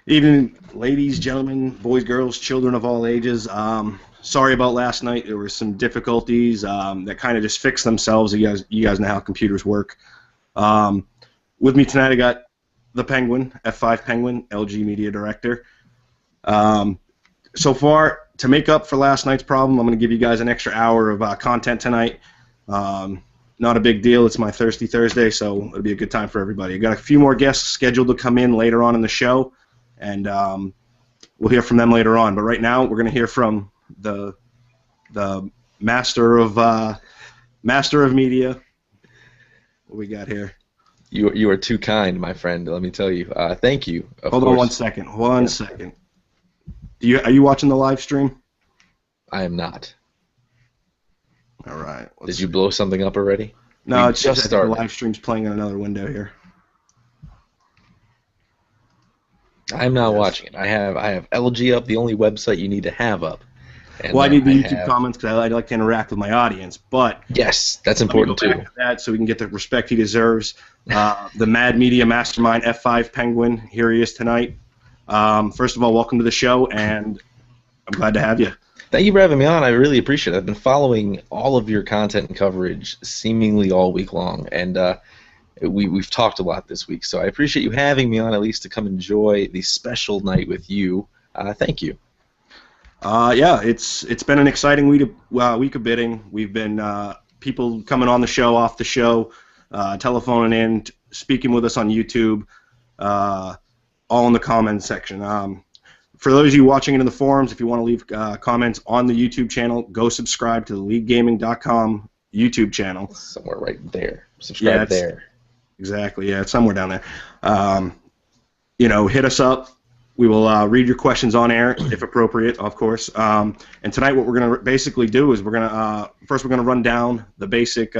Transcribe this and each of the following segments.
Evening, ladies, gentlemen, boys, girls, children of all ages. Sorry about last night. There were some difficulties that kind of just fixed themselves. You guys know how computers work. With me tonight, I got the Penguin, F5 Penguin, LG Media Director. So far, to make up for last night's problem, I'm going to give you guys an extra hour of content tonight. Not a big deal. It's my Thirsty Thursday, so it'll be a good time for everybody. I got a few more guests scheduled to come in later on in the show, and we'll hear from them later on. But right now, we're going to hear from the master of media. What we got here? You are too kind, my friend. Let me tell you. Thank you. Hold on one second. One second. Are you watching the live stream? I am not. All right. Did you blow something up already? No, it's just started. The live stream's playing in another window here. I'm not watching it. I have LG up, the only website you need to have up. And well, I need the YouTube comments because I like to interact with my audience. But yes, that's important too. That so we can get the respect he deserves. The Mad Media Mastermind F5 Penguin, here he is tonight. First of all, welcome to the show, and I'm glad to have you. Thank you for having me on. I really appreciate it. I've been following all of your content and coverage seemingly all week long, and we've talked a lot this week. So I appreciate you having me on, at least to come enjoy the special night with you. Thank you. Yeah, it's been an exciting week of bidding. We've been people coming on the show, off the show, telephoning in, speaking with us on YouTube, all in the comments section. For those of you watching it in the forums, if you want to leave comments on the YouTube channel, go subscribe to the LeagueGaming.com YouTube channel. Somewhere right there. Subscribe there. Exactly. Yeah, it's somewhere down there. Hit us up. We will read your questions on air, if appropriate, of course. And tonight, what we're going to basically do is we're going to run down the basic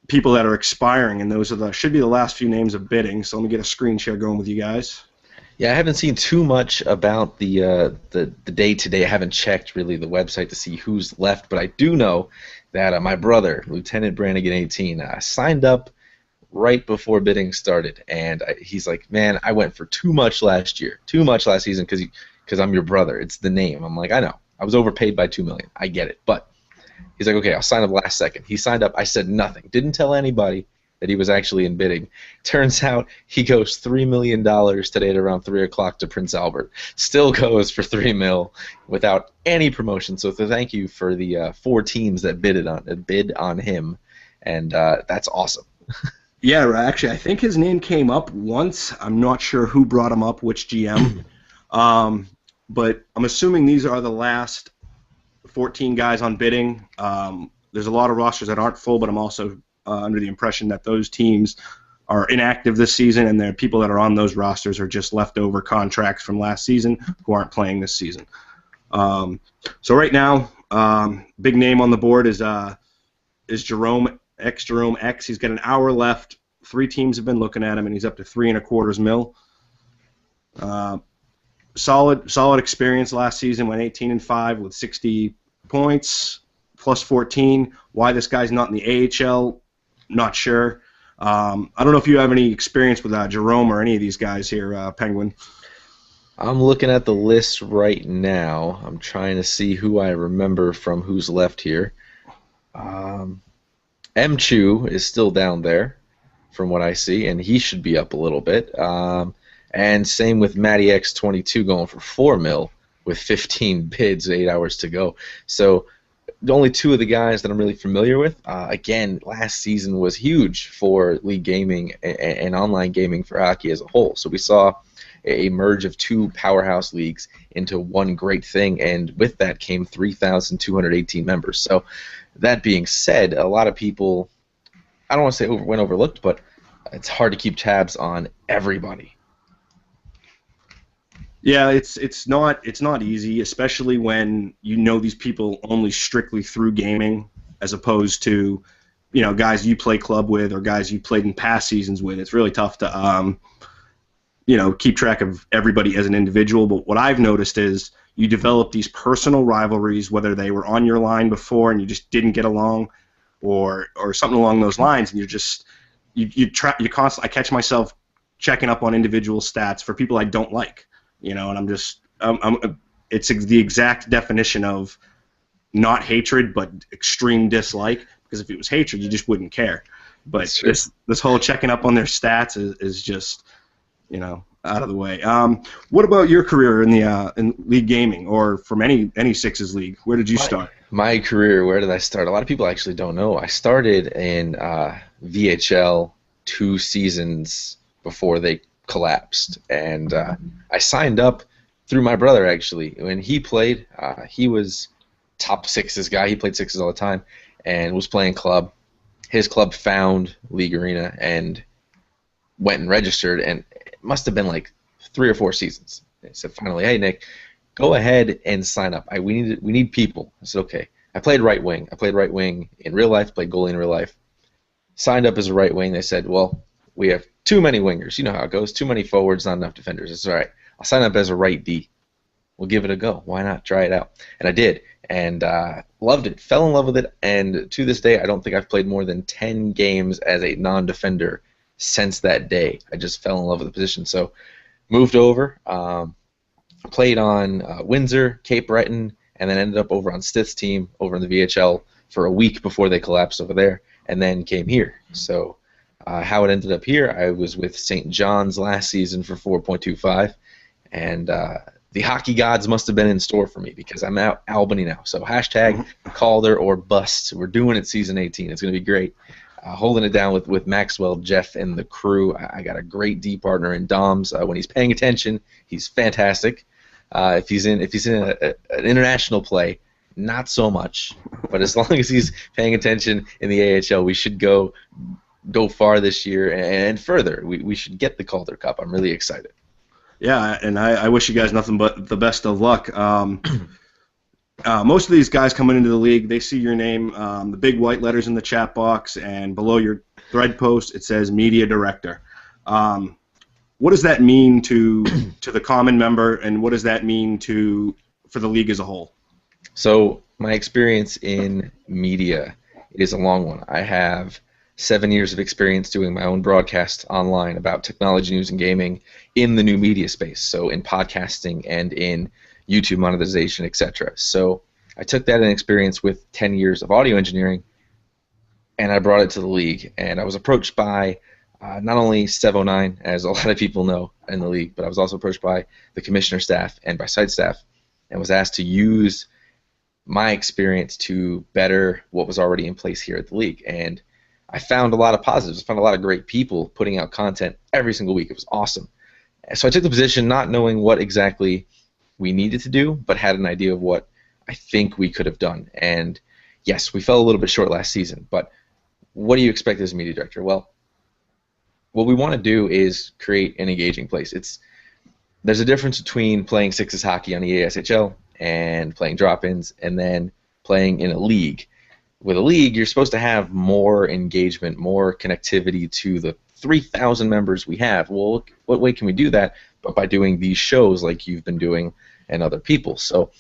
people that are expiring, and those should be the last few names of bidding. So let me get a screen share going with you guys. Yeah, I haven't seen too much about the day-to-day. I haven't checked really the website to see who's left, but I do know that my brother, Lieutenant Brannigan 18, signed up right before bidding started, and he's like, man, I went for too much last season because I'm your brother. It's the name. I'm like, I know. I was overpaid by $2 million. I get it. But he's like, okay, I'll sign up last second. He signed up. I said nothing. Didn't tell anybody that he was actually in bidding. Turns out he goes $3 million today at around 3 o'clock to Prince Albert. Still goes for $3 million without any promotion. So thank you for the 4 teams that bid on him, and that's awesome. Yeah, actually, I think his name came up once. I'm not sure who brought him up, which GM. But I'm assuming these are the last 14 guys on bidding. There's a lot of rosters that aren't full, but I'm also under the impression that those teams are inactive this season, and the people that are on those rosters are just leftover contracts from last season who aren't playing this season. So right now, big name on the board is Jerome X. He's got an hour left. 3 teams have been looking at him, and he's up to $3.25 million. Solid experience last season. Went 18-5 with 60 points, plus 14. Why this guy's not in the AHL, not sure. I don't know if you have any experience with Jerome or any of these guys here, Penguin. I'm looking at the list right now. I'm trying to see who I remember from who's left here. M-Chew is still down there, from what I see, and he should be up a little bit. And same with Matty X22 going for $4 million with 15 bids, 8 hours to go. So the only 2 of the guys that I'm really familiar with. Again, last season was huge for League Gaming and online gaming for hockey as a whole. So we saw a merge of 2 powerhouse leagues into one great thing, and with that came 3,218 members. So that being said, a lot of people, I don't want to say went overlooked, but it's hard to keep tabs on everybody. Yeah, it's not easy, especially when you know these people only strictly through gaming, as opposed to, guys you play club with or guys you played in past seasons with. It's really tough to keep track of everybody as an individual. But what I've noticed is you develop these personal rivalries, whether they were on your line before and you just didn't get along, or something along those lines, and you constantly. I catch myself checking up on individual stats for people I don't like, and it's the exact definition of not hatred, but extreme dislike. Because if it was hatred, you just wouldn't care. But this whole checking up on their stats is just, out of the way. What about your career in League Gaming, or from any Sixes league? Where did you start? My career, where did I start? A lot of people actually don't know. I started in VHL 2 seasons before they collapsed, and I signed up through my brother, actually. When he played, he was top Sixes guy. He played Sixes all the time and was playing club. His club found League Arena and went and registered, and it must have been like 3 or 4 seasons. They said finally, hey Nick, go ahead and sign up. We need people. I said okay. I played right wing. I played right wing in real life. Played goalie in real life. Signed up as a right wing. They said, well, we have too many wingers. You know how it goes. Too many forwards, not enough defenders. It's all right. I'll sign up as a right D. We'll give it a go. Why not? Try it out. And I did, and loved it. Fell in love with it, and to this day, I don't think I've played more than 10 games as a non-defender since that day. I just fell in love with the position. So moved over, played on Windsor, Cape Breton, and then ended up over on Stith's team over in the VHL for a week before they collapsed over there, and then came here. So how it ended up here, I was with St. John's last season for 4.25, and the hockey gods must have been in store for me because I'm out Albany now. So hashtag Calder or bust. We're doing it season 18. It's going to be great. Holding it down with Maxwell, Jeff, and the crew. I got a great D partner in Doms. When he's paying attention, he's fantastic. If he's in an international play, not so much. But as long as he's paying attention in the AHL, we should go far this year and further. We should get the Calder Cup. I'm really excited. Yeah, and I wish you guys nothing but the best of luck. Most of these guys coming into the league, they see your name, the big white letters in the chat box, and below your thread post it says Media Director. What does that mean to the common member, and what does that mean for the league as a whole? So my experience in media is a long one. I have 7 years of experience doing my own broadcast online about technology, news, and gaming in the new media space, so in podcasting and in YouTube monetization, etc. So I took that in experience with 10 years of audio engineering, and I brought it to the league. And I was approached by not only Sev09, as a lot of people know in the league, but I was also approached by the commissioner staff and by site staff, and was asked to use my experience to better what was already in place here at the league. And I found a lot of positives. I found a lot of great people putting out content every single week. It was awesome. So I took the position not knowing what exactly we needed to do, but had an idea of what I think we could have done. And yes, we fell a little bit short last season, but what do you expect as a media director? Well, what we want to do is create an engaging place. There's a difference between playing Sixes hockey on the EASHL and playing drop-ins and then playing in a league. With a league, you're supposed to have more engagement, more connectivity to the 3,000 members we have. Well, what way can we do that? But by doing these shows like you've been doing and other people. So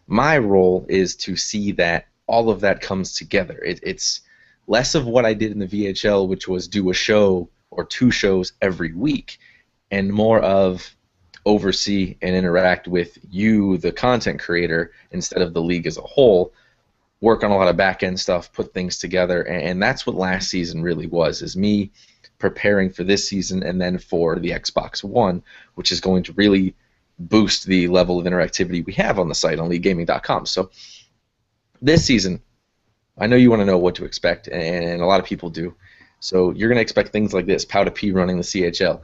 my role is to see that all of that comes together. It's less of what I did in the VHL, which was do a show or 2 shows every week, and more of oversee and interact with you, the content creator, instead of the league as a whole. Work on a lot of back-end stuff, put things together, and that's what last season really was, is me preparing for this season and then for the Xbox One, which is going to really boost the level of interactivity we have on the site on LeagueGaming.com. So this season, I know you want to know what to expect, and a lot of people do. So you're going to expect things like this, Pow to P running the CHL.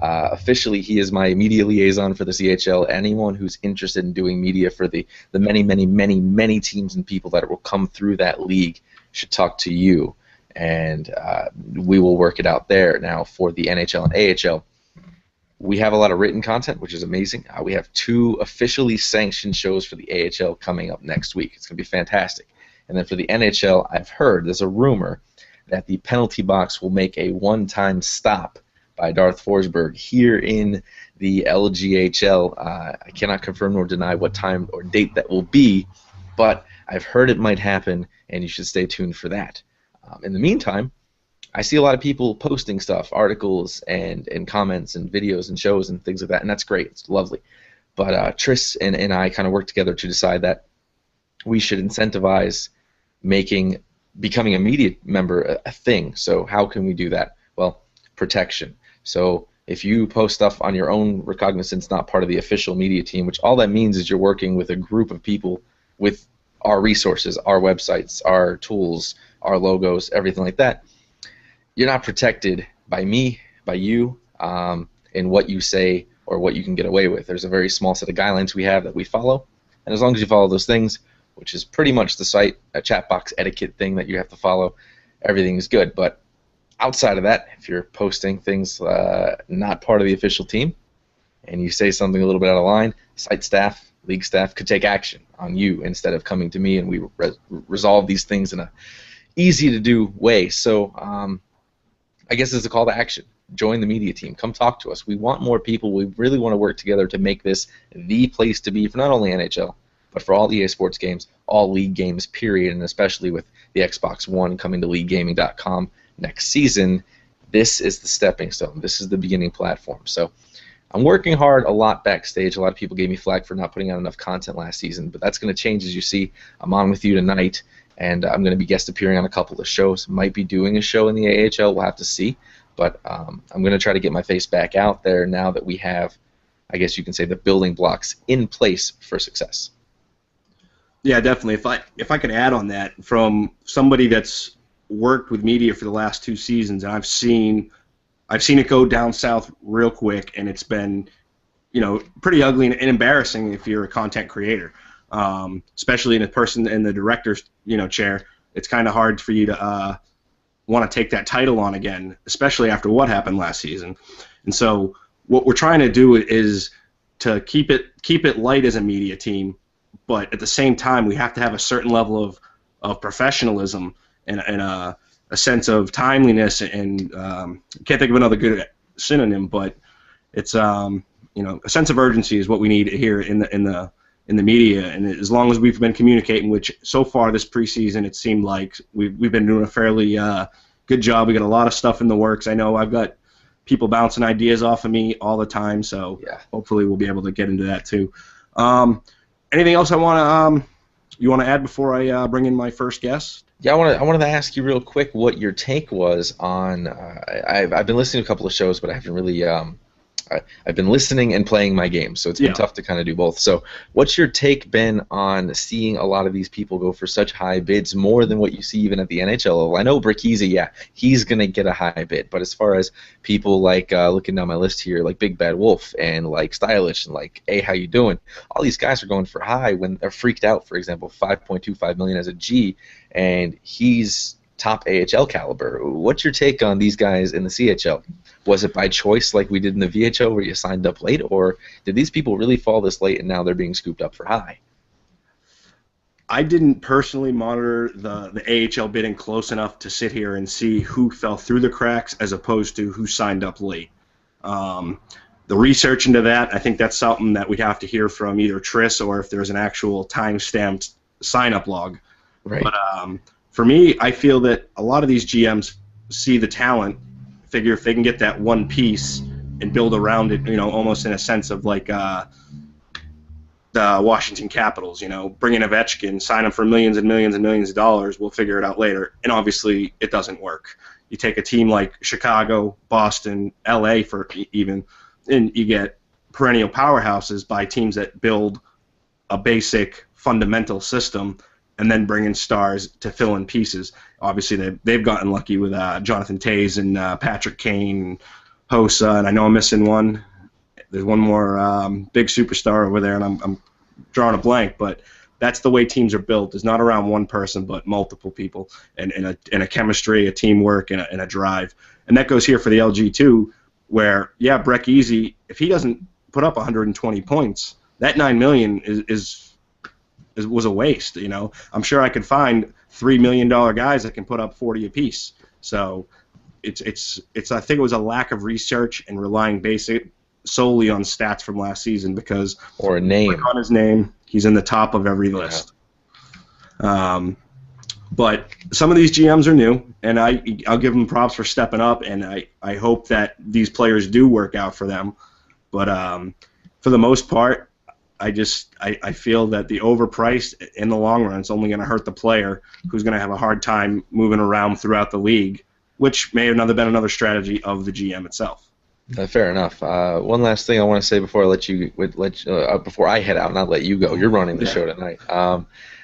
Officially, he is my media liaison for the CHL. Anyone who's interested in doing media for the many, many, many, many teams and people that will come through that league should talk to you, and we will work it out there. Now, for the NHL and AHL, we have a lot of written content, which is amazing. We have 2 officially sanctioned shows for the AHL coming up next week. It's going to be fantastic. And then for the NHL, I've heard, there's a rumor that the penalty box will make a one-time stop by Darth Forsberg here in the LGHL. I cannot confirm nor deny what time or date that will be, but I've heard it might happen, and you should stay tuned for that. In the meantime, I see a lot of people posting stuff, articles and comments and videos and shows and things like that, and that's great. It's lovely. But Tris and I kind of worked together to decide that we should incentivize making becoming a media member a thing. So how can we do that? Well, protection. So if you post stuff on your own recognizance, not part of the official media team, which all that means is you're working with a group of people with our resources, our websites, our tools, our logos, everything like that, you're not protected by me, by you, in what you say or what you can get away with. There's a very small set of guidelines we have that we follow, and as long as you follow those things, which is pretty much the site, a chat box etiquette thing that you have to follow, everything is good. But outside of that, if you're posting things not part of the official team, and you say something a little bit out of line, site staff, league staff could take action on you instead of coming to me, and we resolve these things in a easy to do way. So I guess it's a call to action. Join the media team. Come talk to us. We want more people. We really want to work together to make this the place to be for not only NHL, but for all EA Sports games, all league games, period, and especially with the Xbox One coming to LeagueGaming.com next season, this is the stepping stone. This is the beginning platform. So I'm working hard a lot backstage. A lot of people gave me flack for not putting out enough content last season, but that's going to change. As you see, I'm on with you tonight, and I'm going to be guest appearing on a couple of shows. Might be doing a show in the AHL. We'll have to see. But I'm going to try to get my face back out there now that we have, I guess you can say, the building blocks in place for success. Yeah, definitely. If I could add on that, from somebody that's worked with media for the last 2 seasons, and I've seen it go down south real quick, and it's been, pretty ugly and embarrassing if you're a content creator, especially in a person in the director's chair. It's kind of hard for you to want to take that title on again, especially after what happened last season. And so what we're trying to do is to keep it light as a media team, but at the same time we have to have a certain level of professionalism and a sense of timeliness, and can't think of another good synonym, but it's a sense of urgency is what we need here in the media. And as long as we've been communicating, which so far this preseason it seemed like we've been doing a fairly good job. We got a lot of stuff in the works. I know I've got people bouncing ideas off of me all the time, so yeah, hopefully we'll be able to get into that too. Anything else you want to add before I bring in my first guest? Yeah, I wanted to ask you real quick what your take was on. I've been listening to a couple of shows, but I haven't really. I've been listening and playing my game, so it's been tough to kind of do both. So, what's your take been on seeing a lot of these people go for such high bids, more than what you see even at the NHL level? I know Brickheezy, he's gonna get a high bid, but as far as people like looking down my list here, like Big Bad Wolf and like Stylish and like Hey, how you doing? All these guys are going for high when they're freaked out. For example, $5.25 million as a G, and he's top AHL caliber. What's your take on these guys in the CHL? Was it by choice like we did in the VHL where you signed up late, or did these people really fall this late and now they're being scooped up for high? I didn't personally monitor the AHL bidding close enough to sit here and see who fell through the cracks as opposed to who signed up late. The research into that, I think that's something that we'd have to hear from either Tris or if there's an actual time-stamped sign-up log. Right. But for me, I feel that a lot of these GMs see the talent, figure if they can get that one piece and build around it, almost in a sense of like the Washington Capitals, bring in Ovechkin, sign him for millions and millions and millions of dollars, we'll figure it out later. And obviously it doesn't work. You take a team like Chicago, Boston, LA for even, and you get perennial powerhouses by teams that build a basic fundamental system and then bring in stars to fill in pieces. Obviously, they've gotten lucky with Jonathan Toews and Patrick Kane, Hossa, and I know I'm missing one. There's one more big superstar over there, and I'm drawing a blank. But that's the way teams are built. It's not around one person, but multiple people, and a chemistry, a teamwork, and a drive. And that goes here for the LG too, where Breck Easy, if he doesn't put up 120 points, that $9 million was a waste. I'm sure I could find $3 million guys that can put up 40 apiece. So it's I think it was a lack of research and relying solely on stats from last season, because or a name on his name, he's in the top of every list. But But some of these GMs are new, and I'll give them props for stepping up, and I hope that these players do work out for them. But for the most part, I feel that the overpriced in the long run is only going to hurt the player, who's going to have a hard time moving around throughout the league, which may have been another strategy of the GM itself. Fair enough. One last thing I want to say before I before I head out, not let you go. You're running the show tonight.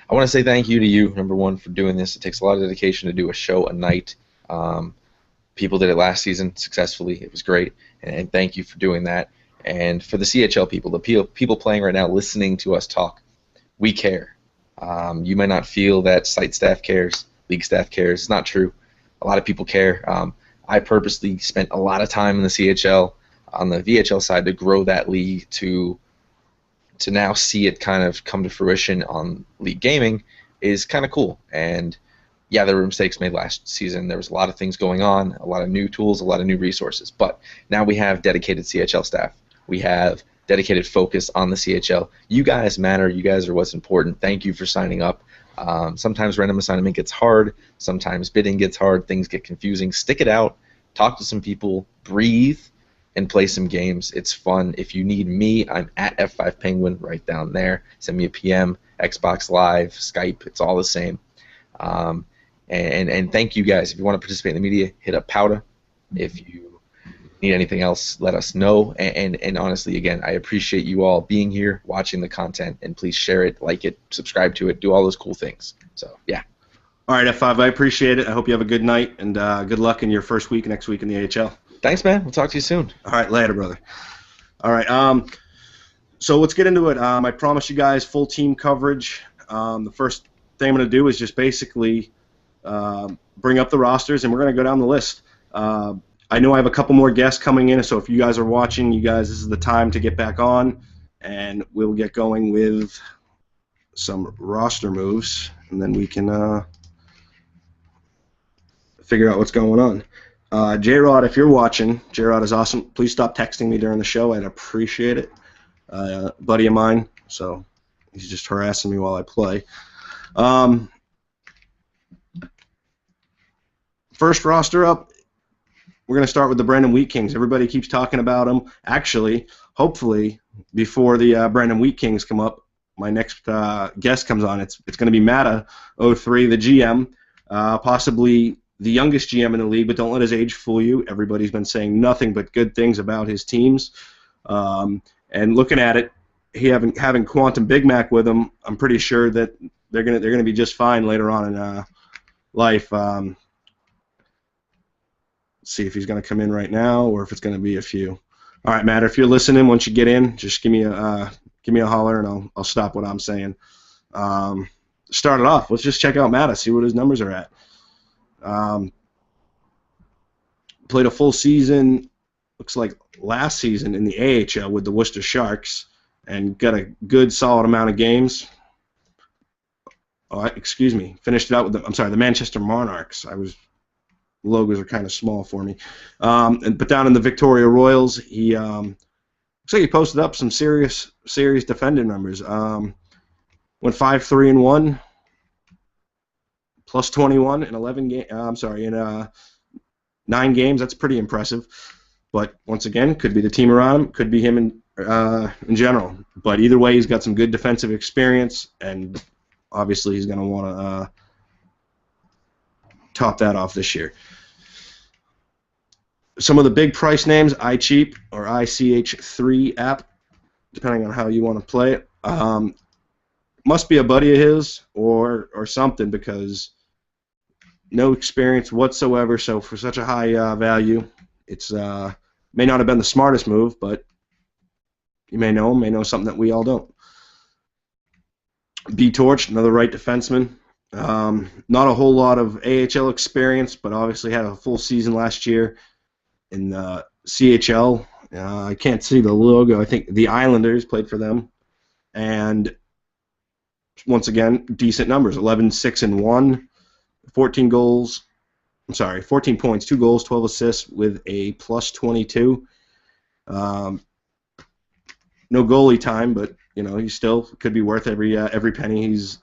I want to say thank you to you, number one, for doing this. It takes a lot of dedication to do a show a night. People did it last season successfully. It was great, and thank you for doing that. And for the CHL people, the people playing right now, listening to us talk, we care. You may not feel that site staff cares, league staff cares. It's not true. A lot of people care. I purposely spent a lot of time in the CHL on the VHL side to grow that league to now see it kind of come to fruition on League Gaming is kind of cool. And yeah, there were mistakes made last season. There was a lot of things going on, a lot of new tools, a lot of new resources. But now we have dedicated CHL staff. We have dedicated focus on the CHL. You guys matter. You guys are what's important. Thank you for signing up. Sometimes random assignment gets hard. Sometimes bidding gets hard. Things get confusing. Stick it out. Talk to some people. Breathe. And play some games. It's fun. If you need me, I'm at F5Penguin right down there. Send me a PM, Xbox Live, Skype. It's all the same. And thank you guys. If you want to participate in the media, hit up Powda. If you need anything else, let us know. And honestly, again, I appreciate you all being here, watching the content, and please share it, like it, subscribe to it, do all those cool things. So, yeah. All right, F5, I appreciate it. I hope you have a good night, and good luck in your first week next week in the AHL. Thanks, man. We'll talk to you soon. All right, later, brother. All right, so let's get into it. I promised you guys full team coverage. The first thing I'm going to do is just basically bring up the rosters, and we're going to go down the list. I know I have a couple more guests coming in, so if you guys are watching, this is the time to get back on, and we'll get going with some roster moves, and then we can figure out what's going on. J-Rod, if you're watching, J-Rod is awesome. Please stop texting me during the show. I'd appreciate it. Buddy of mine, so he's just harassing me while I play. First roster up, we're going to start with the Brandon Wheat Kings. Everybody keeps talking about them. Actually, hopefully, before the Brandon Wheat Kings come up, my next guest comes on. It's going to be Matta03, the GM, possibly the youngest GM in the league, but don't let his age fool you. Everybody's been saying nothing but good things about his teams. And looking at it, having Quantum Big Mac with him, I'm pretty sure that they're gonna be just fine later on in life. Let's see if he's gonna come in right now or if it's gonna be a few. All right, Matt, if you're listening, once you get in, just give me a holler and I'll stop what I'm saying. Start it off. Let's just check out Matt, see what his numbers are at. Played a full season, looks like last season in the AHL with the Worcester Sharks, and got a good solid amount of games. Oh, excuse me, finished it out with the Manchester Monarchs. Logos are kind of small for me. But down in the Victoria Royals, he looks like he posted up some serious defender numbers. Went 5-3-1. Plus 21 in 11 games. In 9 games. That's pretty impressive. But once again, could be the team around him, could be him in general. But either way, he's got some good defensive experience, and obviously he's going to want to top that off this year. Some of the big price names: iCheap or ICH3 app, depending on how you want to play it. Must be a buddy of his or something, because no experience whatsoever. So for such a high value, it's may not have been the smartest move, but you may know something that we all don't. B Torch, another right defenseman. Not a whole lot of AHL experience, but obviously had a full season last year in CHL. I can't see the logo. I think the Islanders played for them, and once again, decent numbers: 11-6-1, 14 points, 2 goals, 12 assists with a plus 22. No goalie time, but he still could be worth every penny he's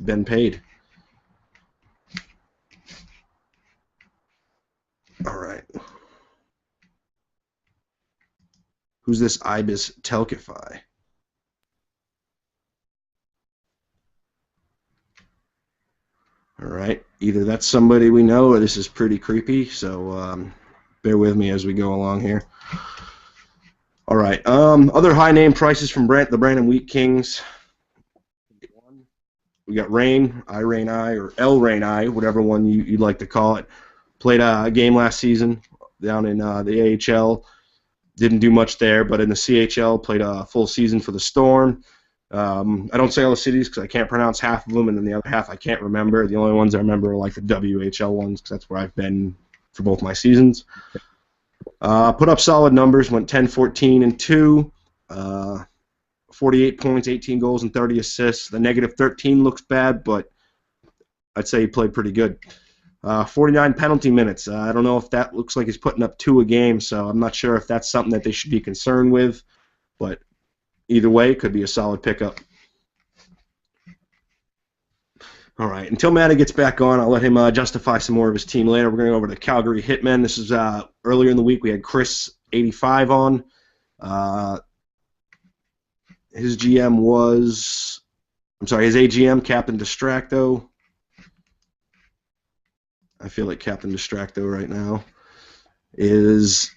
been paid. All right. Who's this Ibis Telkify? All right. Either that's somebody we know or this is pretty creepy, so bear with me as we go along here. All right. Other high-name prices from the Brandon Wheat Kings. We got Rain, I Rain I, or L Rain I, whatever one you'd like to call it. Played a game last season down in the AHL. Didn't do much there, but in the CHL, played a full season for the Storm. I don't say all the cities because I can't pronounce half of them, and then the other half I can't remember. The only ones I remember are like the WHL ones because that's where I've been for both my seasons. Put up solid numbers, went 10, 14, and 2. 48 points, 18 goals, and 30 assists. The negative 13 looks bad, but I'd say he played pretty good. 49 penalty minutes. I don't know if that looks like he's putting up 2 a game, so I'm not sure if that's something that they should be concerned with. But either way, it could be a solid pickup. All right, until Matty gets back on, I'll let him justify some more of his team later. We're going to go over to Calgary Hitmen. This is earlier in the week. We had Chris 85 on. His GM was, his AGM, Captain Distracto. I feel like Captain Distracto right now. Is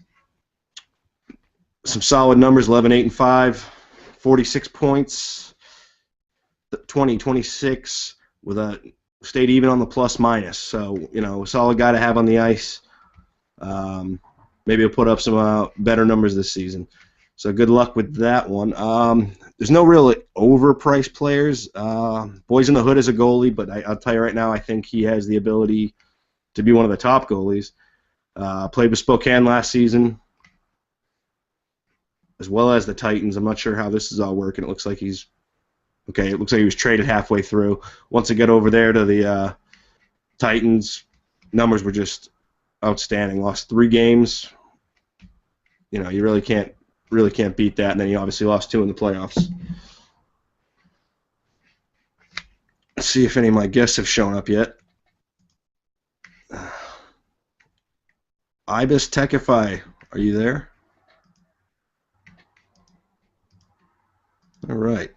some solid numbers, 11, 8, and 5, 46 points, 20, 26, with a stayed even on the plus minus. So, a solid guy to have on the ice. Maybe he'll put up some better numbers this season. So good luck with that one. There's no real overpriced players. Boys in the Hood is a goalie, but I'll tell you right now, I think he has the ability to be one of the top goalies. Played with Spokane last season, as well as the Titans. I'm not sure how this is all working. It looks like he was traded halfway through. Once I get over there to the Titans, numbers were just outstanding. Lost 3 games. You really can't beat that. And then he obviously lost 2 in the playoffs. Let's see if any of my guests have shown up yet. Ibis Techify, are you there? All right.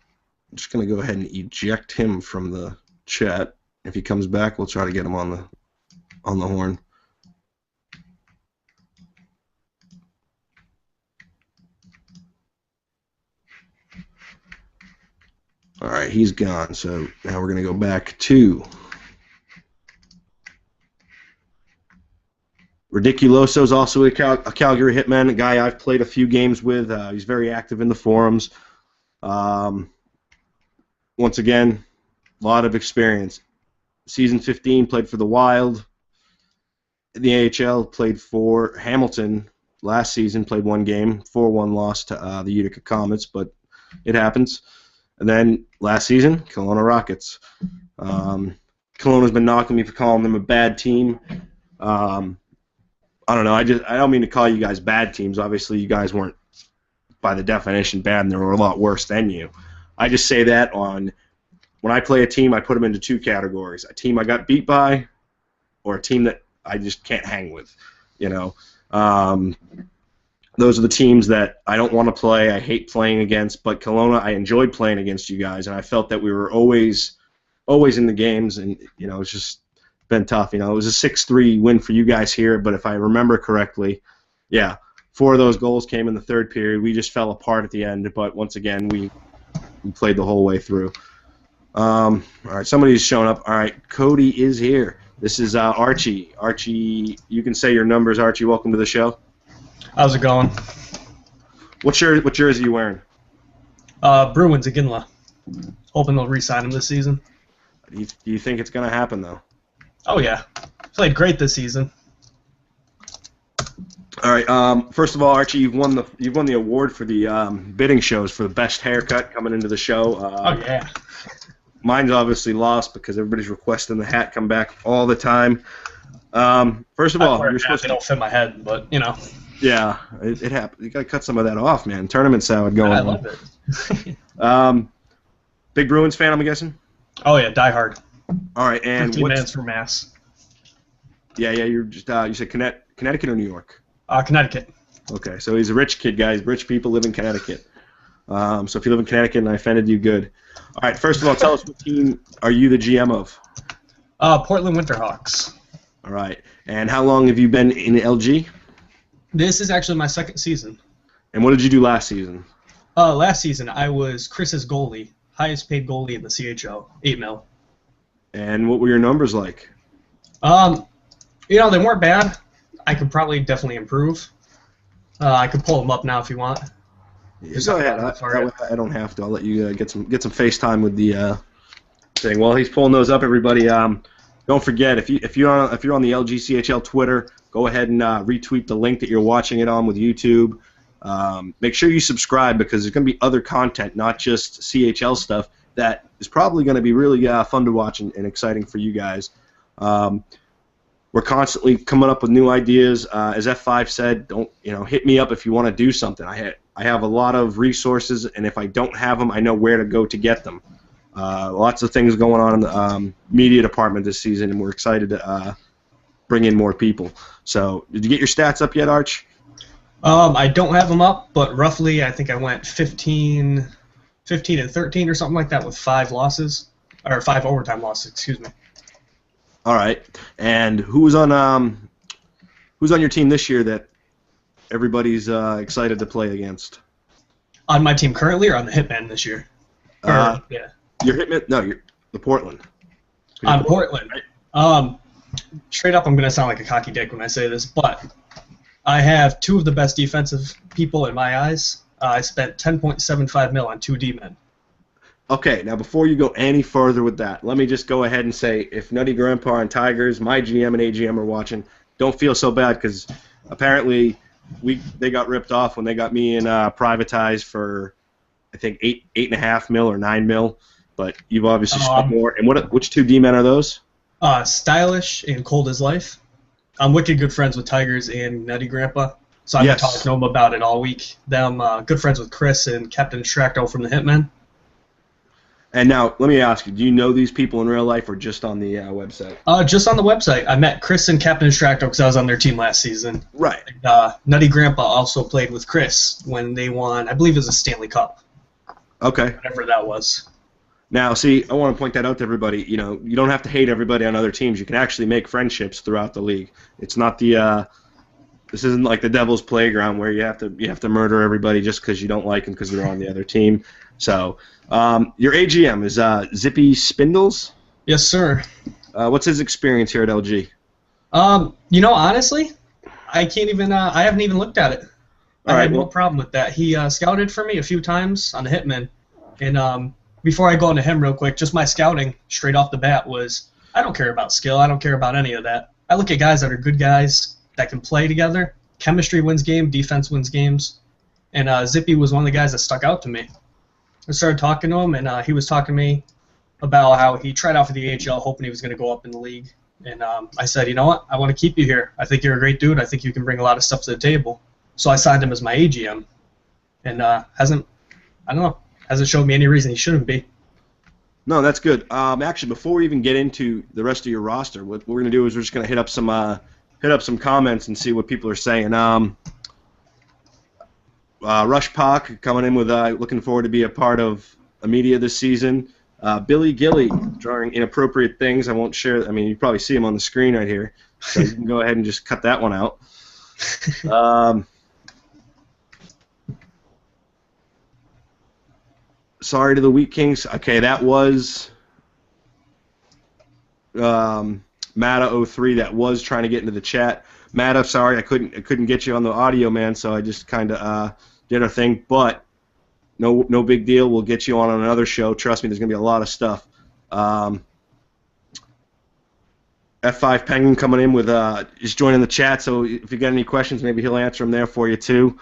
I'm just going to go ahead and eject him from the chat. If he comes back, we'll try to get him on the horn. All right, he's gone. So now we're going to go back to Ridiculoso is also a Calgary Hitman, a guy I've played a few games with. He's very active in the forums. Once again, a lot of experience. Season 15, played for the Wild. In the AHL, played for Hamilton last season, played 1 game, 4-1 loss to the Utica Comets, but it happens. And then last season, Kelowna Rockets. Kelowna's been knocking me for calling them a bad team. I don't know. I don't mean to call you guys bad teams. Obviously, you guys weren't, by the definition, bad, and they were a lot worse than you. I just say that when I play a team, I put them into 2 categories: a team I got beat by, or a team that I just can't hang with. Those are the teams that I don't want to play. I hate playing against. But Kelowna, I enjoyed playing against you guys, and I felt that we were always in the games, and it's just been tough. It was a 6-3 win for you guys here, but if I remember correctly, 4 of those goals came in the 3rd period. We just fell apart at the end, but once again, we played the whole way through. All right, somebody's shown up. All right, Cody is here. This is Archie. Archie, you can say your numbers. Archie, welcome to the show. How's it going? What jersey are you wearing? Bruins, Iginla. Hoping they'll re-sign him this season. Do you think it's going to happen, though? Oh, yeah. Played great this season. All right. First of all, Archie, you've won the award for the bidding shows for the best haircut coming into the show. Oh yeah. Mine's obviously lost because everybody's requesting the hat come back all the time. First of all, you're supposed to. They don't fit my head, but Yeah, it happens. You got to cut some of that off, man. Tournament salad going on. I love it. Big Bruins fan, I'm guessing. Oh yeah, die hard. All right, and 15 minutes for Mass. Yeah, you're just you said Connecticut or New York? Connecticut. Okay, so he's a rich kid, guys. Rich people live in Connecticut. So if you live in Connecticut and I offended you, good. All right, first of all, tell us what team are you the GM of? Portland Winterhawks. All right, and how long have you been in LG? This is actually my second season. And what did you do last season? Last season, I was Chris's goalie, highest paid goalie in the CHL, $8 million. And what were your numbers like? They weren't bad. I could probably definitely improve. I could pull them up now if you want. Yeah, go ahead. I don't have to. I'll let you get some FaceTime with the thing. While he's pulling those up, everybody, don't forget if you're on the LGCHL Twitter, go ahead and retweet the link that you're watching it on with YouTube. Make sure you subscribe because there's going to be other content, not just CHL stuff, that is probably going to be really fun to watch and exciting for you guys. We're constantly coming up with new ideas. As F5 said, don't hit me up if you want to do something. I have a lot of resources, and if I don't have them, I know where to go to get them. Lots of things going on in the media department this season, and we're excited to bring in more people. So, did you get your stats up yet, Arch? I don't have them up, but roughly I think I went 15 and 13 or something like that with 5 losses, or 5 overtime losses, excuse me. All right. And who's on your team this year that everybody's excited to play against? On my team currently, or on the Hitman this year? Yeah. Your Hitman? No, you're the Portland. On Portland. Right? Straight up, I'm gonna sound like a cocky dick when I say this, but I have 2 of the best defensive people in my eyes. I spent $10.75 million on 2 D-men. Okay, now before you go any further with that, let me just go ahead and say, if Nutty Grandpa and Tigers, my GM and AGM are watching, don't feel so bad because apparently they got ripped off when they got me in privatized for I think $8.5 million or $9 million, but you've obviously spent more. And which 2 D-men are those? Stylish and Cold as Life. I'm wicked good friends with Tigers and Nutty Grandpa, so I've been talking to them about it all week. Them good friends with Chris and Captain Stracto from the Hitmen. And now, let me ask you, do you know these people in real life or just on the website? Just on the website. I met Chris and Captain Stracto because I was on their team last season. Right. And, Nutty Grandpa also played with Chris when they won, I believe it was a Stanley Cup. Okay. Whatever that was. Now, see, I want to point that out to everybody. You don't have to hate everybody on other teams. You can actually make friendships throughout the league. It's not this isn't like the Devil's Playground where you have to murder everybody just because you don't like them because they're on the other team. So, your AGM is Zippy Spindles? Yes, sir. What's his experience here at LG? Honestly, I can't even. I haven't even looked at it. I had no problem with that. He scouted for me a few times on the Hitman, and before I go into him real quick, just my scouting straight off the bat was I don't care about skill. I don't care about any of that. I look at guys that are good guys that can play together. Chemistry wins game. Defense wins games. And Zippy was one of the guys that stuck out to me. I started talking to him, and he was talking to me about how he tried out for the AHL hoping he was going to go up in the league. And I said, you know what? I want to keep you here. I think you're a great dude. I think you can bring a lot of stuff to the table. So I signed him as my AGM. And hasn't showed me any reason he shouldn't be. No, that's good. Actually, before we even get into the rest of your roster, what we're going to do is we're just going to hit up some comments and see what people are saying. Rush Pak coming in with looking forward to be a part of a media this season. Billy Gilly drawing inappropriate things. I won't share. I mean, you probably see him on the screen right here, so you can go ahead and just cut that one out. Sorry to the Wheat Kings. Okay, that was Matta03 that was trying to get into the chat. Matta, sorry, I couldn't get you on the audio, man. So I just kind of did our thing, but no big deal. We'll get you on another show. Trust me, there's gonna be a lot of stuff. F5 Penguin coming in with is joining the chat. So if you got any questions, maybe he'll answer them there for you too.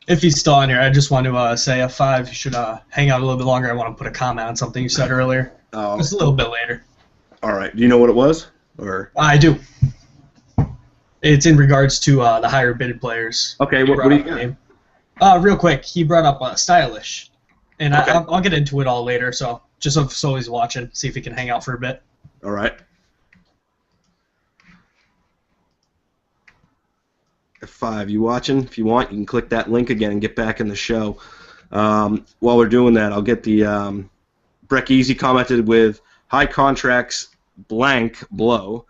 If he's still on here, I just want to say F5 you should hang out a little bit longer. I want to put a comment on something you said earlier. Just a little bit later. All right. Do you know what it was? Or I do. It's in regards to the higher bid players. Okay. What do you got? Real quick, he brought up Stylish, and okay. I'll get into it all later. So just so he's watching, see if he can hang out for a bit. All right. F5, you watching? If you want, you can click that link again and get back in the show. While we're doing that, I'll get the Breck Easy commented with high contracts blank blow.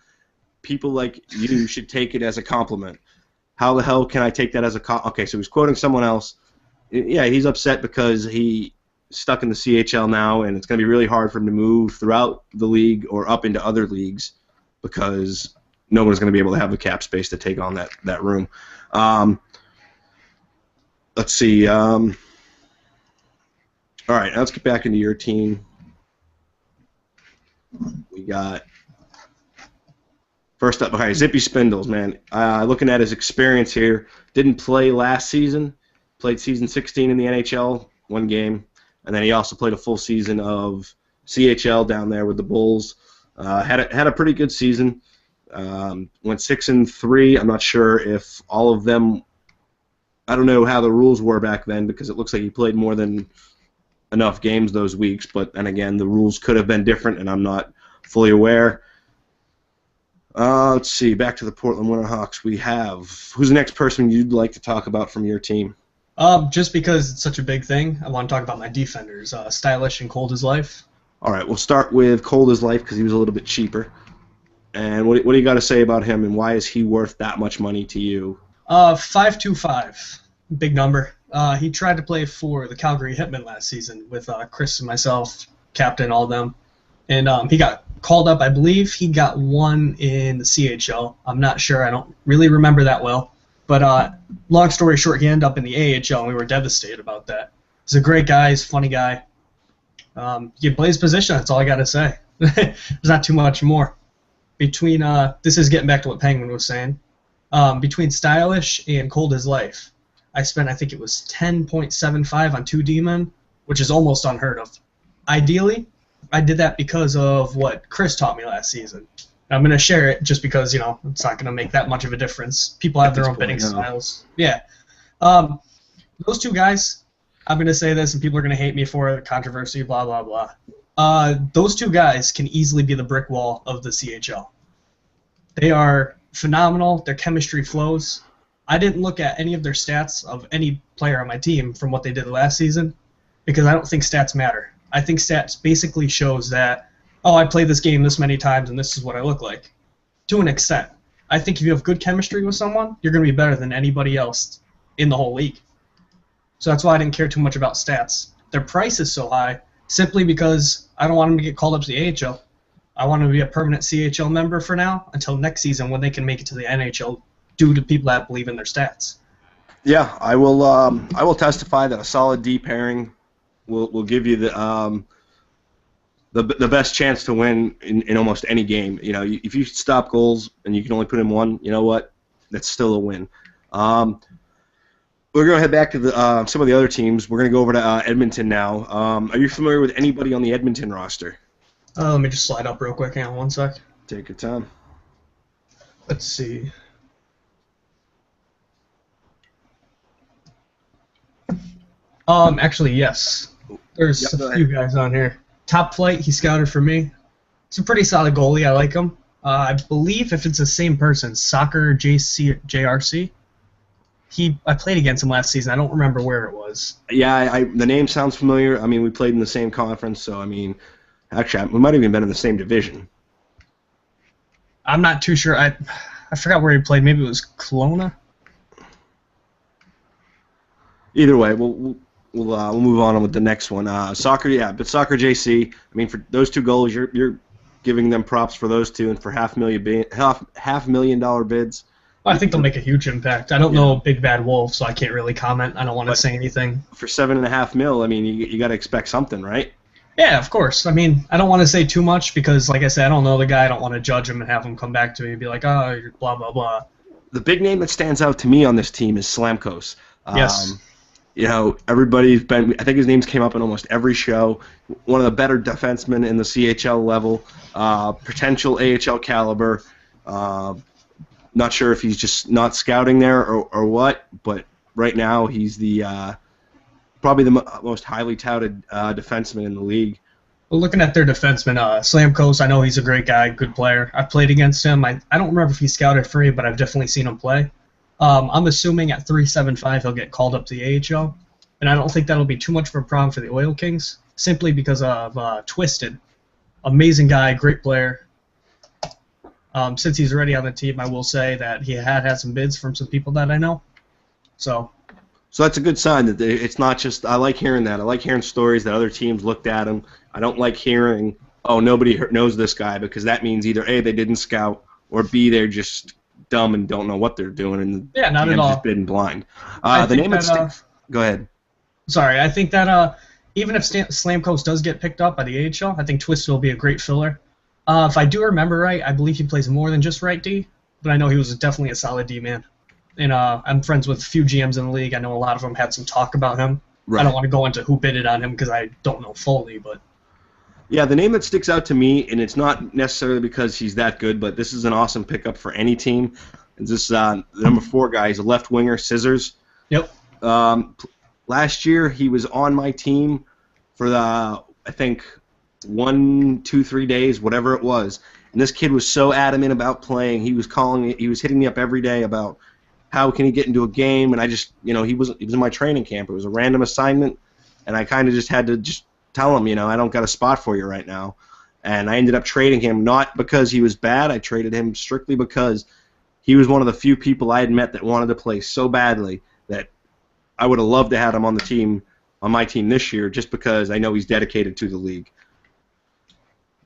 People like you should take it as a compliment. How the hell can I take that as a okay, so he's quoting someone else. Yeah, he's upset because he's stuck in the CHL now, and it's going to be really hard for him to move throughout the league or up into other leagues because no one's going to be able to have the cap space to take on that room. Let's see. All right, let's get back into your team. We got first up, okay, Zippy Spindles, man. Looking at his experience here, didn't play last season. Played season 16 in the NHL, one game, and then he also played a full season of CHL down there with the Bulls. Had a pretty good season. Went 6-3. I'm not sure if all of them. I don't know how the rules were back then because it looks like he played more than enough games those weeks. But and again, the rules could have been different, and I'm not fully aware. Let's see. Back to the Portland Winterhawks. We have who's the next person you'd like to talk about from your team? Just because it's such a big thing, I want to talk about my defenders, Stylish and Cold as Life. All right, we'll start with Cold as Life because he was a little bit cheaper. And what do you got to say about him, and why is he worth that much money to you? 525, big number. He tried to play for the Calgary Hitmen last season with Chris and myself, captain, all of them. And he got called up, I believe. He got one in the CHL. I'm not sure. I don't really remember that well. But long story short, he ended up in the AHL, and we were devastated about that. He's a great guy. He's a funny guy. He plays position. That's all I got to say. There's not too much more. Between this is getting back to what Penguin was saying. Between Stylish and Cold as Life, I spent, I think it was 10.75 on 2 D-men, which is almost unheard of. Ideally, I did that because of what Chris taught me last season. I'm going to share it just because, it's not going to make that much of a difference. People have their own bidding styles. Yeah. Those two guys, I'm going to say this, and people are going to hate me for it, controversy, blah, blah, blah. Those two guys can easily be the brick wall of the CHL. They are phenomenal. Their chemistry flows. I didn't look at any of their stats of any player on my team from what they did last season because I don't think stats matter. I think stats basically shows that, oh, I played this game this many times and this is what I look like. To an extent. I think if you have good chemistry with someone, you're going to be better than anybody else in the whole league. So that's why I didn't care too much about stats. Their price is so high simply because I don't want them to get called up to the AHL. I want them to be a permanent CHL member for now until next season when they can make it to the NHL due to people that believe in their stats. Yeah, I will testify that a solid D pairing will give you the best chance to win in almost any game. If you stop goals and you can only put in one, you know what? That's still a win. We're going to head back to some of the other teams. We're going to go over to Edmonton now. Are you familiar with anybody on the Edmonton roster? Let me just slide up real quick. Hang on one sec. Take your time. Let's see. Actually, yes. There's a few guys on here. Top Flight, he scouted for me. He's a pretty solid goalie. I like him. I believe if it's the same person, Soccer JRC. I played against him last season. I don't remember where it was. Yeah, the name sounds familiar. I mean, we played in the same conference, so actually, we might have even been in the same division. I'm not too sure. I forgot where he played. Maybe it was Kelowna. Either way, we'll move on with the next one. Soccer JC. I mean, for those two goals, you're giving them props for those two, and for $500,000 bids. I think they'll make a huge impact. I don't know Big Bad Wolf, so I can't really comment. I don't want to say anything. For $7.5 million, I mean, you got to expect something, right? Yeah, of course. I mean, I don't want to say too much because, like I said, I don't know the guy. I don't want to judge him and have him come back to me and be like, oh, you're blah, blah, blah. The big name that stands out to me on this team is Slamkos. Yes. Everybody's been. I think his name's came up in almost every show. One of the better defensemen in the CHL level, potential AHL caliber. Not sure if he's just not scouting there or what, but right now he's the probably the most highly touted defenseman in the league. Well, looking at their defenseman, Slamkos, I know he's a great guy, good player. I've played against him. I don't remember if he scouted for me, but I've definitely seen him play. I'm assuming at 375 he'll get called up to the AHL, and I don't think that'll be too much of a problem for the Oil Kings, simply because of Twisted. Amazing guy, great player. Since he's already on the team, I will say that he had some bids from some people that I know. So that's a good sign that it's not just. I like hearing that. I like hearing stories that other teams looked at him. I don't like hearing, oh, nobody knows this guy, because that means either A, they didn't scout, or B, they're just dumb and don't know what they're doing, and yeah, not at all. just bidding blind. The name that sticks. Go ahead. Sorry, I think that even if Slamkos does get picked up by the AHL, I think Twisted will be a great filler. If I do remember right, I believe he plays more than just right D, but I know he was definitely a solid D man. And I'm friends with a few GMs in the league. I know a lot of them had some talk about him. Right. I don't want to go into who bidded on him because I don't know fully, but yeah, the name that sticks out to me, and it's not necessarily because he's that good, but this is an awesome pickup for any team. Is this the number 4 guy? He's a left winger, Scissors. Yep. Last year he was on my team for I think 1, 2, 3 days, whatever it was. And this kid was so adamant about playing. He was hitting me up every day about how can he get into a game. And I just, he was in my training camp. It was a random assignment, and I kind of just had to just tell him, I don't got a spot for you right now. And I ended up trading him, not because he was bad. I traded him strictly because he was one of the few people I had met that wanted to play so badly that I would have loved to have him on my team this year, just because I know he's dedicated to the league.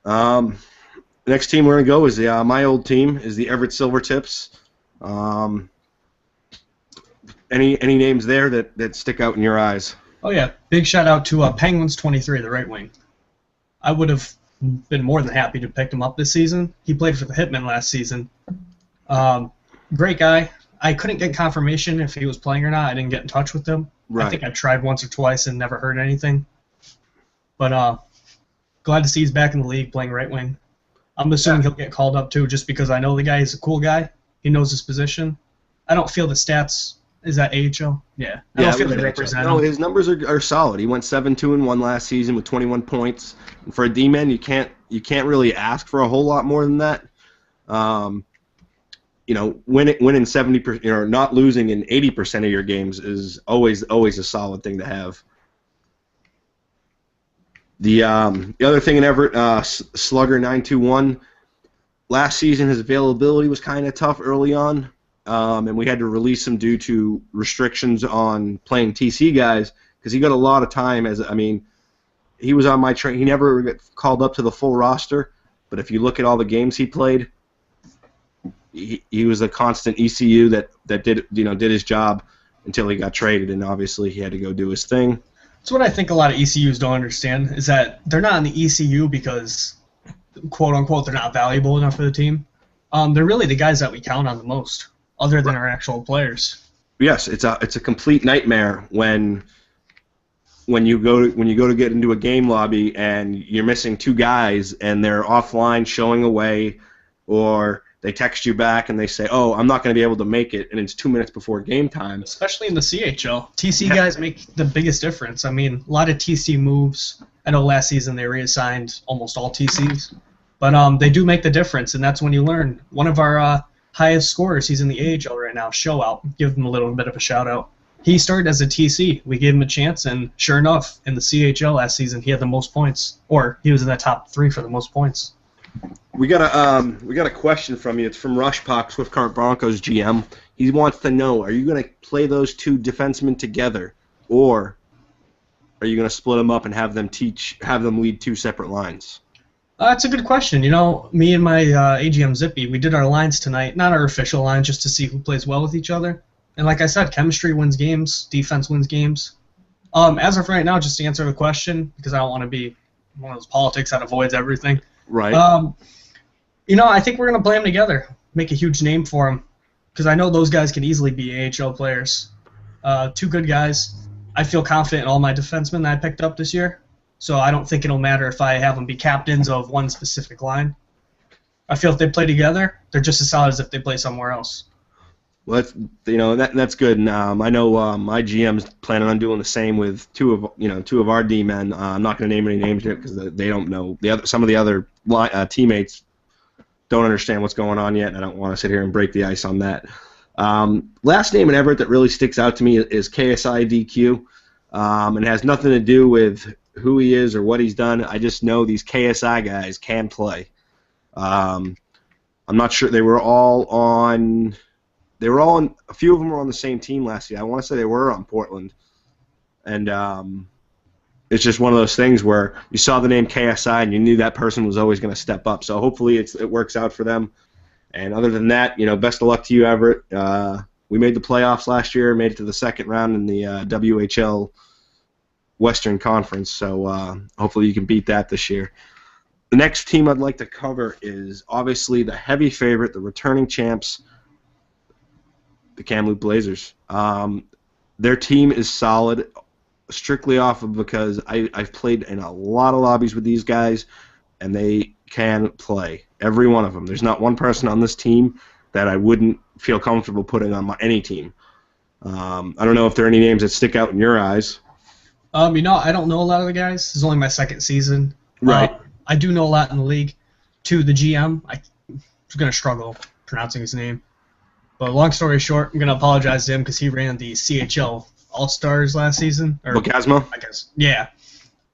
Next team we're going to go is my old team, is the Everett Silvertips. Any names there that stick out in your eyes? Oh yeah, big shout out to Penguins 23, the right wing. I would have been more than happy to pick him up this season. He played for the Hitmen last season. Great guy. I couldn't get confirmation if he was playing or not. I didn't get in touch with him. Right. I think I tried once or twice and never heard anything. But glad to see he's back in the league playing right wing. I'm assuming he'll get called up too, just because I know the guy is a cool guy. He knows his position. I don't feel the stats. Is that AHL? Yeah. I don't feel they represent him. No, his numbers are solid. He went 7-2-1 last season with 21 points. And for a D-man, you can't really ask for a whole lot more than that. Winning 70%, or not losing in 80% of your games is always a solid thing to have. The other thing in Everett, Slugger 921. Last season, his availability was kind of tough early on, and we had to release him due to restrictions on playing TC guys, because he got a lot of time. He was on my train. He never got called up to the full roster, but if you look at all the games he played, he was a constant ECU that did his job until he got traded, and obviously he had to go do his thing. That's what I think a lot of ECUs don't understand, is that they're not in the ECU because, quote-unquote, they're not valuable enough for the team. They're really the guys that we count on the most, other than our actual players. Yes, it's a complete nightmare when you go to get into a game lobby and you're missing 2 guys and they're offline showing away, or they text you back and they say, "Oh, I'm not going to be able to make it," and it's 2 minutes before game time. Especially in the CHL, TC guys make the biggest difference. A lot of TC moves. I know last season they reassigned almost all TCs, but they do make the difference, and that's when you learn. One of our highest scorers, he's in the AHL right now, Show Out. Give him a little bit of a shout out. He started as a TC. We gave him a chance, and sure enough, in the CHL last season, he had the most points, or he was in the top 3 for the most points. We got a question from you. It's from Rush Puck, Swift Current Broncos GM. He wants to know: are you going to play those 2 defensemen together, or are you going to split them up and have them lead 2 separate lines? That's a good question. Me and my AGM Zippy, we did our lines tonight, not our official lines, just to see who plays well with each other. And like I said, chemistry wins games, defense wins games. As of right now, just to answer the question, because I don't want to be one of those politics that avoids everything. Right. I think we're going to play them together, make a huge name for them, because I know those guys can easily be AHL players. 2 good guys. I feel confident in all my defensemen that I picked up this year, so I don't think it'll matter if I have them be captains of one specific line. I feel if they play together, they're just as solid as if they play somewhere else. Well, that's good. And I know my GM's planning on doing the same with 2 of our D-men. I'm not going to name any names yet because they don't know. Some of the other teammates don't understand what's going on yet, and I don't want to sit here and break the ice on that. Last name in Everett that really sticks out to me is KSI DQ. And it has nothing to do with who he is or what he's done. I just know these KSI guys can play. I'm not sure. They were all on. A few of them were on the same team last year. I want to say they were on Portland. And it's just one of those things where you saw the name KSI and you knew that person was always going to step up. So hopefully it works out for them. And other than that, best of luck to you, Everett. We made the playoffs last year, made it to the second round in the WHL Western Conference. So hopefully you can beat that this year. The next team I'd like to cover is obviously the heavy favorite, the returning champs, the Kamloops Blazers. Their team is solid, strictly off of because I've played in a lot of lobbies with these guys, and they can play. Every one of them. There's not one person on this team that I wouldn't feel comfortable putting on any team. I don't know if there are any names that stick out in your eyes. I don't know a lot of the guys. This is only my second season. Right. I do know a lot in the league. To the GM, I'm going to struggle pronouncing his name. But long story short, I'm going to apologize to him because he ran the CHL All-Stars last season. Bocasmo? I guess. Yeah.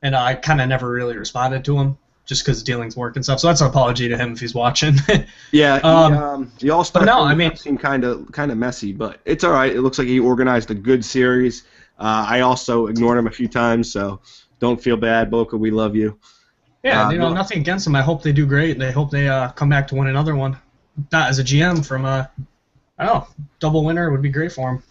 And I kind of never really responded to him just because dealings work and stuff. So that's an apology to him if he's watching. Yeah, the All-Star seemed kind of messy, but it's all right. It looks like he organized a good series. I also ignored him a few times, so don't feel bad, Boca. We love you. Yeah, nothing against them. I hope they do great. I hope they come back to win another one. Not as a GM from I don't know, double winner would be great for him.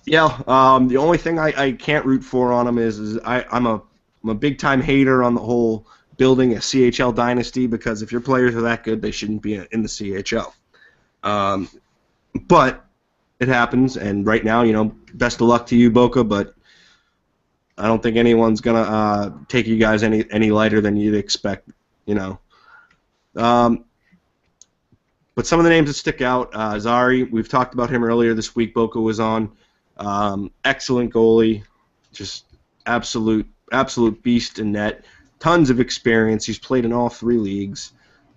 Yeah, the only thing I can't root for on him is I'm a big time hater on the whole building a CHL dynasty because if your players are that good, they shouldn't be in the CHL. But it happens, and right now, best of luck to you, Boca, but I don't think anyone's gonna take you guys any lighter than you'd expect, But some of the names that stick out, Zari, we've talked about him earlier this week. Boca was on. Excellent goalie, just absolute beast in net. Tons of experience. He's played in all three leagues.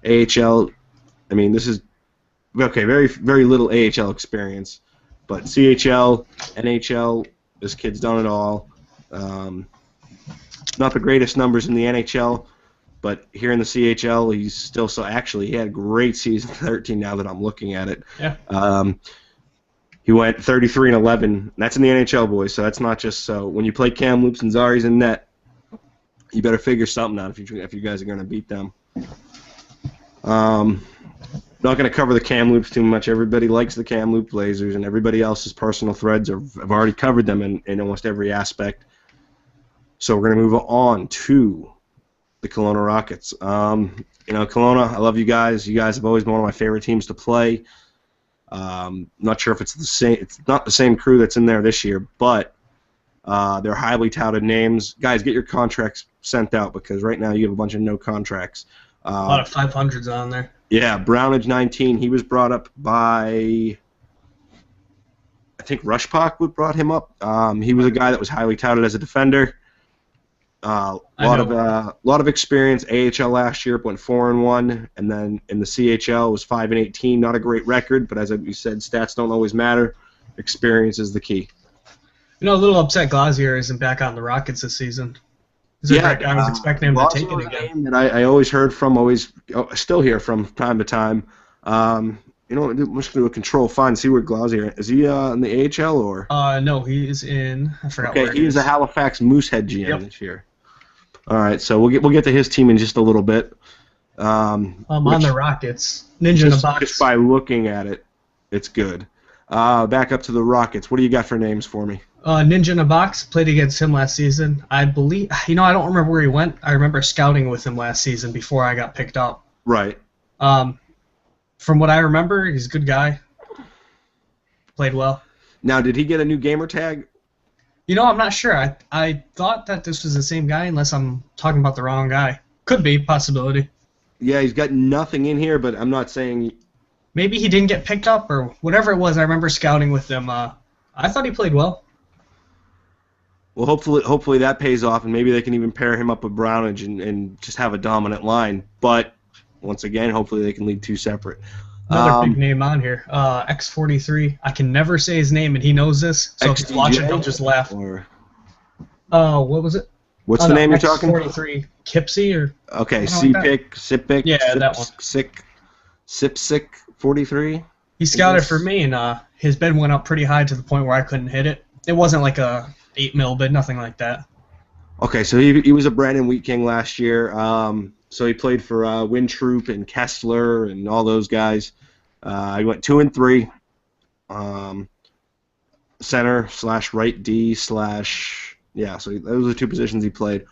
AHL, this is okay. Very very little AHL experience, but CHL, NHL, this kid's done it all. Not the greatest numbers in the NHL, but here in the CHL, he's still so. Actually, he had a great season 13. Now that I'm looking at it, yeah. He went 33-11. That's in the NHL, boys. So that's not just so. When you play Kamloops and Zari's in net, you better figure something out if you guys are going to beat them. Not going to cover the Kamloops too much. Everybody likes the Kamloops Blazers, and everybody else's personal threads have already covered them in almost every aspect. So we're going to move on to the Kelowna Rockets. Kelowna, I love you guys. You guys have always been one of my favorite teams to play. Not sure if it's the same. It's not the same crew that's in there this year, but they're highly touted names. Guys, get your contracts sent out because right now you have a bunch of no contracts. A lot of 500s on there. Yeah, Brownage 19. He was brought up by, I think Rushpak brought him up. He was a guy that was highly touted as a defender. A lot of experience. AHL last year went 4-1, and then in the CHL was 5-18. Not a great record, but as you said, stats don't always matter. Experience is the key. A little upset Glazier isn't back on the Rockets this season. I was expecting him to take it again. Name that I always heard from, still hear from time to time. I'm just going to do a control find, see where Glazier is. He in the AHL or? No, he is in. I forgot. Okay, he is the Halifax Moosehead GM this year. All right, so we'll get to his team in just a little bit. On the Rockets, Ninja in a box. Just by looking at it, it's good. Back up to the Rockets. What do you got for names for me? Ninja in a box, played against him last season. I believe, I don't remember where he went. I remember scouting with him last season before I got picked up. Right. From what I remember, he's a good guy. Played well. Now, did he get a new gamer tag? I'm not sure. I thought that this was the same guy, unless I'm talking about the wrong guy. Could be, possibility. Yeah, he's got nothing in here, but I'm not saying... Maybe he didn't get picked up, or whatever it was. I remember scouting with him. I thought he played well. Well, hopefully that pays off, and maybe they can even pair him up with Brownage and just have a dominant line. But, once again, hopefully they can lead two separate. Another big name on here, X43. I can never say his name, and he knows this, so if he's watching, he'll just laugh. Or what was it? What's the name you're talking? X43 Kipsy or? Okay, Sipic. Yeah, that one. Sipsic 43. He scouted for me, and his bid went up pretty high to the point where I couldn't hit it. It wasn't like a 8 mil bid, nothing like that. Okay, so he was a Brandon Wheat King last year. So he played for Wintroop and Kessler and all those guys. I went 2 and 3. Center / right D / yeah. So those are the 2 positions he played,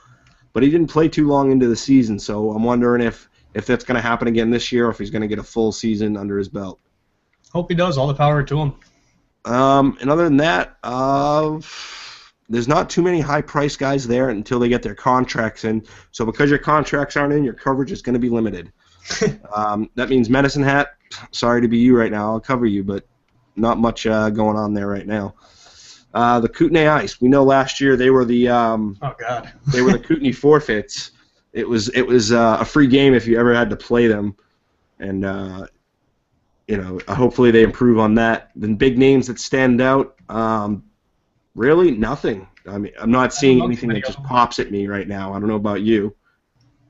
but he didn't play too long into the season. So I'm wondering if that's going to happen again this year, or if he's going to get a full season under his belt. Hope he does. All the power to him. And other than that, there's not too many high-priced guys there until they get their contracts in. So because your contracts aren't in, your coverage is going to be limited. That means Medicine Hat, sorry to be you right now, I'll cover you, but not much going on there right now. The Kootenay Ice, we know last year they were the they were the Kootenay Forfeits. It was a free game if you ever had to play them, and hopefully they improve on that. The big names that stand out. Really, nothing. I mean, I'm not seeing anything that just pops at me right now. I don't know about you.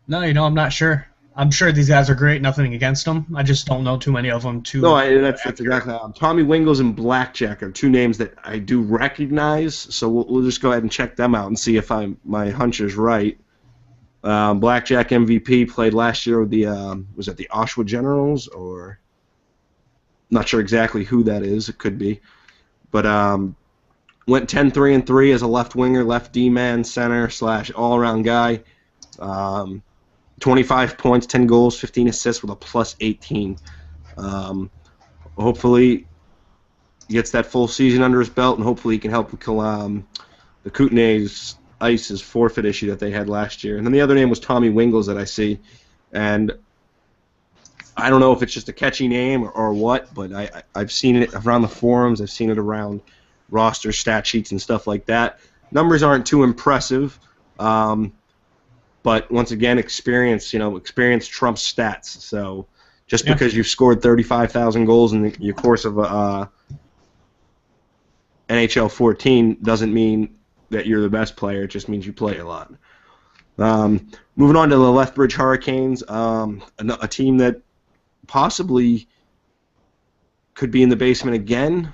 No, I'm not sure. I'm sure these guys are great. Nothing against them. I just don't know too many of them. That's exactly how. Tommy Wingles and Blackjack are 2 names that I do recognize. So we'll just go ahead and check them out and see if my hunch is right. Blackjack MVP played last year with the was it the Oshawa Generals, or not sure exactly who that is. It could be, but went 10-3-3 as a left winger, left D-man, center / all-around guy. 25 points, 10 goals, 15 assists with a +18. Hopefully he gets that full season under his belt, and hopefully he can help the Kootenay's Ice's forfeit issue that they had last year. And then the other name was Tommy Wingles that I see. And I don't know if it's just a catchy name or what, but I've seen it around the forums. I've seen it around roster stat sheets and stuff like that. Numbers aren't too impressive, but once again, experience trumps stats. So just because you've scored 35,000 goals in your course of NHL 14 doesn't mean that you're the best player. It just means you play a lot. Moving on to the Lethbridge Hurricanes, a team that possibly could be in the basement again.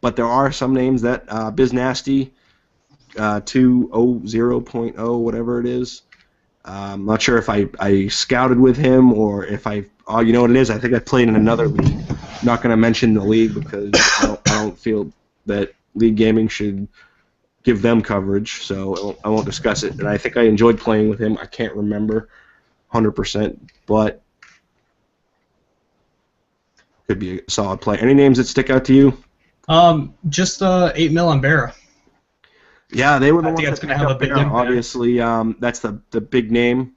But there are some names that Biz Nasty 200.0, whatever it is. I'm not sure if I scouted with him or if you know what it is. I think I played in another league. I'm not going to mention the league because I don't feel that League Gaming should give them coverage, so I won't discuss it. And I think I enjoyed playing with him. I can't remember 100%, but could be a solid play. Any names that stick out to you? Just 8 mil on Barra. Yeah, they were the ones that going to have a big impact. Obviously, that's the big name.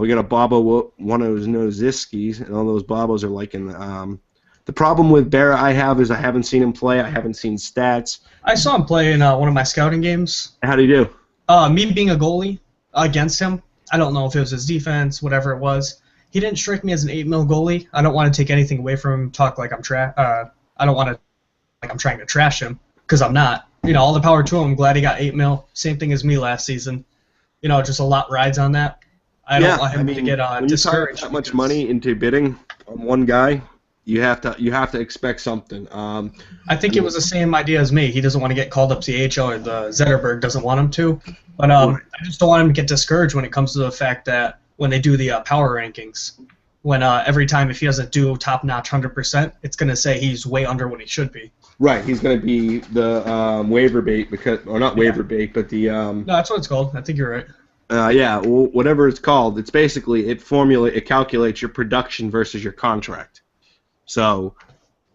We got a Bobo, one of those Noziskis, and all those Bobos are like in the problem with Barra I have is I haven't seen him play. I haven't seen stats. I saw him play in one of my scouting games. How'd he do? Me being a goalie against him, I don't know if it was his defense, whatever it was. He didn't strike me as an 8 mil goalie. I don't want to take anything away from him. Talk like I'm I don't want to like I'm trying to trash him because I'm not. All the power to him. I'm glad he got 8 mil. Same thing as me last season. Just a lot rides on that. I don't want him to get when discouraged. You put that much money into bidding on one guy, you have to expect something. I think it was the same idea as me. He doesn't want to get called up to the AHL, or the Zetterberg doesn't want him to. But I just don't want him to get discouraged when it comes to the fact that when they do the power rankings, when every time if he doesn't do top-notch 100%, it's going to say he's way under what he should be. Right, he's going to be the waiver bait, waiver bait, but the... No, that's what it's called. I think you're right. Whatever it's called, it's basically it calculates your production versus your contract. So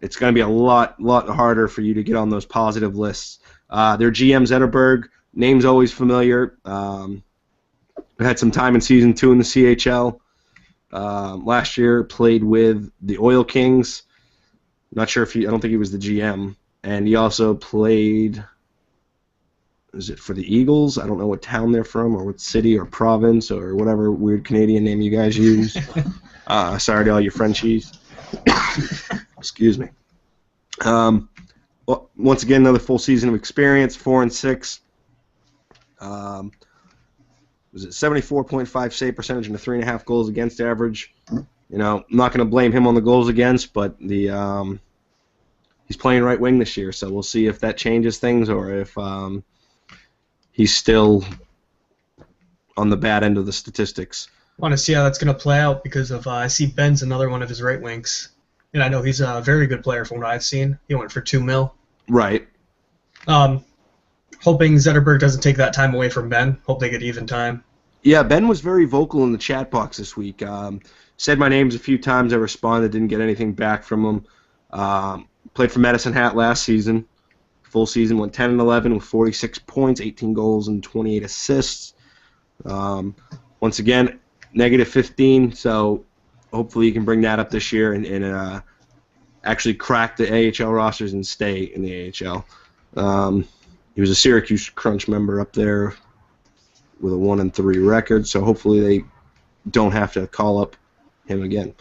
it's going to be a lot harder for you to get on those positive lists. Their GM Zetterberg, name's always familiar. Had some time in Season 2 in the CHL. Last year played with the Oil Kings. Not sure I don't think he was the GM. And he also played, is it for the Eagles? I don't know what town they're from or what city or province or whatever weird Canadian name you guys use. Sorry to all your Frenchies. Excuse me. Well, once again, another full season of experience, 4-6. Was it 74.5 save percentage and a 3.5 goals against average? You know, I'm not going to blame him on the goals against, but the he's playing right wing this year, so we'll see if that changes things or if he's still on the bad end of the statistics. I want to see how that's going to play out because of I see Ben's another one of his right wings, and I know he's a very good player from what I've seen. He went for $2 million. Right. Hoping Zetterberg doesn't take that time away from Ben. Hope they get even time. Yeah, Ben was very vocal in the chat box this week. Said my names a few times. I responded, didn't get anything back from him. Played for Medicine Hat last season. Full season, went 10-11 with 46 points, 18 goals, and 28 assists. Once again, -15, so hopefully you can bring that up this year and actually crack the AHL rosters and stay in the AHL. He was a Syracuse Crunch member up there with a 1-3 record, so hopefully they don't have to call up him again.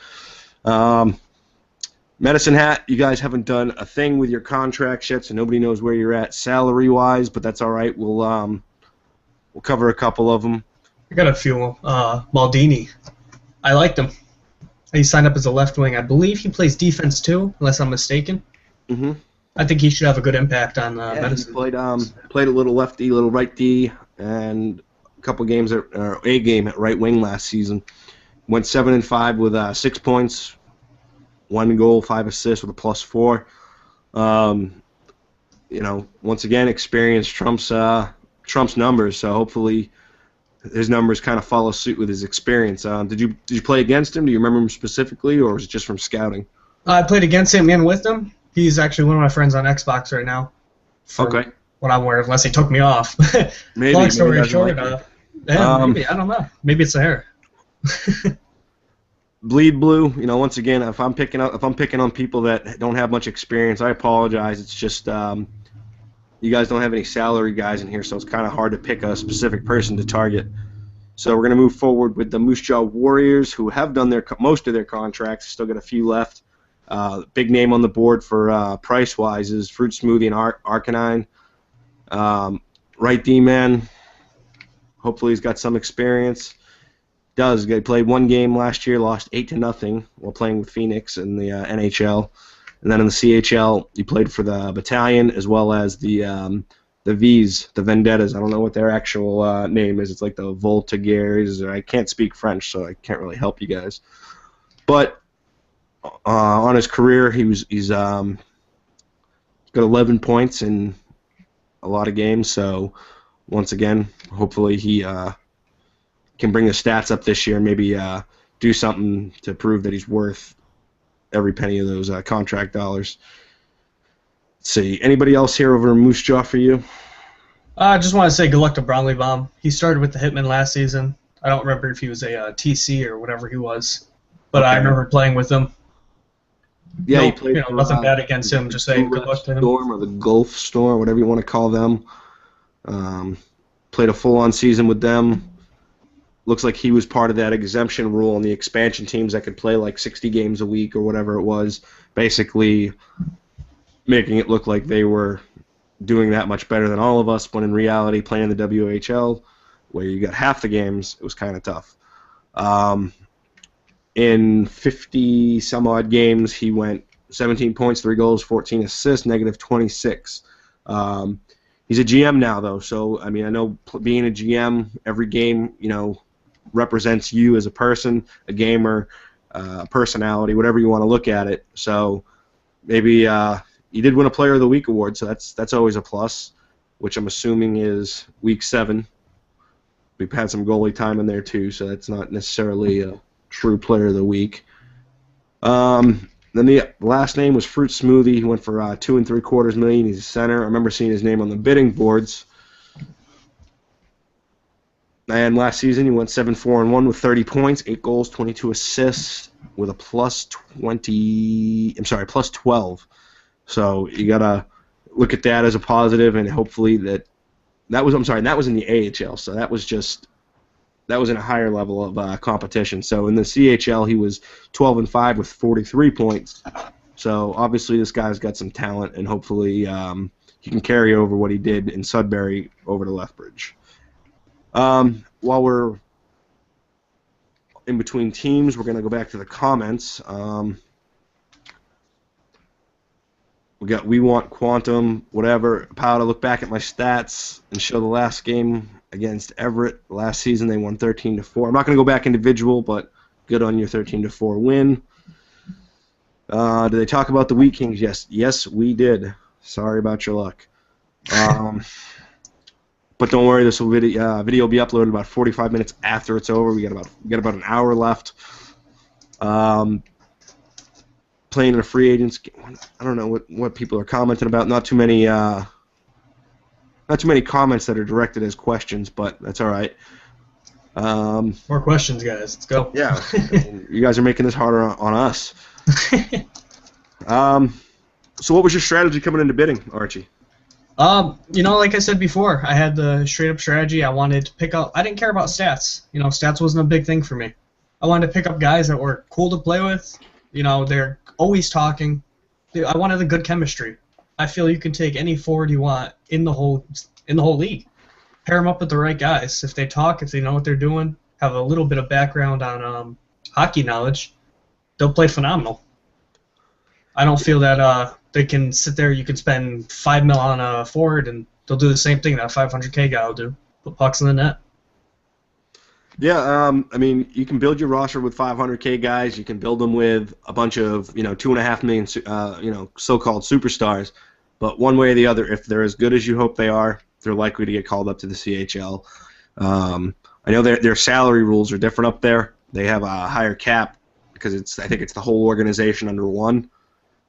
Medicine Hat, you guys haven't done a thing with your contracts yet, so nobody knows where you're at salary-wise, but that's all right. We'll cover a couple of them. I got a few. Maldini. I liked him. He signed up as a left wing. I believe he plays defense too, unless I'm mistaken. Mm-hmm. I think he should have a good impact on Medicine. He played a little left D, little right D, and a couple games a game at right wing last season. Went 7-5 with 6 points, 1 goal, 5 assists with a +4. You know, once again, experience trumps numbers. So hopefully his numbers kind of follow suit with his experience. Did you play against him? Do you remember him specifically, or was it just from scouting? I played against him and with him. He's actually one of my friends on Xbox right now. Okay. What I'm aware of, unless he took me off. Maybe. Long story short, like maybe, I don't know. Maybe it's the hair. Bleed Blue, you know, once again, if I'm picking on people that don't have much experience, I apologize. It's just you guys don't have any salary guys in here, so it's kind of hard to pick a specific person to target. So we're going to move forward with the Moose Jaw Warriors, who have done most of their contracts. Still got a few left. Big name on the board for price-wise is Fruit Smoothie and Arcanine. Right D-man, hopefully he's got some experience. He played 1 game last year, lost 8-0 while playing with Phoenix in the NHL. And then in the CHL, he played for the Battalion as well as the V's, the Vendettas. I don't know what their actual name is. It's like the Voltigeurs. I can't speak French, so I can't really help you guys. But on his career, he's got 11 points in a lot of games. So once again, hopefully he can bring the stats up this year and maybe do something to prove that he's worth every penny of those contract dollars. Let's see. Anybody else here over Moose Jaw for you? I just want to say good luck to Brownlee Baum. He started with the Hitmen last season. I don't remember if he was a TC or whatever he was, but okay. I remember playing with him. Yeah, he played for, nothing bad against him. Just saying good luck to him. Storm or the Gulf Storm, whatever you want to call them. Played a full-on season with them. Looks like he was part of that exemption rule on the expansion teams that could play like 60 games a week or whatever it was, basically making it look like they were doing that much better than all of us, when in reality, playing the WHL, where you got half the games, it was kind of tough. In 50-some-odd games, he went 17 points, 3 goals, 14 assists, -26. He's a GM now, though, so, I mean, I know being a GM, every game, you know, represents you as a person, a gamer, a personality, whatever you want to look at it. So maybe you did win a Player of the Week award, so that's always a plus, which I'm assuming is Week 7. We've had some goalie time in there, too, so that's not necessarily a true Player of the Week. Then the last name was Fruit Smoothie. He went for $2 3/4 million. He's a center. I remember seeing his name on the bidding boards. And last season he went 7-4-1 with 30 points, 8 goals, 22 assists, with a +12. So you gotta look at that as a positive, and hopefully that was in the AHL. So that that was in a higher level of competition. So in the CHL, he was 12-5 with 43 points. So obviously this guy's got some talent, and hopefully he can carry over what he did in Sudbury over to Lethbridge. While we're in between teams, we're going to go back to the comments. We want Quantum, whatever. Power to look back at my stats and show the last game against Everett. Last season they won 13-4. I'm not going to go back individual, but good on your 13-4 win. Did they talk about the Wheat Kings? Yes, we did. Sorry about your luck. But don't worry, this video will be uploaded about 45 minutes after it's over. We got about an hour left. Playing in a free agents game. I don't know what people are commenting about. Not too many comments that are directed as questions, but that's all right. More questions, guys. Let's go. Yeah, you guys are making this harder on us. So what was your strategy coming into bidding, Archie? Like I said before, I had the straight-up strategy. I wanted to pick up. I didn't care about stats. Stats wasn't a big thing for me. I wanted to pick up guys that were cool to play with. They're always talking. I wanted a good chemistry. I feel you can take any forward you want in the whole league. Pair them up with the right guys. If they talk, if they know what they're doing, have a little bit of background on hockey knowledge, they'll play phenomenal. I don't feel that they can sit there. You can spend $5 million on a forward, and they'll do the same thing that a $500K guy will do. Put pucks in the net. Yeah, I mean, you can build your roster with 500K guys. You can build them with a bunch of, $2.5 million, so-called superstars. But one way or the other, if they're as good as you hope they are, they're likely to get called up to the CHL. I know their salary rules are different up there. They have a higher cap because I think it's the whole organization under one.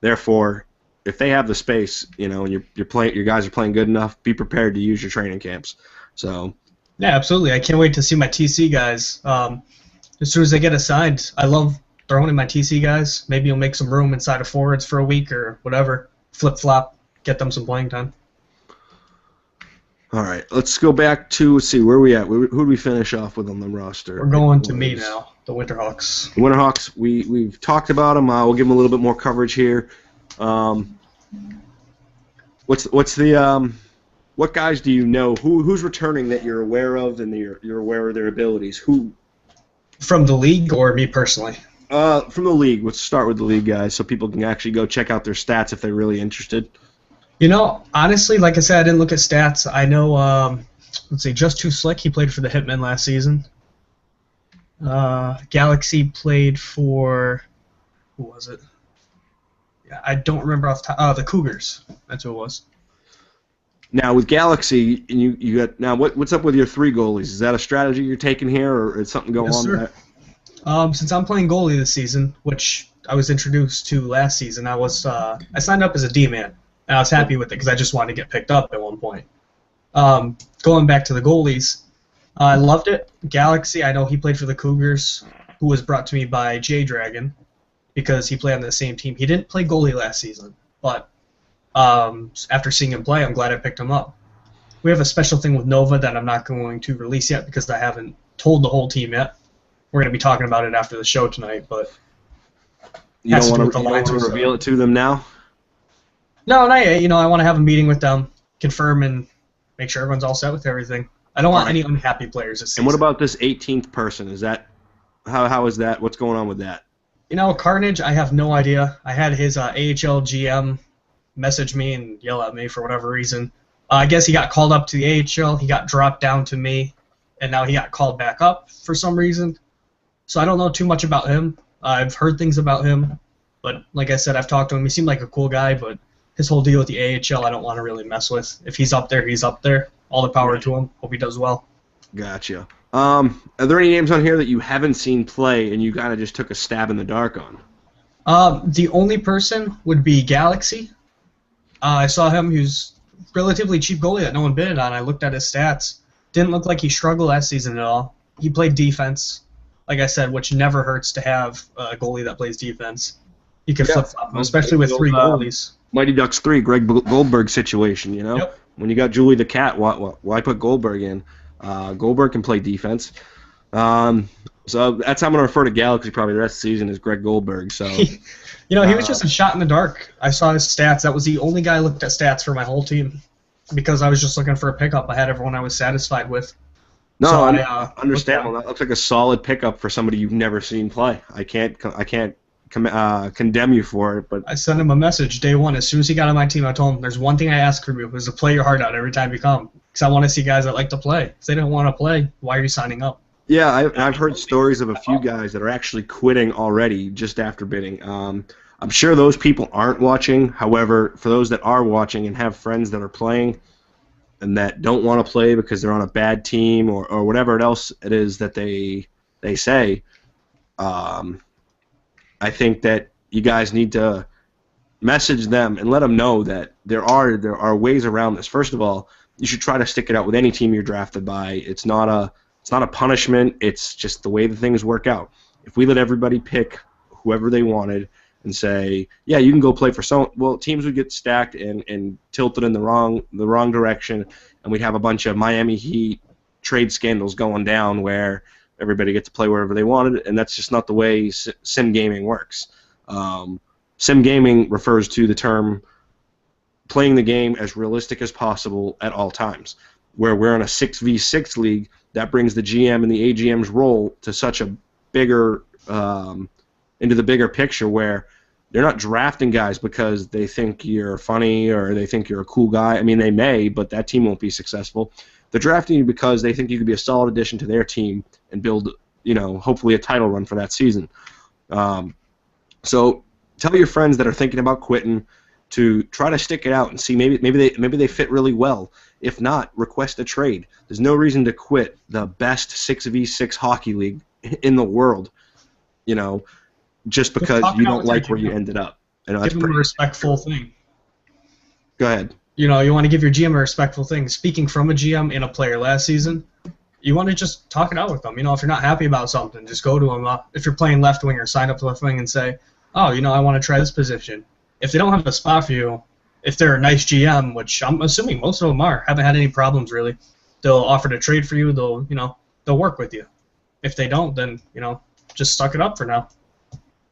Therefore, if they have the space, and your guys are playing good enough, be prepared to use your training camps. So. Yeah, absolutely. I can't wait to see my TC guys. As soon as they get assigned, I love throwing in my TC guys. Maybe you'll make some room inside of forwards for a week or whatever. Flip-flop, get them some playing time. All right, let's go back to, let's see, where are we at? Who do we finish off with on the roster? We're going to me now, the Winterhawks. The Winterhawks, we've talked about them. We'll give them a little bit more coverage here. What guys do you know? Who's returning that you're aware of and you're aware of their abilities? Who? From the league or me personally? From the league. Let's start with the league guys so people can actually go check out their stats if they're really interested. Honestly, like I said, I didn't look at stats. I know, let's see, Just Too Slick, he played for the Hitmen last season. Galaxy played for, who was it? Yeah, I don't remember off the top. The Cougars. That's who it was. Now with Galaxy, and you got now what's up with your 3 goalies? Is that a strategy you're taking here, or is something going on there? Since I'm playing goalie this season, which I was introduced to last season, I signed up as a D-man, and I was happy with it because I just wanted to get picked up at one point. Going back to the goalies, I loved it. Galaxy, I know he played for the Cougars, who was brought to me by J-Dragon because he played on the same team. He didn't play goalie last season, but after seeing him play, I'm glad I picked him up. We have a special thing with Nova that I'm not going to release yet because I haven't told the whole team yet. We're going to be talking about it after the show tonight, but you don't want to reveal it to them now? No, not yet. I want to have a meeting with them, confirm, and make sure everyone's all set with everything. I don't want any unhappy players this season. And what about this 18th person? Is that how is that? What's going on with that? Carnage, I have no idea. I had his AHL GM message me and yell at me for whatever reason. I guess he got called up to the AHL, he got dropped down to me, and now he got called back up for some reason. So I don't know too much about him. I've heard things about him, but like I said, I've talked to him. He seemed like a cool guy, but his whole deal with the AHL I don't want to really mess with. If he's up there, he's up there. All the power to him. Hope he does well. Gotcha. Are there any names on here that you haven't seen play and you kind of just took a stab in the dark on? The only person would be Galaxy. I saw him. He was relatively cheap goalie that no one bid on. I looked at his stats. Didn't look like he struggled last season at all. He played defense, like I said, which never hurts to have a goalie that plays defense. You can flip-flop him, especially with 3 goalies. Mighty Ducks 3, Greg Goldberg situation, Yep. When you got Julie the Cat, why put Goldberg in? Goldberg can play defense. So that's how I'm going to refer to Galaxy probably the rest of the season is Greg Goldberg. So, He was just a shot in the dark. I saw his stats. That was the only guy I looked at stats for my whole team because I was just looking for a pickup. I had everyone I was satisfied with. No, So understandable. That looks like a solid pickup for somebody you've never seen play. I can't condemn you for it, but I sent him a message day one. As soon as he got on my team, I told him, there's one thing I ask from you, is to play your heart out every time you come. Because I want to see guys that like to play. If they don't want to play, why are you signing up? yeah, I've heard stories of a few guys that are actually quitting already just after bidding. I'm sure those people aren't watching. However, for those that are watching and have friends that are playing and that don't want to play because they're on a bad team or whatever else it is that they say, I think that you guys need to message them and let them know that there are ways around this. First of all, you should try to stick it out with any team you're drafted by. It's not a punishment. It's just the way the things work out. If we let everybody pick whoever they wanted and say, yeah, you can go play for someone, well, teams would get stacked and tilted in the wrong direction, and we'd have a bunch of Miami Heat trade scandals going down where everybody gets to play wherever they wanted, and that's just not the way sim gaming works. Sim gaming refers to the term playing the game as realistic as possible at all times. Where we're in a 6v6 league, that brings the GM and the AGM's role to such a bigger into the bigger picture where they're not drafting guys because they think you're funny or they think you're a cool guy. I mean, they may, but that team won't be successful. They're drafting you because they think you could be a solid addition to their team and build, hopefully a title run for that season. So tell your friends that are thinking about quitting to try to stick it out and see maybe they fit really well. If not, request a trade. There's no reason to quit the best 6v6 hockey league in the world, just because you don't like where you ended up. Give them a respectful thing. Go ahead. You want to give your GM a respectful thing. Speaking from a GM and a player last season, you want to just talk it out with them. If you're not happy about something, just go to them. If you're playing left winger, sign up to left wing and say, oh, I want to try this position. If they don't have a spot for you, if they're a nice GM, which I'm assuming most of them haven't had any problems really, they'll offer to trade for you. They'll work with you. If they don't, then just suck it up for now.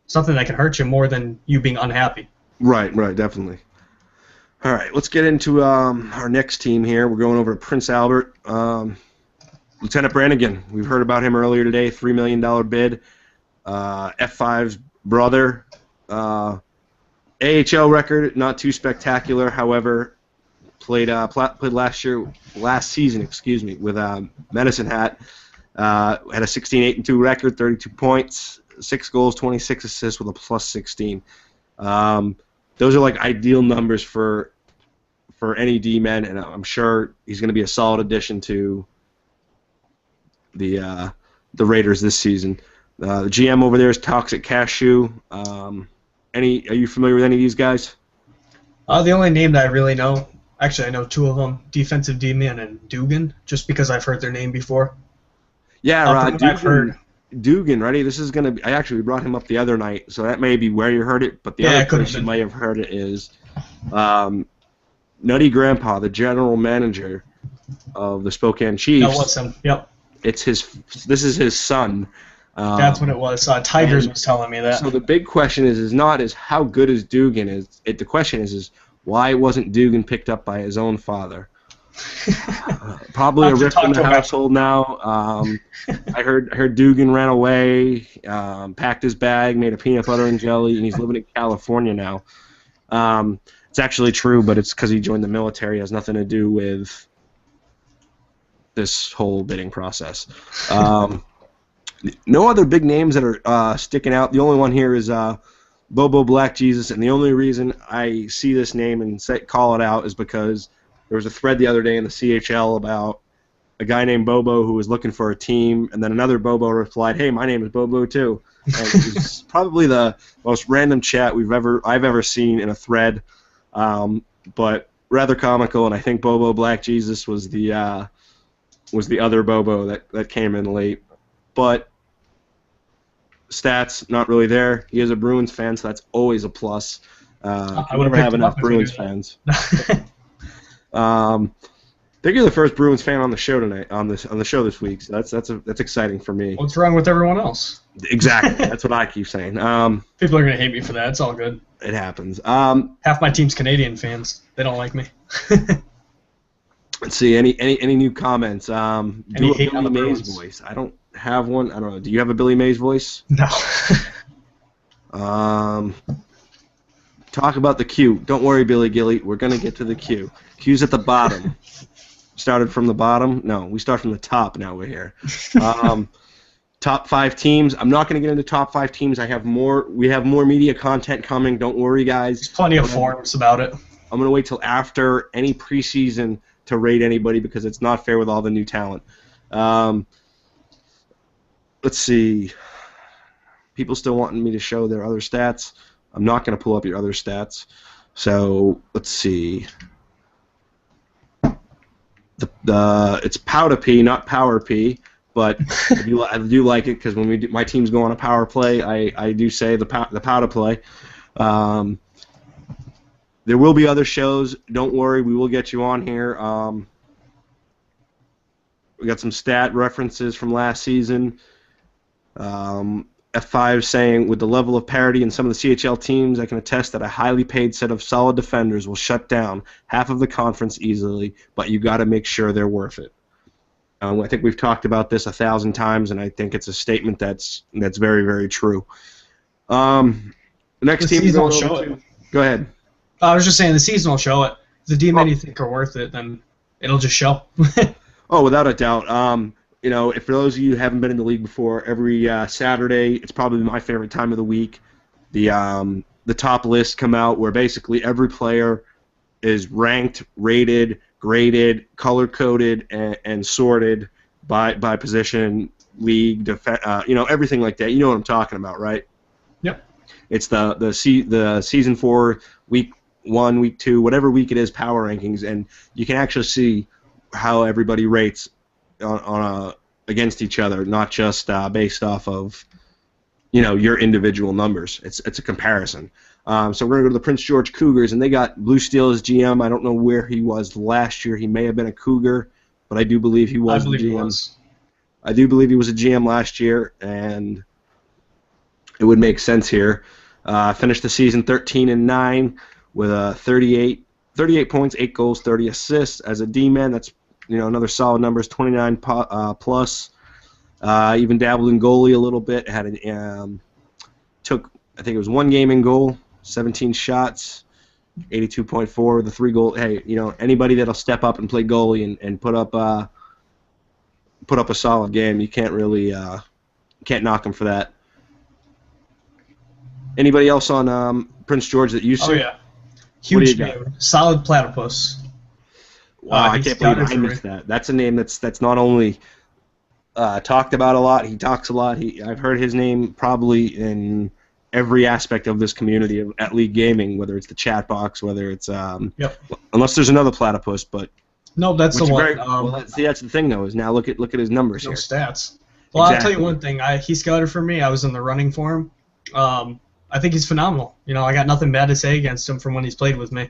Something that can hurt you more than you being unhappy. Right, definitely. All right, let's get into our next team here. We're going over to Prince Albert. Lieutenant Brannigan, we've heard about him earlier today, $3 million bid. F5's brother. AHL record, not too spectacular. However, played last season, with Medicine Hat. Had a 16-8-2 record, 32 points, 6 goals, 26 assists with a plus 16. Those are like ideal numbers for any D-men, and I'm sure he's going to be a solid addition to the Raiders this season. The GM over there is Toxic Cashew. Are you familiar with any of these guys? The only name that I really know, actually I know two of them, Defensive D-Man and Dugan, just because I've heard their name before. Yeah, Dugan, ready? This is going to be... we brought him up the other night, so that may be where you heard it, but the other place you might have heard it is Nutty Grandpa, the general manager of the Spokane Chiefs. That was him, yep. This is his son. That's what it was. Tigers was telling me that. So the big question is not how good is Dugan. The question is why wasn't Dugan picked up by his own father? Probably a rift in the household now. I heard Dugan ran away, packed his bag, made a peanut butter and jelly, and he's living in California now. It's actually true, but it's because he joined the military. It has nothing to do with this whole bidding process. No other big names that are sticking out. The only one here is Bobo Black Jesus, and the only reason I see this name and call it out is because there was a thread the other day in the CHL about a guy named Bobo who was looking for a team, and then another Bobo replied, "Hey, my name is Bobo too." And it was probably the most random chat I've ever seen in a thread, but rather comical. And I think Bobo Black Jesus was the other Bobo that came in late, but stats not really there. He is a Bruins fan, so that's always a plus. I would never have enough Bruins fans. think you're the first Bruins fan on the show tonight, on the show this week. So that's exciting for me. What's wrong with everyone else? Exactly. That's what I keep saying. People are gonna hate me for that. It's all good. It happens. Half my team's Canadian fans. They don't like me. Let's see. Any new comments? Do a hate on Billy the Mays Bruins? voice. I don't have one. I don't know. Do you have a Billy Mays voice? No. Talk about the queue. Don't worry, Billy Gilly. We're gonna get to the queue. Queue's at the bottom. Started from the bottom. No, we start from the top. Now we're here. Top 5 teams. I'm not going to get into top 5 teams. We have more media content coming. Don't worry, guys. There's plenty of forums about it. I'm going to wait till after any preseason to rate anybody because it's not fair with all the new talent. Let's see. People still wanting me to show their other stats. I'm not going to pull up your other stats. So let's see. It's Powder P, not Power P. But I do like it because when my teams go on a power play, I do say the powder play. There will be other shows. Don't worry, we will get you on here. We got some stat references from last season. F5 saying, with the level of parity in some of the CHL teams, I can attest that a highly paid set of solid defenders will shut down half of the conference easily, but you got to make sure they're worth it. I think we've talked about this 1,000 times, and I think it's a statement that's very, very true. The next team season will show it. Go ahead. I was just saying the season will show it. If the D-men you think are worth it, then it'll just show. Oh, without a doubt. If for those of you who haven't been in the league before, every Saturday, it's probably my favorite time of the week. The top lists come out where basically every player is ranked, rated, graded, color-coded, and sorted by position, league, everything like that. You know what I'm talking about, right? Yep. It's the season 4, week 1, week 2, whatever week it is, power rankings, and you can actually see how everybody rates against each other, not just based off of your individual numbers. It's a comparison. So we're going to go to the Prince George Cougars, and they got Blue Steel as GM. I don't know where he was last year. He may have been a Cougar, but I do believe he was the GM. He was. I do believe he was a GM last year, and it would make sense here. Finished the season 13-9 with 38 points, 8 goals, 30 assists. As a D-man, that's another solid numbers, 29 plus. Even dabbled in goalie a little bit. Took, I think it was 1 game in goal, 17 shots, 82.4 with the 3 goal. Hey, anybody that'll step up and play goalie and put up a solid game, you can't really can't knock him for that. Anybody else on Prince George that you see? Oh yeah, huge name, solid platypus. Wow, I can't believe I missed that. That's a name that's not only talked about a lot. He talks a lot. I've heard his name probably in every aspect of this community at League Gaming, whether it's the chat box, whether it's unless there's another platypus, but no, that's the one. That's the thing though. Is now look at his numbers here. Stats. Well, exactly. I'll tell you one thing. He scouted for me. I was in the running for him. I think he's phenomenal. I got nothing bad to say against him from when he's played with me.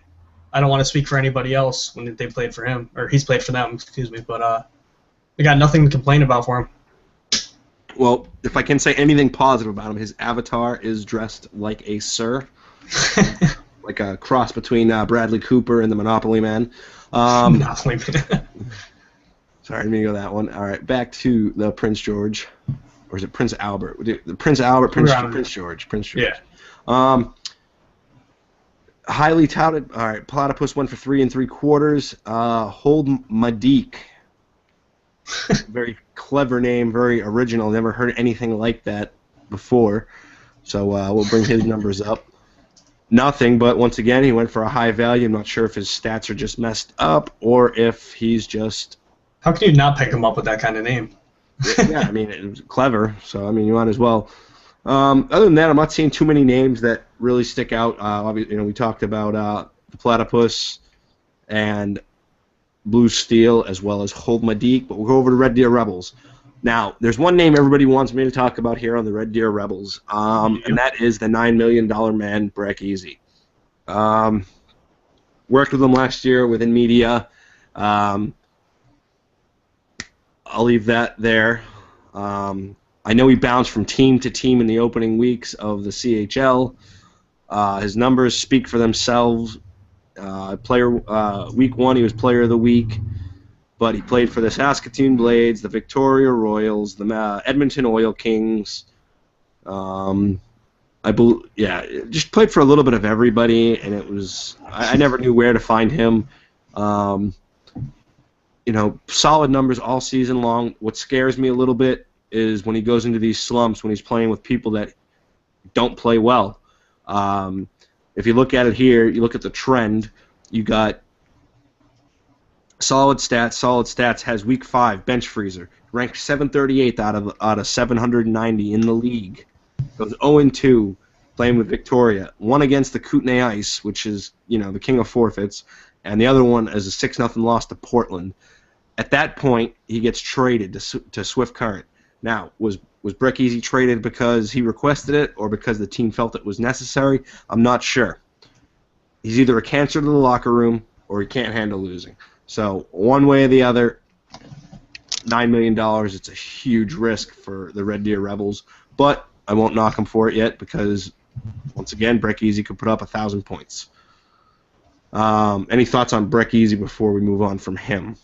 I don't want to speak for anybody else when they played for him, or he's played for them, excuse me, but I got nothing to complain about for him. Well, if I can say anything positive about him, his avatar is dressed like a sir, like a cross between Bradley Cooper and the Monopoly Man. Monopoly Man. Sorry, I didn't mean to go that one. All right, back to the Prince George. Or is it Prince Albert? Prince Albert, Prince George. Yeah. Highly touted. All right, Platypus went for 3 3/4. Hold Madik. Very clever name, very original. Never heard anything like that before. So we'll bring his numbers up. Nothing, but once again, he went for a high value. I'm not sure if his stats are just messed up or if he's just... How can you not pick him up with that kind of name? Yeah, I mean, it was clever, so, you might as well. Other than that, I'm not seeing too many names that really stick out. Obviously, we talked about the Platypus and Blue Steel as well as Hold Madik, but we'll go over to Red Deer Rebels. Now, there's one name everybody wants me to talk about here on the Red Deer Rebels, and that is the $9 million man, Breck Easy. Worked with him last year within media. I'll leave that there. I know he bounced from team to team in the opening weeks of the CHL. His numbers speak for themselves. Week 1, he was Player of the Week, but he played for the Saskatoon Blades, the Victoria Royals, the Edmonton Oil Kings. Just played for a little bit of everybody, and it was I never knew where to find him. Solid numbers all season long. What scares me a little bit is when he goes into these slumps, when he's playing with people that don't play well. If you look at it here, you look at the trend, you got solid stats. Solid Stats has week 5, bench freezer, ranked 738th out of 790 in the league. Goes 0-2 playing with Victoria. One against the Kootenay Ice, which is, the king of forfeits, and the other one is a 6-0 loss to Portland. At that point, he gets traded to Swift Current. Now, was Breck Easy traded because he requested it or because the team felt it was necessary? I'm not sure. He's either a cancer to the locker room or he can't handle losing. So one way or the other, $9 million, it's a huge risk for the Red Deer Rebels. But I won't knock him for it yet because, once again, Breck Easy could put up 1,000 points. Any thoughts on Breck Easy before we move on from him?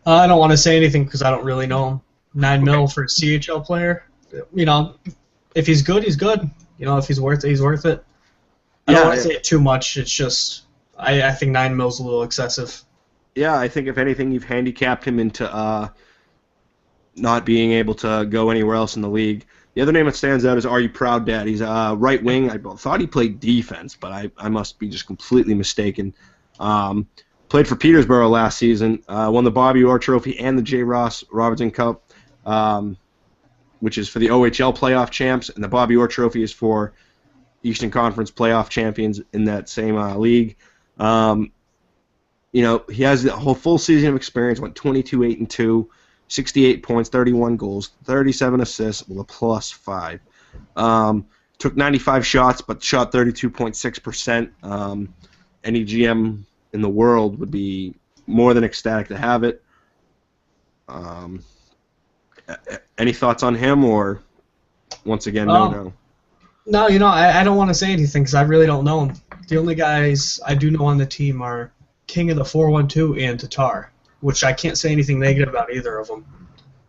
I don't want to say anything because I don't really know him. $9 million for a CHL player. If he's good, he's good. If he's worth it, he's worth it. I don't want to say it too much. It's just I think $9 million is a little excessive. Yeah, I think if anything, you've handicapped him into not being able to go anywhere else in the league. The other name that stands out is Are You Proud Dad? He's a right wing. I thought he played defense, but I must be just completely mistaken. Played for Peterborough last season. Won the Bobby Orr Trophy and the J. Ross Robertson Cup, which is for the OHL playoff champs, and the Bobby Orr Trophy is for Eastern Conference playoff champions in that same league. He has the whole full season of experience. Went 22-8-2. 68 points, 31 goals, 37 assists with a +5. Took 95 shots, but shot 32.6%. Any GM in the world would be more than ecstatic to have it. Any thoughts on him, or once again, no? No, I don't want to say anything because I really don't know him. The only guys I do know on the team are King of the 412 and Tatar, which I can't say anything negative about either of them.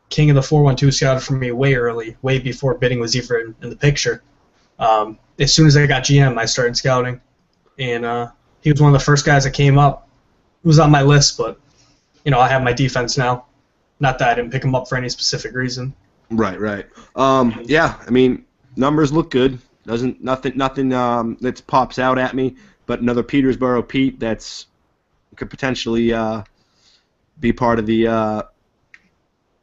King of the 412 scouted for me way early, way before bidding was even in the picture. As soon as I got GM, I started scouting, and he was one of the first guys that came up. He was on my list, but I have my defense now. Not that I didn't pick him up for any specific reason. Right. Numbers look good. Nothing that pops out at me. But another Peterborough Pete could potentially be part of the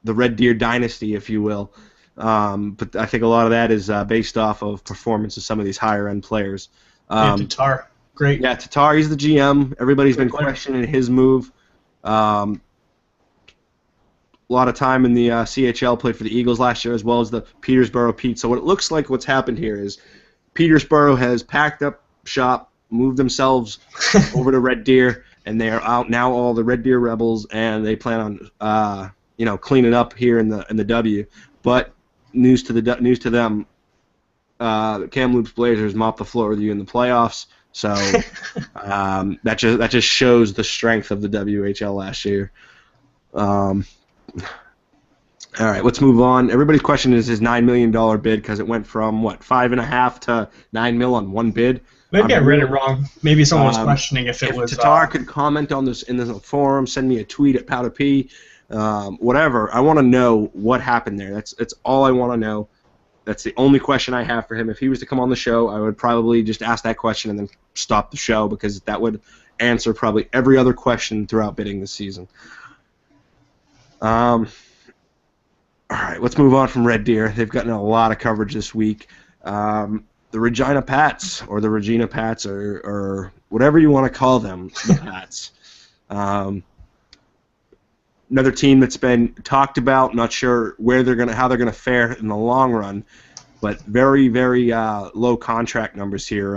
Red Deer dynasty, if you will. But I think a lot of that is based off of performance of some of these higher-end players. Tatar, great. Yeah, Tatar, he's the GM. Everybody's been questioning his move. A lot of time in the CHL, played for the Eagles last year as well as the Peterborough Pete. So what it looks like what's happened here is Peterborough has packed up shop, moved themselves over to Red Deer, and they are out now, all the Red Deer Rebels, and they plan on cleaning up here in the W. But news to them, Kamloops Blazers mopped the floor with you in the playoffs. So that just shows the strength of the WHL last year. All right, let's move on. Everybody's question is his $9 million bid because it went from, $5.5 to $9 million on one bid. Maybe I read it wrong. Maybe someone was questioning if it was... Tatar could comment on this in the forum, send me a tweet at Powder P, whatever. I want to know what happened there. That's all I want to know. That's the only question I have for him. If he was to come on the show, I would probably just ask that question and then stop the show because that would answer probably every other question throughout bidding this season. All right, let's move on from Red Deer. They've gotten a lot of coverage this week. The Regina Pats, or the Regina Pats, or whatever you want to call them, the Pats. Another team that's been talked about. Not sure how they're gonna fare in the long run, but very, very low contract numbers here.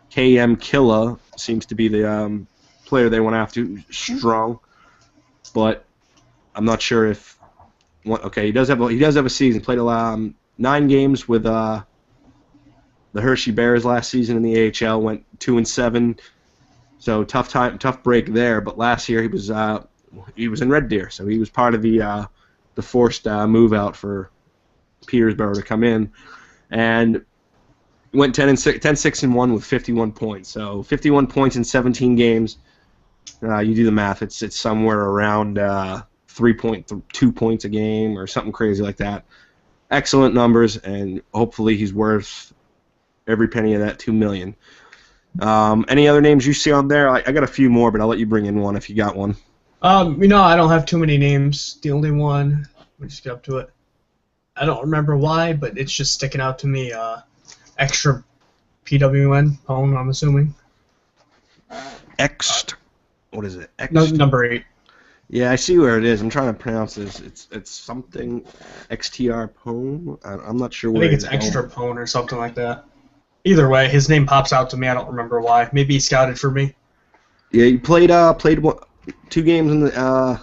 KM Killa seems to be the player they went after, strong, but I'm not sure if Okay, he does have a season. Played 9 games with the Hershey Bears last season in the AHL. Went 2-7. So tough break there. But last year he was in Red Deer, so he was part of the forced move out for Petersburg to come in, and went 10-6-1 with 51 points. So 51 points in 17 games. You do the math. It's somewhere around 3.2 points a game or something crazy like that. Excellent numbers, and hopefully he's worth every penny of that $2 million. Any other names you see on there? I got a few more, but I'll let you bring in one if you got one. I don't have too many names. The only one, let me just get up to it. I don't remember why, but it's just sticking out to me. Extra PWN, Pone, I'm assuming. What is it? No, number 8. Yeah, I see where it is. I'm trying to pronounce this. It's something XTR Pone. I'm not sure I where think it's Extra Pone or something like that. Either way, his name pops out to me. I don't remember why. Maybe he scouted for me. Yeah, he played 2 games in the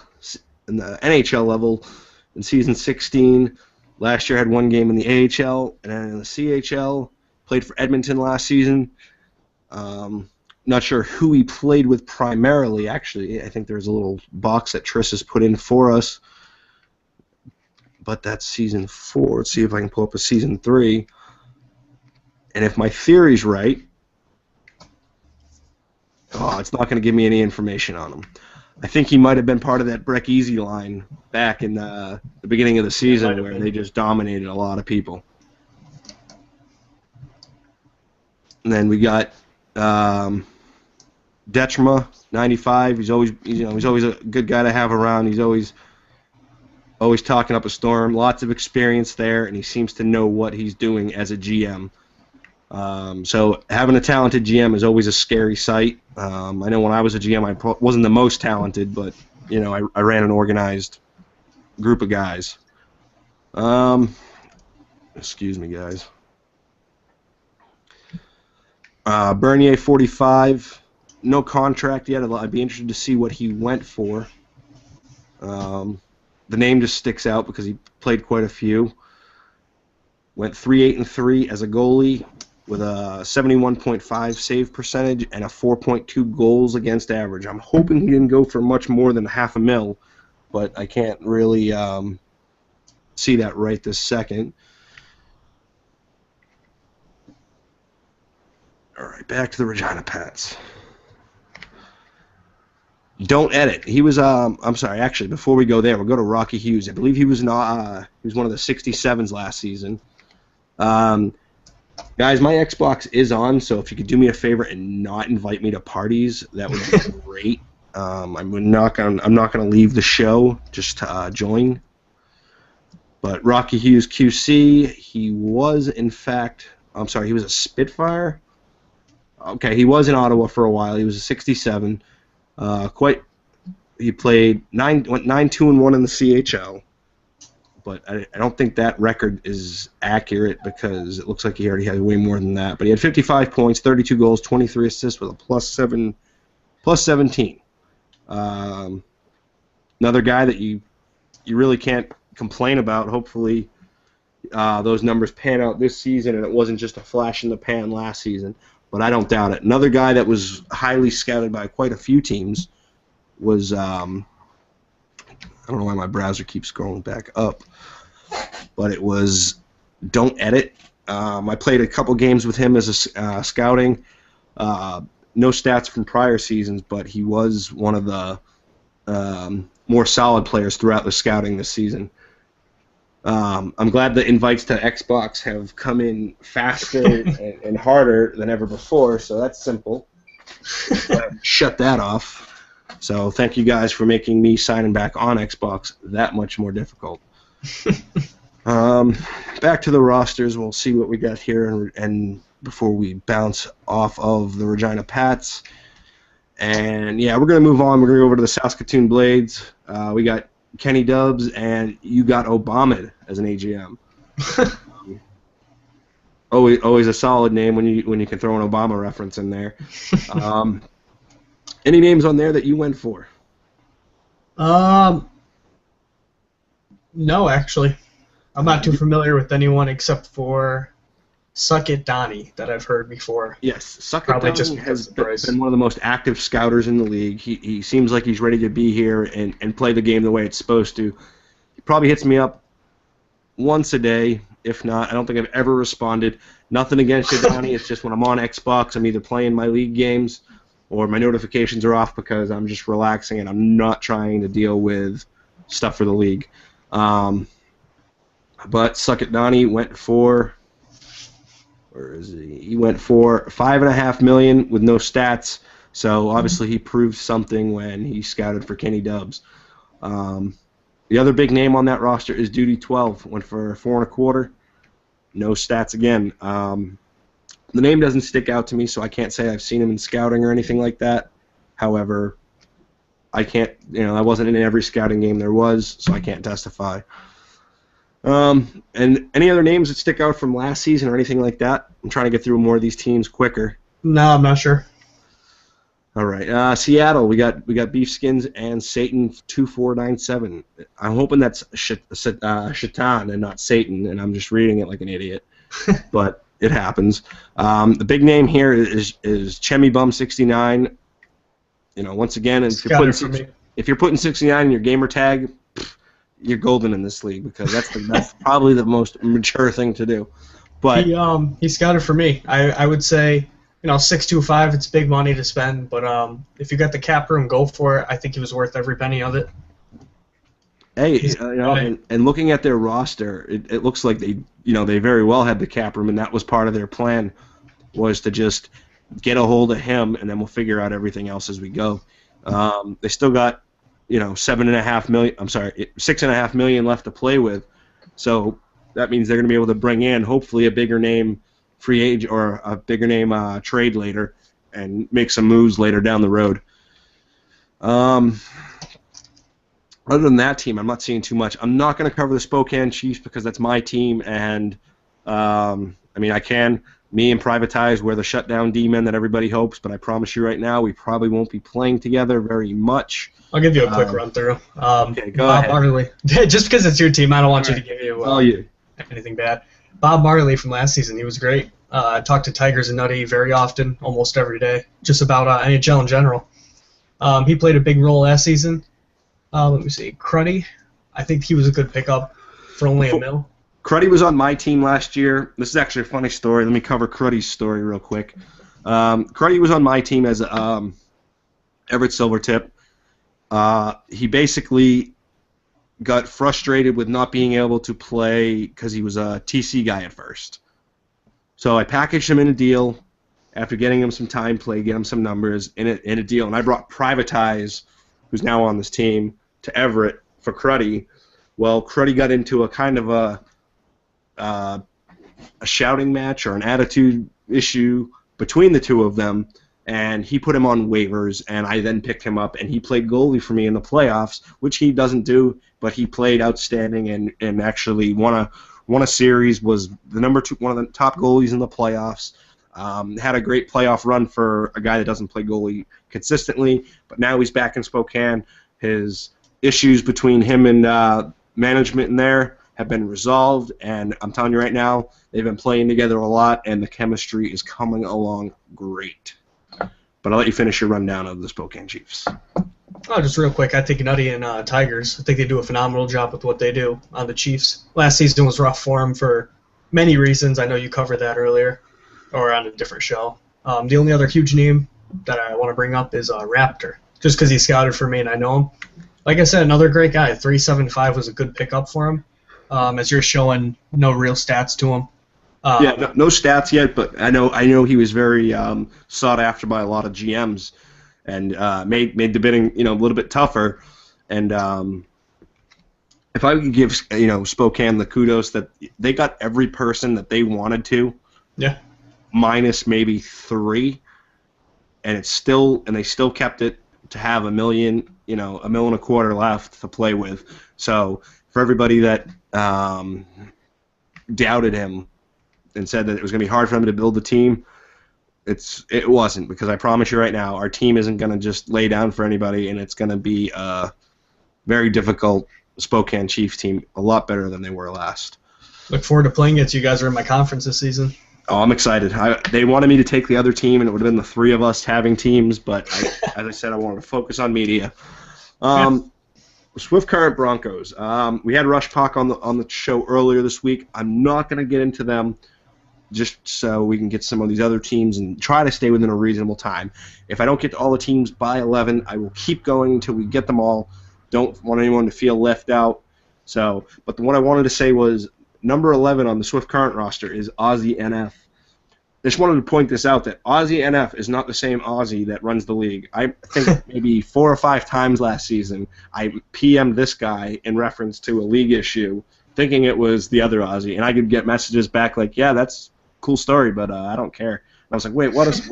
NHL level in season 16. Last year had 1 game in the AHL, and then in the CHL. Played for Edmonton last season. Not sure who he played with primarily, actually. I think there's a little box that Triss has put in for us. But that's season 4. Let's see if I can pull up a season 3. And if my theory's right, it's not going to give me any information on him. I think he might have been part of that Breck Easy line back in the beginning of the season where they just dominated a lot of people. And then we got Detrima, 95. He's always a good guy to have around. He's always talking up a storm. Lots of experience there, and he seems to know what he's doing as a GM. So having a talented GM is always a scary sight. I know when I was a GM, I wasn't the most talented, but I ran an organized group of guys. Excuse me, guys. Bernier, 45. No contract yet. I'd be interested to see what he went for. The name just sticks out because he played quite a few. Went 3-8-3 as a goalie with a 71.5 save percentage and a 4.2 goals against average. I'm hoping he didn't go for much more than $500,000, but I can't really see that right this second. All right, back to the Regina Pats. Don't edit. He was. I'm sorry. Actually, before we go there, we'll go to Rocky Hughes. I believe he was not. He was one of the 67s last season. Guys, my Xbox is on, so if you could do me a favor and not invite me to parties, that would be great. I'm not gonna leave the show just to join. But Rocky Hughes QC, he was in fact. I'm sorry, he was a Spitfire. Okay, he was in Ottawa for a while. He was a 67. He played 9-2-1 in the CHL. But I don't think that record is accurate because it looks like he already had way more than that. But he had 55 points, 32 goals, 23 assists with a +17. Another guy that you really can't complain about. Hopefully those numbers pan out this season and it wasn't just a flash in the pan last season. But I don't doubt it. Another guy that was highly scouted by quite a few teams was I don't know why my browser keeps scrolling back up, but it was Don't Edit. I played a couple games with him as a scouting. No stats from prior seasons, but he was one of the more solid players throughout the scouting this season. I'm glad the invites to Xbox have come in faster and harder than ever before, so that's simple. Shut that off. So thank you guys for making me signing back on Xbox that much more difficult. Back to the rosters. We'll see what we got here and before we bounce off of the Regina Pats. And, yeah, we're going to move on. We're going to go over to the Saskatoon Blades. We got Kenny Dubs, and you got Obama as an AGM. Always a solid name when you can throw an Obama reference in there. Any names on there that you went for? Well, No, actually. I'm not too familiar with anyone except for Suck It Donnie that I've heard before. Yes, Suck It Probably Donnie just has because been one of the most active scouters in the league. He seems like he's ready to be here and play the game the way it's supposed to. He probably hits me up once a day, if not. I don't think I've ever responded. Nothing against you, Donnie. It's just when I'm on Xbox, I'm either playing my league games or my notifications are off because I'm just relaxing and I'm not trying to deal with stuff for the league. But Suck It Donnie went for, where is he? He went for $5.5 million with no stats. So obviously he proved something when he scouted for Kenny Dubs. The other big name on that roster is Duty 12. Went for $4.25. No stats again. The name doesn't stick out to me, so I can't say I've seen him in scouting or anything like that. However, I can't, I wasn't in every scouting game there was, so I can't testify. And any other names that stick out from last season or anything like that? I'm trying to get through more of these teams quicker. No, I'm not sure. All right, Seattle. We got Beefskins and Satan 2497. I'm hoping that's Shaitan and not Satan, and I'm just reading it like an idiot, but it happens. The big name here is Chemi Bum 69. Once again, if you're putting 69 in your gamer tag, you're golden in this league because that's probably the most mature thing to do. But he scouted for me. I would say 625. It's big money to spend, but if you got the cap room, go for it. I think he was worth every penny of it. Hey, and looking at their roster, it looks like they very well had the cap room, and that was part of their plan, was to just get a hold of him, and then we'll figure out everything else as we go. They still got $6.5 million left to play with, so that means they're going to be able to bring in hopefully a bigger name free agent or a bigger name trade later and make some moves later down the road. Other than that team, I'm not seeing too much. I'm not going to cover the Spokane Chiefs because that's my team, and I can. Me and Privatize, we're the shutdown D-men that everybody hopes, but I promise you right now, we probably won't be playing together very much. I'll give you a quick run through. Okay, go Bob ahead. Marley. Just because it's your team, I don't want you to give you anything bad. Bob Marley from last season, he was great. I talked to Tigers and Nutty very often, almost every day, just about NHL in general. He played a big role last season. Let me see. Cruddy, I think he was a good pickup for only $1 million. Cruddy was on my team last year. This is actually a funny story. Let me cover Cruddy's story real quick. Cruddy was on my team as Everett Silvertip. He basically got frustrated with not being able to play because he was a TC guy at first. So I packaged him in a deal after getting him some time play, get him some numbers in a deal, and I brought Privatize, who's now on this team, to Everett for Cruddy. Well, Cruddy got into a kind of a shouting match or an attitude issue between the two of them, and he put him on waivers, and I then picked him up, and he played goalie for me in the playoffs, which he doesn't do, but he played outstanding and actually won a series, was the number 2, one of the top goalies in the playoffs. Had a great playoff run for a guy that doesn't play goalie consistently, but now he's back in Spokane. His issues between him and management in there have been resolved, and I'm telling you right now, they've been playing together a lot, and the chemistry is coming along great. But I'll let you finish your rundown of the Spokane Chiefs. Oh, just real quick, I think Nutty and Tigers, I think they do a phenomenal job with what they do on the Chiefs. Last season was rough for them for many reasons. I know you covered that earlier, or on a different show. The only other huge name that I want to bring up is Raptor, just because he scouted for me and I know him. Like I said, another great guy. 375 was a good pickup for him, as you're showing no real stats to him. No stats yet, but I know he was very sought after by a lot of GMs, and made the bidding a little bit tougher. And if I could give Spokane the kudos that they got every person that they wanted to, minus maybe 3, and they still kept it to have $1 million, $1.25 million left to play with. So for everybody that doubted him and said that it was going to be hard for him to build the team, it wasn't, because I promise you right now, our team isn't going to just lay down for anybody, and it's going to be a very difficult Spokane Chiefs team a lot better than they were last. Look forward to playing against you guys are in my conference this season. Oh, I'm excited. They wanted me to take the other team, and it would have been the three of us having teams, but as I said, I wanted to focus on media. Swift Current Broncos. We had Rush Puck on the show earlier this week. I'm not going to get into them just so we can get some of these other teams and try to stay within a reasonable time. If I don't get to all the teams by 11, I will keep going until we get them all. Don't want anyone to feel left out. But what I wanted to say was number 11 on the Swift Current roster is Aussie NF. I just wanted to point this out that Aussie NF is not the same Aussie that runs the league. I think maybe 4 or 5 times last season I PM'd this guy in reference to a league issue, thinking it was the other Aussie, and I could get messages back like, yeah, that's a cool story, but I don't care. And I was like, wait, what is,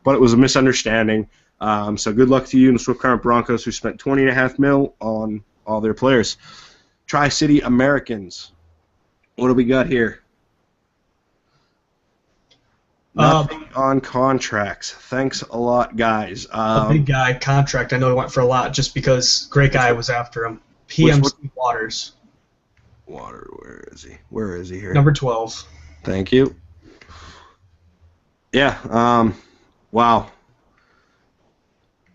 but it was a misunderstanding. So good luck to you and the Swift Current Broncos, who spent $20.5 million on all their players. Tri-City Americans. What do we got here? Nothing on contracts. Thanks a lot, guys. A big guy contract. I know he went for a lot just because great guy was after him. PMC Waters. Where is he? Where is he here? Number 12. Thank you. Yeah. Wow.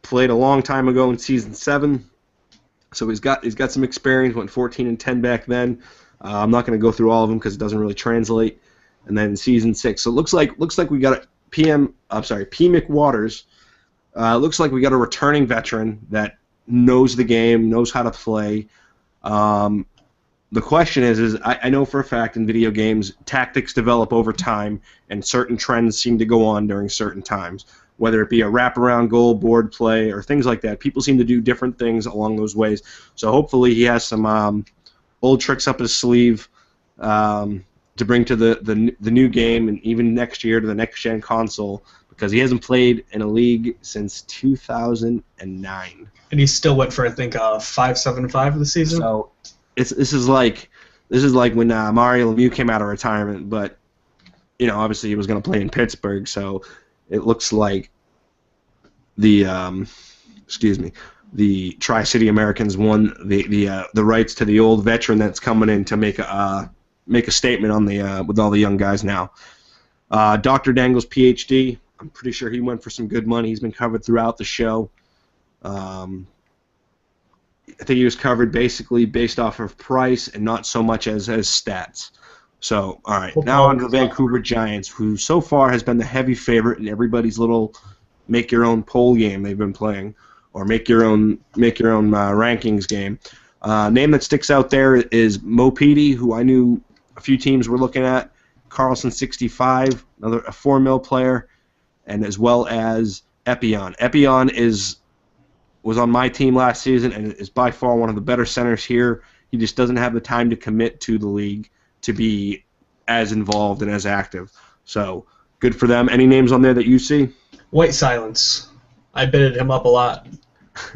Played a long time ago in season 7, so he's got some experience. Went 14-10 back then. I'm not going to go through all of them because it doesn't really translate. And then season 6. So it looks like we got a P. McWaters. Looks like we got a returning veteran that knows the game, knows how to play. The question is I know for a fact in video games tactics develop over time, and certain trends seem to go on during certain times. Whether it be a wraparound goal, board play, or things like that, people seem to do different things along those ways. So hopefully he has some old tricks up his sleeve to bring to the new game, and even next year to the next-gen console, because he hasn't played in a league since 2009. And he still went for, I think, 5.75 this season. So this is like when Mario Lemieux came out of retirement, but obviously he was going to play in Pittsburgh, so it looks like the Tri-City Americans won the rights to the old veteran that's coming in to make a statement on the with all the young guys now. Dr. Dangle's PhD. I'm pretty sure he went for some good money. He's been covered throughout the show. I think he was covered basically based off of price and not so much as stats. So, all right, now on to the Vancouver Giants, who so far has been the heavy favorite in everybody's little make-your-own poll game they've been playing, or make-your-own rankings game. Name that sticks out there is Mo Petey, who I knew a few teams were looking at. Carlson 65, a $4 million player, and as well as Epion. Epion was on my team last season and is by far one of the better centers here. He just doesn't have the time to commit to the league to be as involved and as active. So good for them. Any names on there that you see? White Silence. I bidded him up a lot.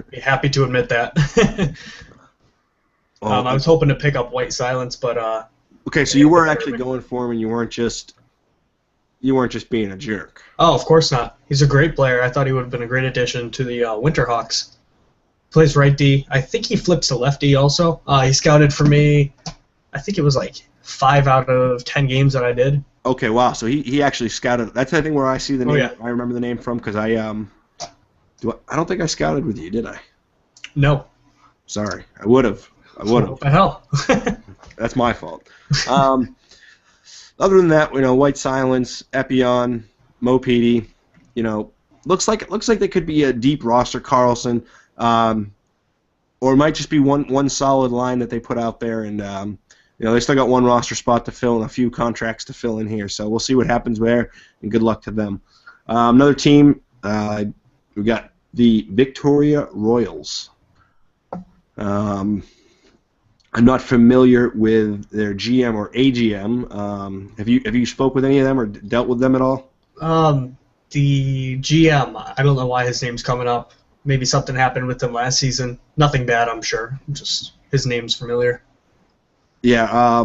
Be happy to admit that. I was hoping to pick up White Silence, but okay, so you were actually going for him, and you weren't just being a jerk. Oh, of course not. He's a great player. I thought he would have been a great addition to the Winterhawks. Plays right D. I think he flips to lefty also. He scouted for me. I think it was like 5 out of 10 games that I did. Okay, wow. So he actually scouted. That's I think where I see the name. Oh, yeah. I remember the name from because I don't think I scouted with you, did I? No. Sorry, I would have. What the hell? That's my fault. Other than that, White Silence, Epion, Mo Petey, looks like they could be a deep roster. Carlson, or it might just be one solid line that they put out there, and they still got one roster spot to fill and a few contracts to fill in here. So we'll see what happens there, and good luck to them. Another team, we got the Victoria Royals. I'm not familiar with their GM or AGM. Have you spoke with any of them or dealt with them at all? The GM, I don't know why his name's coming up. Maybe something happened with him last season. Nothing bad, I'm sure. Just his name's familiar. Yeah.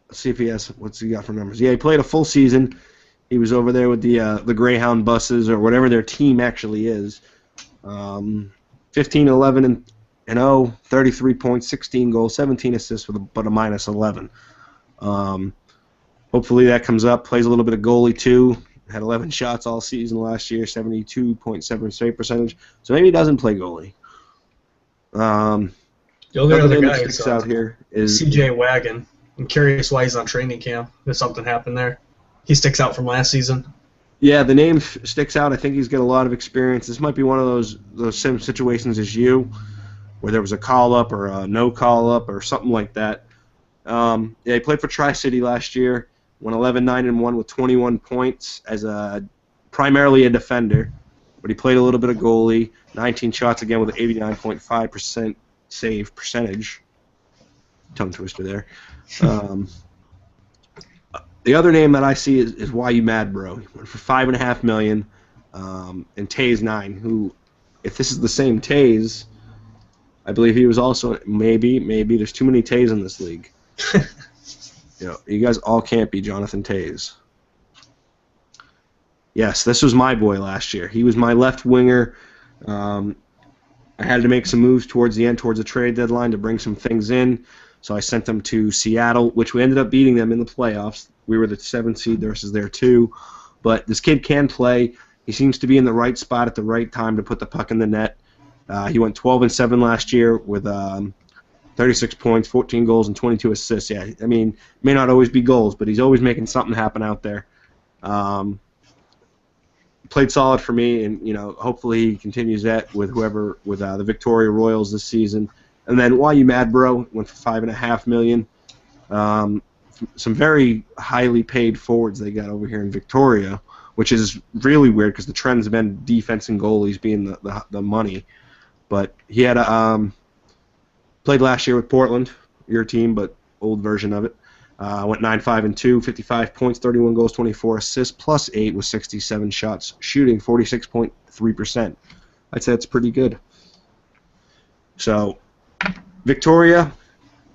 Let's see if he has what's he got for numbers. Yeah, he played a full season. He was over there with the Greyhound buses or whatever their team actually is. 15, 11, 8-0, 33 points, 16 goals, 17 assists, but a minus 11. Hopefully that comes up. Plays a little bit of goalie too. Had 11 shots all season last year, 72.7 save percentage. So maybe he doesn't play goalie. The only other name guy that sticks out here is CJ Wagon. I'm curious why he's on training camp. If something happened there. He sticks out from last season. Yeah, the name sticks out. I think he's got a lot of experience. This might be one of those same situations as you, where there was a call-up or a no call-up or something like that. Yeah, he played for Tri-City last year, went 11-9-1 with 21 points as primarily a defender, but he played a little bit of goalie, 19 shots again with an 89.5% save percentage. Tongue twister there. The other name that I see is Why You Mad Bro. He went for $5.5 million, and Taze 9, who, if this is the same Taze, I believe he was also maybe there's too many Taze in this league. You guys all can't be Jonathan Taze. Yes, this was my boy last year. He was my left winger. I had to make some moves towards the end, towards the trade deadline, to bring some things in. So I sent them to Seattle, which we ended up beating them in the playoffs. We were the 7th seed versus their 2. But this kid can play. He seems to be in the right spot at the right time to put the puck in the net. He went 12-7 last year with 36 points, 14 goals, and 22 assists. Yeah, I mean, may not always be goals, but he's always making something happen out there. Played solid for me, and hopefully he continues that with the Victoria Royals this season. And then Why You Mad Bro went for $5.5 million. Some very highly paid forwards they got over here in Victoria, which is really weird because the trend's been defense and goalies being the money. But he had played last year with Portland, your team, but old version of it. Went 9-5-2, 55 points, 31 goals, 24 assists, plus 8 with 67 shots, shooting 46.3%. I'd say that's pretty good. So, Victoria,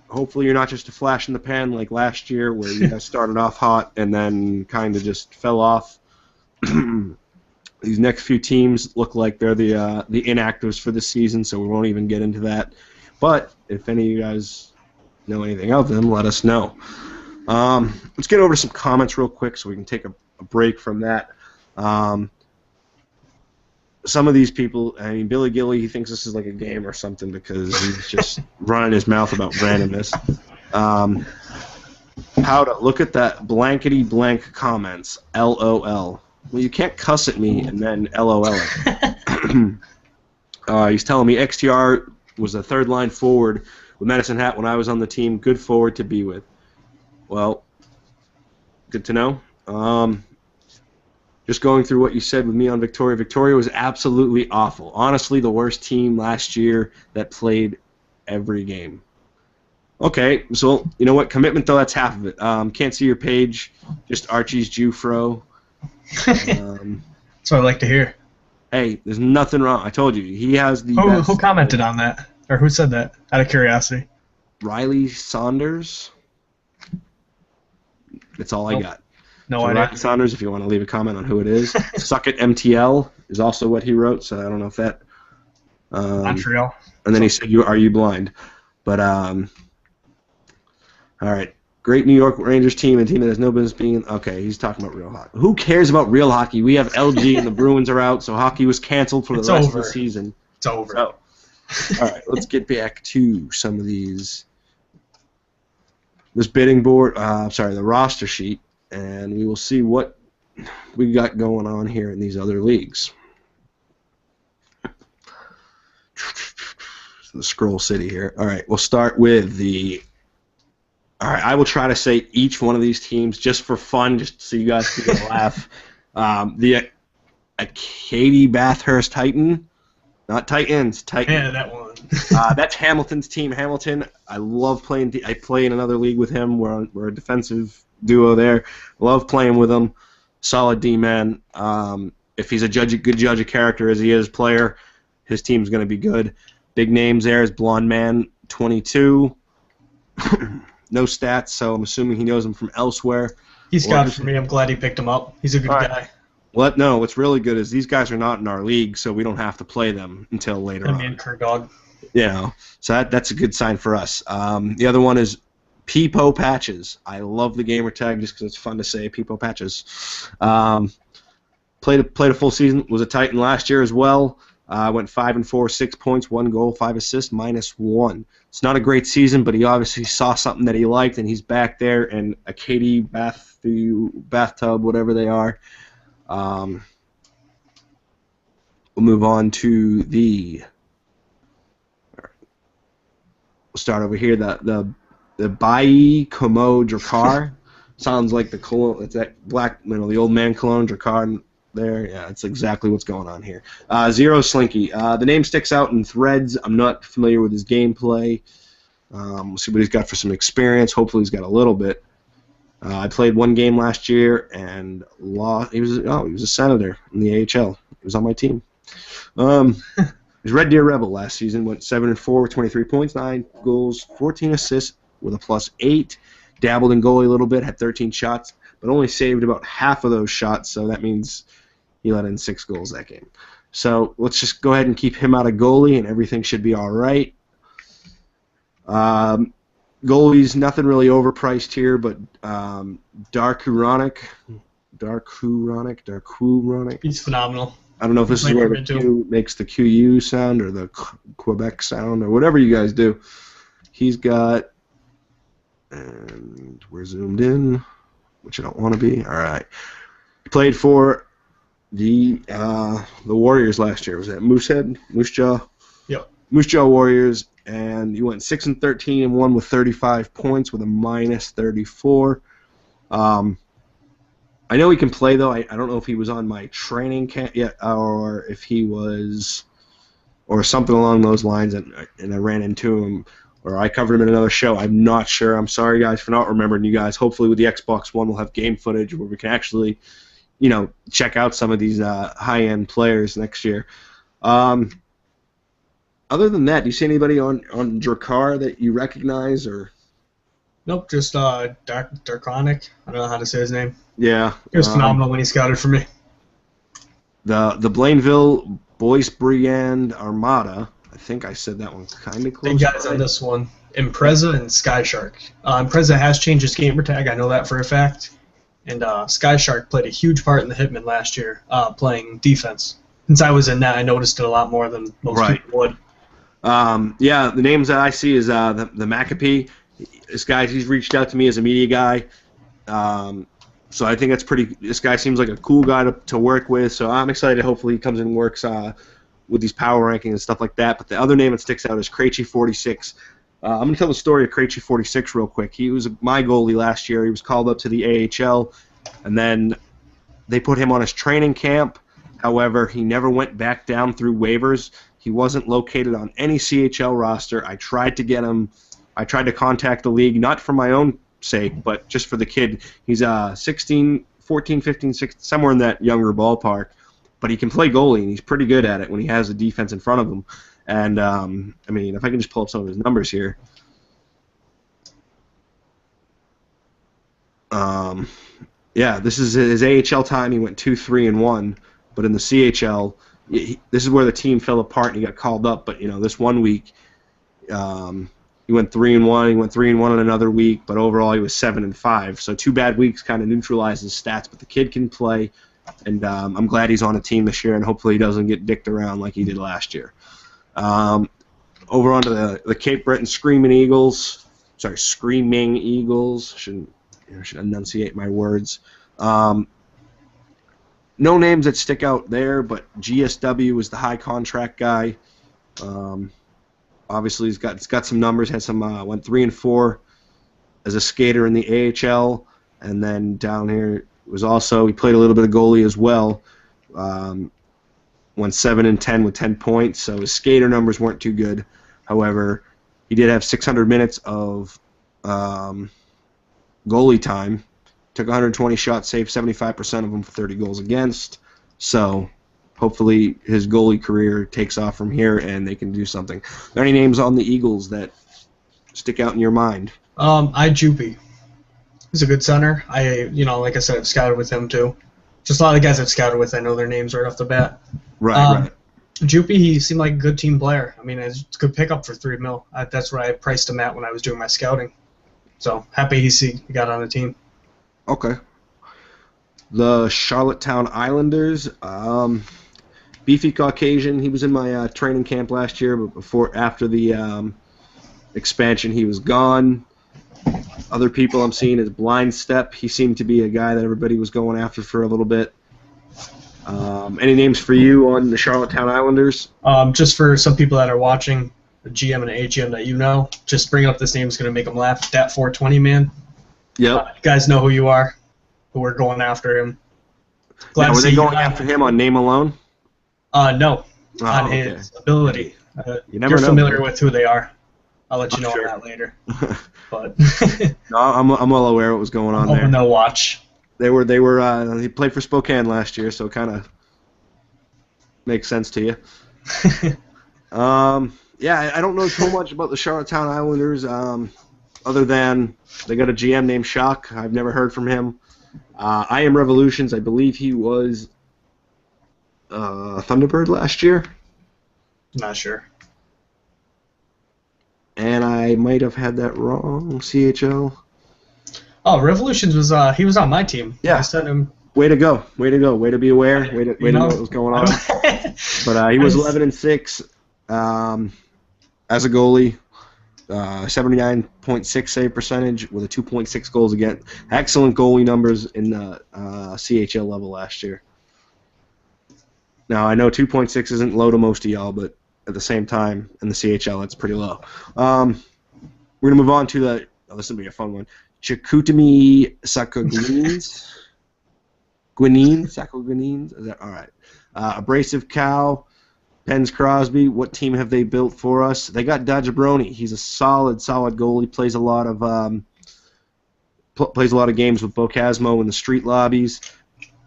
hopefully you're not just a flash in the pan like last year where you guys started off hot and then kind of just fell off. These next few teams look like they're the inactives for the season, so we won't even get into that. But if any of you guys know anything of them, let us know. Let's get over to some comments real quick so we can take a break from that. Some of these people, I mean, Billy Gilly, he thinks this is like a game or something because he's just running his mouth about randomness. How to look at that blankety blank comments, LOL. Well, you can't cuss at me and then LOL. He's telling me XTR was a third line forward with Medicine Hat when I was on the team. Good forward to be with. Well, good to know. Just going through what you said with me on Victoria. Victoria was absolutely awful. Honestly, the worst team last year that played every game. Okay, so you know what? Commitment, though, that's half of it. Can't see your page. Just Archie's Jufro. That's what I like to hear. Hey, there's nothing wrong. I told you. He has the best. Who commented on that? Or who said that? Out of curiosity. Riley Saunders. That's all I got. No so idea. Riley Saunders, if you want to leave a comment on who it is. Suck it MTL is also what he wrote, so I don't know if that... Montreal. And then he said, "Are you blind?" But, all right. Great New York Rangers team, a team that has no business being... Okay, he's talking about real hockey. Who cares about real hockey? We have LG and the Bruins are out, so hockey was canceled for the rest of the season. It's over. So, all right, let's get back to some of these... This bidding board... the roster sheet. And we will see what we got going on here in these other leagues. The Scroll City here. All right, we'll start with the... All right, I will try to say each one of these teams just for fun, just so you guys can get a laugh. The Acadie Bathurst Titan. Not Titans, Titan. Yeah, that one. That's Hamilton's team. Hamilton, I love playing... I play in another league with him. We're a defensive duo there. Love playing with him. Solid D-man. If he's a good judge of character as he is player, his team's going to be good. Big names there is Blonde Man 22. No stats, so I'm assuming he knows him from elsewhere. He's got it for me. I'm glad he picked him up. He's a good guy. Well, no, what's really good is these guys are not in our league, so we don't have to play them until later on. Me and Kurt Dog. So that's a good sign for us. The other one is Peepo Patches. I love the gamer tag just because it's fun to say, Peepo Patches. Played a full season. Was a Titan last year as well. Went 5-4, 6 points, 1 goal, 5 assists, -1. It's not a great season, but he obviously saw something that he liked, and he's back there in a Katie bathtub, whatever they are. We'll move on to we'll start over here. The Bai Como Drakkar sounds like the cologne. It's that black, the old man cologne Drakkar there. Yeah, that's exactly what's going on here. Zero Slinky. The name sticks out in threads. I'm not familiar with his gameplay. We'll see what he's got for some experience. Hopefully he's got a little bit. I played 1 game last year and lost. He was a senator in the AHL. He was on my team. He was Red Deer Rebel last season. Went 7-4 with 23 points, 9 goals, 14 assists with a +8. Dabbled in goalie a little bit, had 13 shots, but only saved about half of those shots. So that means he let in 6 goals that game. So let's just go ahead and keep him out of goalie, and everything should be all right. Goalies, nothing really overpriced here, but Darkuronic. He's phenomenal. I don't know if this is where the Q makes the QU sound or the Quebec sound or whatever you guys do. He's got, and we're zoomed in, which I don't want to be. All right. He played for the Warriors last year. Was that Moose Jaw? Yep. Moose Jaw Warriors, and he went 6-13 and won with 35 points with a -34. I know he can play, though. I don't know if he was on my training camp yet or if he was, or something along those lines, and I ran into him, or I covered him in another show. I'm not sure. I'm sorry, guys, for not remembering you guys. Hopefully with the Xbox One, we'll have game footage where we can actually, check out some of these high-end players next year. Other than that, do you see anybody on Drakkar that you recognize, or? Nope, just Darkronic. I don't know how to say his name. Yeah. He was phenomenal when he scouted for me. The Blainville Boyce Brigand Armada. I think I said that one kind of close. Big guys on this one. Impreza and Skyshark. Impreza has changed his gamer tag. I know that for a fact. And Skyshark played a huge part in the Hitman last year, playing defense. Since I was in that, I noticed it a lot more than most people would. Yeah, the names that I see is the McApee. He's reached out to me as a media guy. So I think that's this guy seems like a cool guy to work with, so I'm excited. Hopefully he comes and works with these power rankings and stuff like that. But the other name that sticks out is Krejci46. I'm going to tell the story of Krejci46 real quick. He was my goalie last year. He was called up to the AHL, and then they put him on his training camp. However, he never went back down through waivers. He wasn't located on any CHL roster. I tried to get him. I tried to contact the league, not for my own sake, but just for the kid. He's 14, 15, 16, somewhere in that younger ballpark. But he can play goalie, and he's pretty good at it when he has the defense in front of him. And, if I can just pull up some of his numbers here. This is his AHL time. He went 2-3-1. But in the CHL, this is where the team fell apart and he got called up. But, this one week, he went 3-1. He went 3-1 in another week, but overall he was 7-5. So 2 bad weeks kind of neutralized his stats. But the kid can play, and I'm glad he's on a team this year, and hopefully he doesn't get dicked around like he did last year. Over onto the Cape Breton Screaming Eagles. Should enunciate my words. No names that stick out there, but GSW is the high contract guy. Obviously, he's got some numbers. Had some went 3-4 as a skater in the AHL, and then down here he played a little bit of goalie as well. Went 7-10 with 10 points, so his skater numbers weren't too good. However, he did have 600 minutes of goalie time. Took 120 shots, saved 75% of them for 30 goals against. So hopefully his goalie career takes off from here and they can do something. Are there any names on the Eagles that stick out in your mind? Jupi. He's a good center. Like I said, I've scouted with him too. Just a lot of the guys I've scouted with, I know their names right off the bat. Right. Jupy, he seemed like a good team player. I mean, it's a good pickup for $3 million. That's what I priced him at when I was doing my scouting. So happy he got on the team. Okay. The Charlottetown Islanders. Beefy Caucasian. He was in my training camp last year, but after the expansion, he was gone. Other people I'm seeing is Blind Step. He seemed to be a guy that everybody was going after for a little bit. Any names for you on the Charlottetown Islanders? Just for some people that are watching, a GM and an AGM that you know, just bringing up this name is going to make them laugh. Dat 420 man. Yep. You guys know who you are, who we're going after him. Now, were they going after him on name alone? No, on his ability. You're familiar with who they are. I'll let you know on that later. But no, I'm well aware of what was going on there. No watch. They were. He played for Spokane last year, so it kind of makes sense to you. Yeah, I don't know so much about the Charlottetown Islanders, other than they got a GM named Shock. I've never heard from him. I Am Revolutions, I believe he was Thunderbird last year. Not sure. And I might have had that wrong. CHL. Oh, Revolutions was he was on my team. Yeah. I sent him. Way to go. Way to go. Way to be aware. Way to know what was going on. But he was 11-6 as a goalie. 79.6 save percentage with a 2.6 goals against. Excellent goalie numbers in the CHL level last year. Now, I know 2.6 isn't low to most of y'all, but at the same time, in the CHL, it's pretty low. We're going to move on to the... Oh, this will be a fun one. Chicoutimi Sakogwinins. Sakogwinins? Is that all right? Abrasive Cow, Pens Crosby. What team have they built for us? They got Dajabroni. He's a solid goalie. Plays a lot of games with Bocasmo in the street lobbies.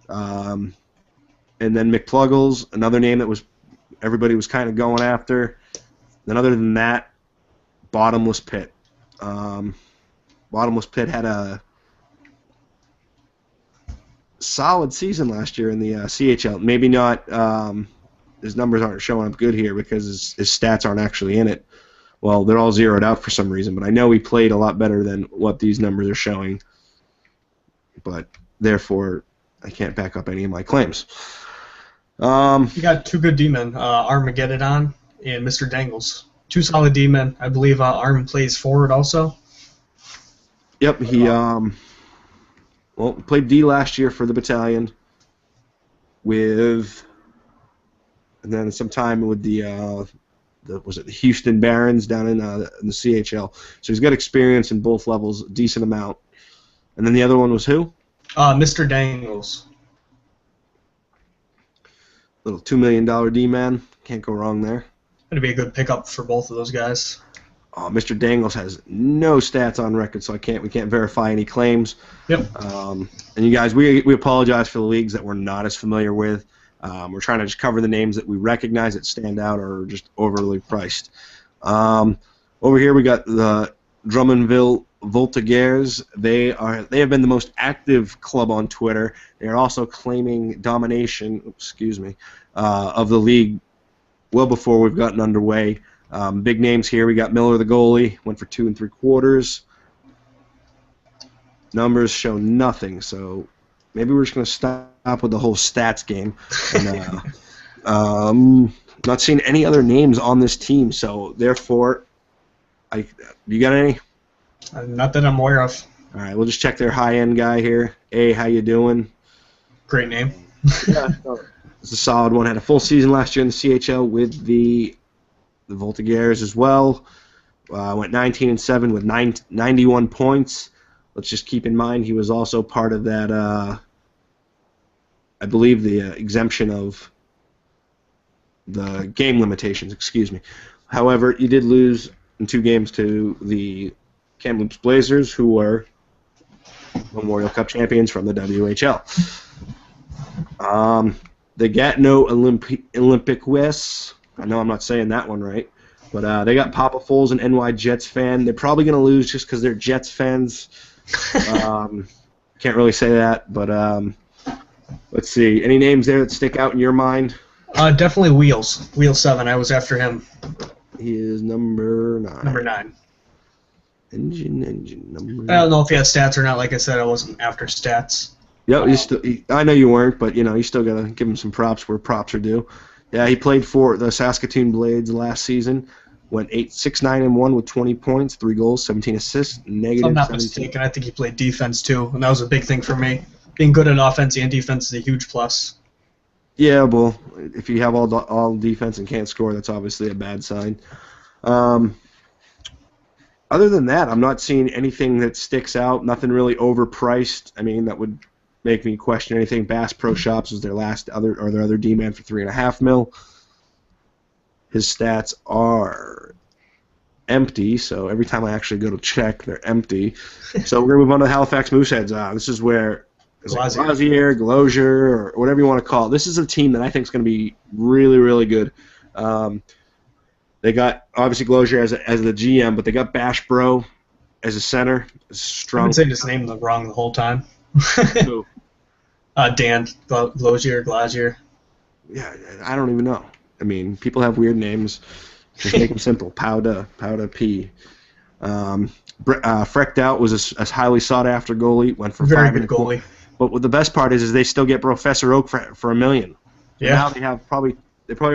And then McPluggles, another name that everybody was kind of going after. Then other than that, Bottomless Pit. Bottomless Pit had a solid season last year in the CHL. Maybe not. His numbers aren't showing up good here because his stats aren't actually in it. Well, they're all zeroed out for some reason, but I know he played a lot better than what these numbers are showing. But therefore, I can't back up any of my claims. You got two good D-men, Armageddon and Mr. Dangles. Two solid D-men. I believe Arm plays forward also. Yep, he played D last year for the Battalion and then some time with the Houston Barons down in the CHL. So he's got experience in both levels, a decent amount. And then the other one was who? Mr. Dangles. Little $2 million D-man. Can't go wrong there. That'd be a good pickup for both of those guys. Mr. Dangles has no stats on record, so we can't verify any claims. Yep. And you guys, we apologize for the leagues that we're not as familiar with. We're trying to just cover the names that we recognize that stand out or are just overly priced. Over here we got the Drummondville Voltigeurs. They have been the most active club on Twitter. They are also claiming domination. Of the league well before we've gotten underway. Big names here. We got Miller, the goalie, went for 2 3/4. Numbers show nothing, so maybe we're just going to stop with the whole stats game. And, not seeing any other names on this team, so therefore, you got any? Not that I'm aware of. All right, we'll just check their high-end guy here. Hey, how you doing? Great name. Yeah, it's a solid one. Had a full season last year in the CHL with the Voltigeurs as well. Went 19-7 with 91 points. Let's just keep in mind he was also part of that, I believe, the exemption of the game limitations, However, he did lose in 2 games to the Kamloops Blazers, who were Memorial Cup champions from the WHL. The Gatineau Olympic West. I know I'm not saying that one right, but they got Papa Foles, an NY Jets fan. They're probably going to lose just because they're Jets fans. Can't really say that, but let's see. Any names there that stick out in your mind? Definitely Wheels. Wheel 7. I was after him. He is number 9. Number 9. Engine, number. I don't know if he has stats or not. Like I said, I wasn't after stats. Yeah, I know you weren't, but you still gotta give him some props where props are due. Yeah, he played for the Saskatoon Blades last season. Went 6-9-1 with 20 points, 3 goals, 17 assists, negative. If I'm not 17. mistaken, I think he played defense too, and that was a big thing for me. Being good at offense and defense is a huge plus. Yeah, well, if you have all defense and can't score, that's obviously a bad sign. Other than that, I'm not seeing anything that sticks out. Nothing really overpriced. I mean, that would make me question anything. Bass Pro Shops was their other D-man for $3.5 million. His stats are empty, so every time I actually go to check, they're empty. So we're gonna move on to Halifax Mooseheads. This is where Glazier, or whatever you want to call it. This is a team that I think is going to be really, really good. They got, obviously, Glozier as the GM, but they got Bash Bro as a center. Strong. I've been saying his name wrong the whole time. Who? Dan Glazier. Yeah, I don't even know. I mean, people have weird names. Just make them simple. Powda P. Frecked Out was a highly sought-after goalie. Went for very 5 good goalie. But what the best part is they still get Professor Oak for $1 million. Yeah. Now they probably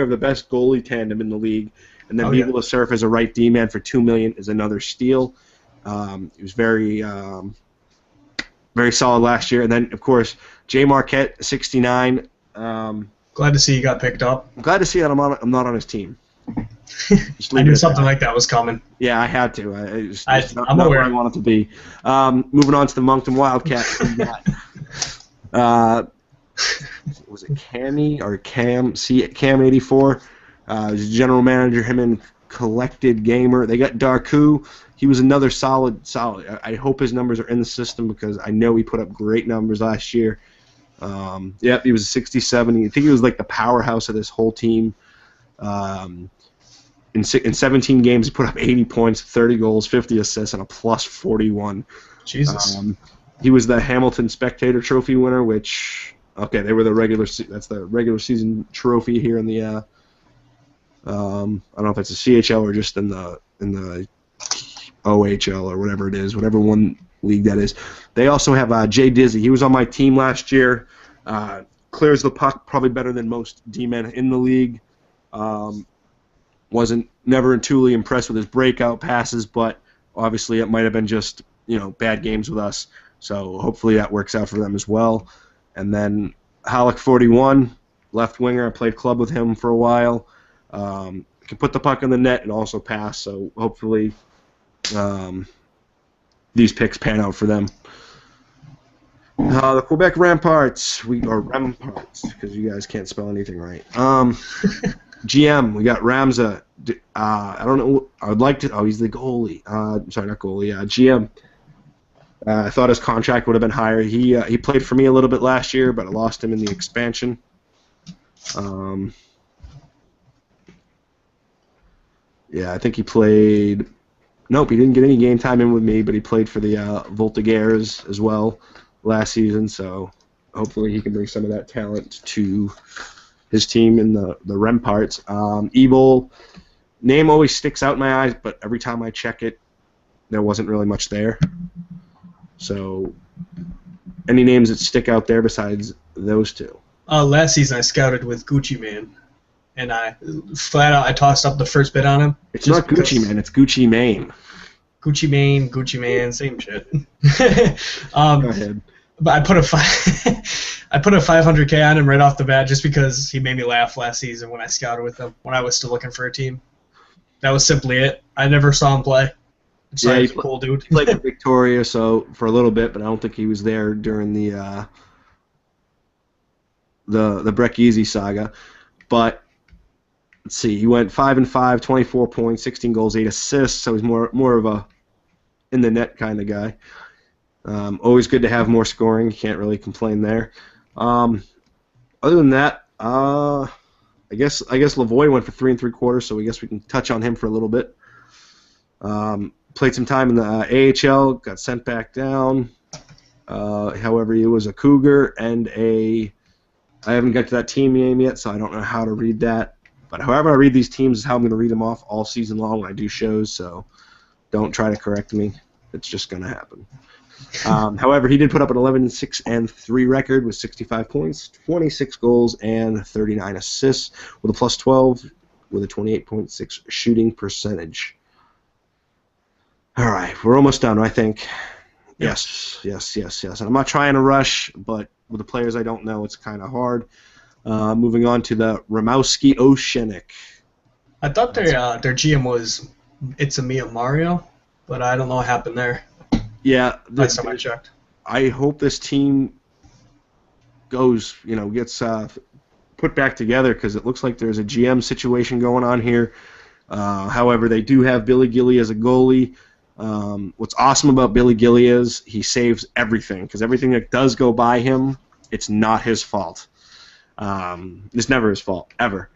have the best goalie tandem in the league, and then able to surf as a right D-man for $2 million is another steal. He was very solid last year, and then of course Jay Marquette, 69. Glad to see he got picked up. I'm glad to see that I'm not on his team. I knew something like that was coming. Yeah, I had to. I'm aware. Where I want it to be. Moving on to the Moncton Wildcats. Was it Cammy or Cam 84? He's general manager. Him and Collected Gamer. They got Darku. He was another solid. I hope his numbers are in the system because I know he put up great numbers last year. He was a 67. I think he was like the powerhouse of this whole team. In 17 games, he put up 80 points, 30 goals, 50 assists, and a plus 41. Jesus. He was the Hamilton Spectator Trophy winner, which they were that's the regular season trophy here in the I don't know if it's a CHL or just in the OHL or whatever it is, whatever one league that is. They also have Jay Dizzy. He was on my team last year. Clears the puck probably better than most D-men in the league. Wasn't never truly impressed with his breakout passes, but obviously it might have been just bad games with us. So hopefully that works out for them as well. And then Halleck 41, left winger. I played club with him for a while. Can put the puck in the net and also pass. So hopefully these picks pan out for them. The Quebec Ramparts, Ramparts, because you guys can't spell anything right. GM, we got Ramza. I don't know. I would like to. Oh, he's the goalie. Sorry, not goalie. GM. I thought his contract would have been higher. He played for me a little bit last year, but I lost him in the expansion. I think he played. Nope, he didn't get any game time in with me, but he played for the Voltigeurs as well last season. So hopefully he can bring some of that talent to his team in the Remparts. Evil name always sticks out in my eyes, but every time I check it, there wasn't really much there. So, any names that stick out there besides those two? Last season I scouted with Gucci Man, and I tossed up the first bid on him. It's not Gucci Man, it's Gucci Mane. Gucci Man, same shit. Go ahead. But I put a 500K on him right off the bat just because he made me laugh last season when I scouted with him when I was still looking for a team. That was simply it. I never saw him play. He's a cool dude. He played for Victoria for a little bit, but I don't think he was there during the Breck Easy saga. But let's see, he went 5-5, 24 points, 16 goals, 8 assists. So he's more of a in the net kind of guy. Always good to have more scoring. Can't really complain there. Other than that, I guess Lavoie went for 3 3/4, so I guess we can touch on him for a little bit. Played some time in the AHL, got sent back down. However, he was a Cougar and a I haven't got to that team name yet, so I don't know how to read that. But however I read these teams is how I'm going to read them off all season long when I do shows, so don't try to correct me. It's just going to happen. However, he did put up an 11-6-3 record with 65 points, 26 goals, and 39 assists, with a plus 12 with a 28.6 shooting percentage. All right, we're almost done, I think. Yes. And I'm not trying to rush, but with the players I don't know, it's kind of hard. Moving on to the Ramowski Oceanic. I thought their GM was It's a Mia Mario, but I don't know what happened there. Yeah, last time I checked. I hope this team gets put back together because it looks like there's a GM situation going on here. However, they do have Billy Gilly as a goalie. What's awesome about Billy Gilly is he saves everything because everything that does go by him, it's not his fault. It's never his fault, ever.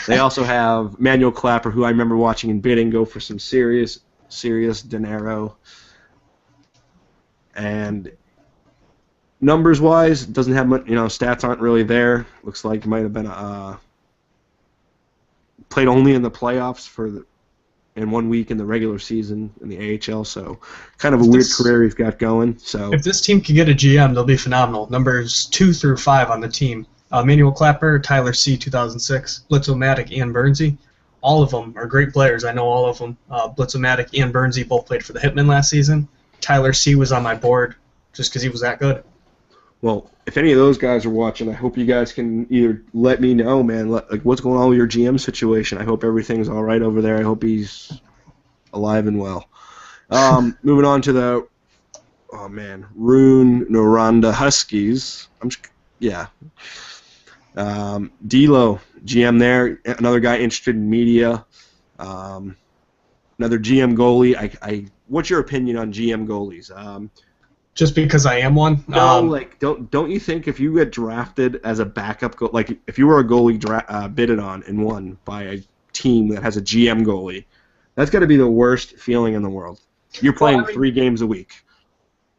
They also have Manuel Clapper, who I remember watching in bidding go for some serious dinero. And numbers-wise, doesn't have much. Stats aren't really there. Looks like it might have been played only in the playoffs in 1 week in the regular season in the AHL. So kind of a weird career he's got going. So if this team can get a GM, they'll be phenomenal. Numbers 2 through 5 on the team. Manuel Clapper, Tyler C. 2006, Blitz-O-Matic, and Bernsey. All of them are great players. I know all of them. Blitz-O-Matic and Bernsey both played for the Hitmen last season. Tyler C. was on my board just because he was that good. Well, if any of those guys are watching, I hope you guys can either let me know, man, what's going on with your GM situation. I hope everything's all right over there. I hope he's alive and well. Moving on to the, Rune Noranda Huskies. D'Lo, GM there, another guy interested in media. Another GM goalie. What's your opinion on GM goalies? Just because I am one. No, don't you think if you get drafted as a backup if you were a goalie bidded on and won by a team that has a GM goalie, that's got to be the worst feeling in the world. You're playing 3 games a week.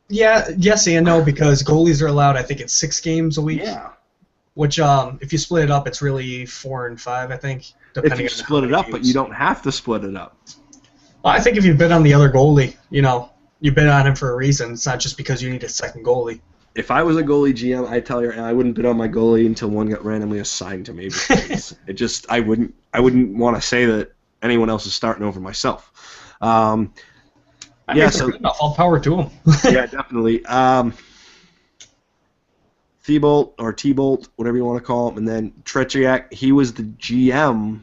Yeah, yes and no, because goalies are allowed, I think it's 6 games a week. Yeah. Which, if you split it up, it's really 4 and 5, I think. If you split it up, but you don't have to split it up. Well, I think if you bid on the other goalie, you bid on him for a reason. It's not just because you need a second goalie. If I was a goalie GM, I'd tell you I wouldn't bid on my goalie until one got randomly assigned to me. Because I wouldn't want to say that anyone else is starting over myself. I think they're good enough. All power to them. Yeah, definitely. Thibault or T-Bolt, whatever you want to call him, and then Tretiak, he was the GM,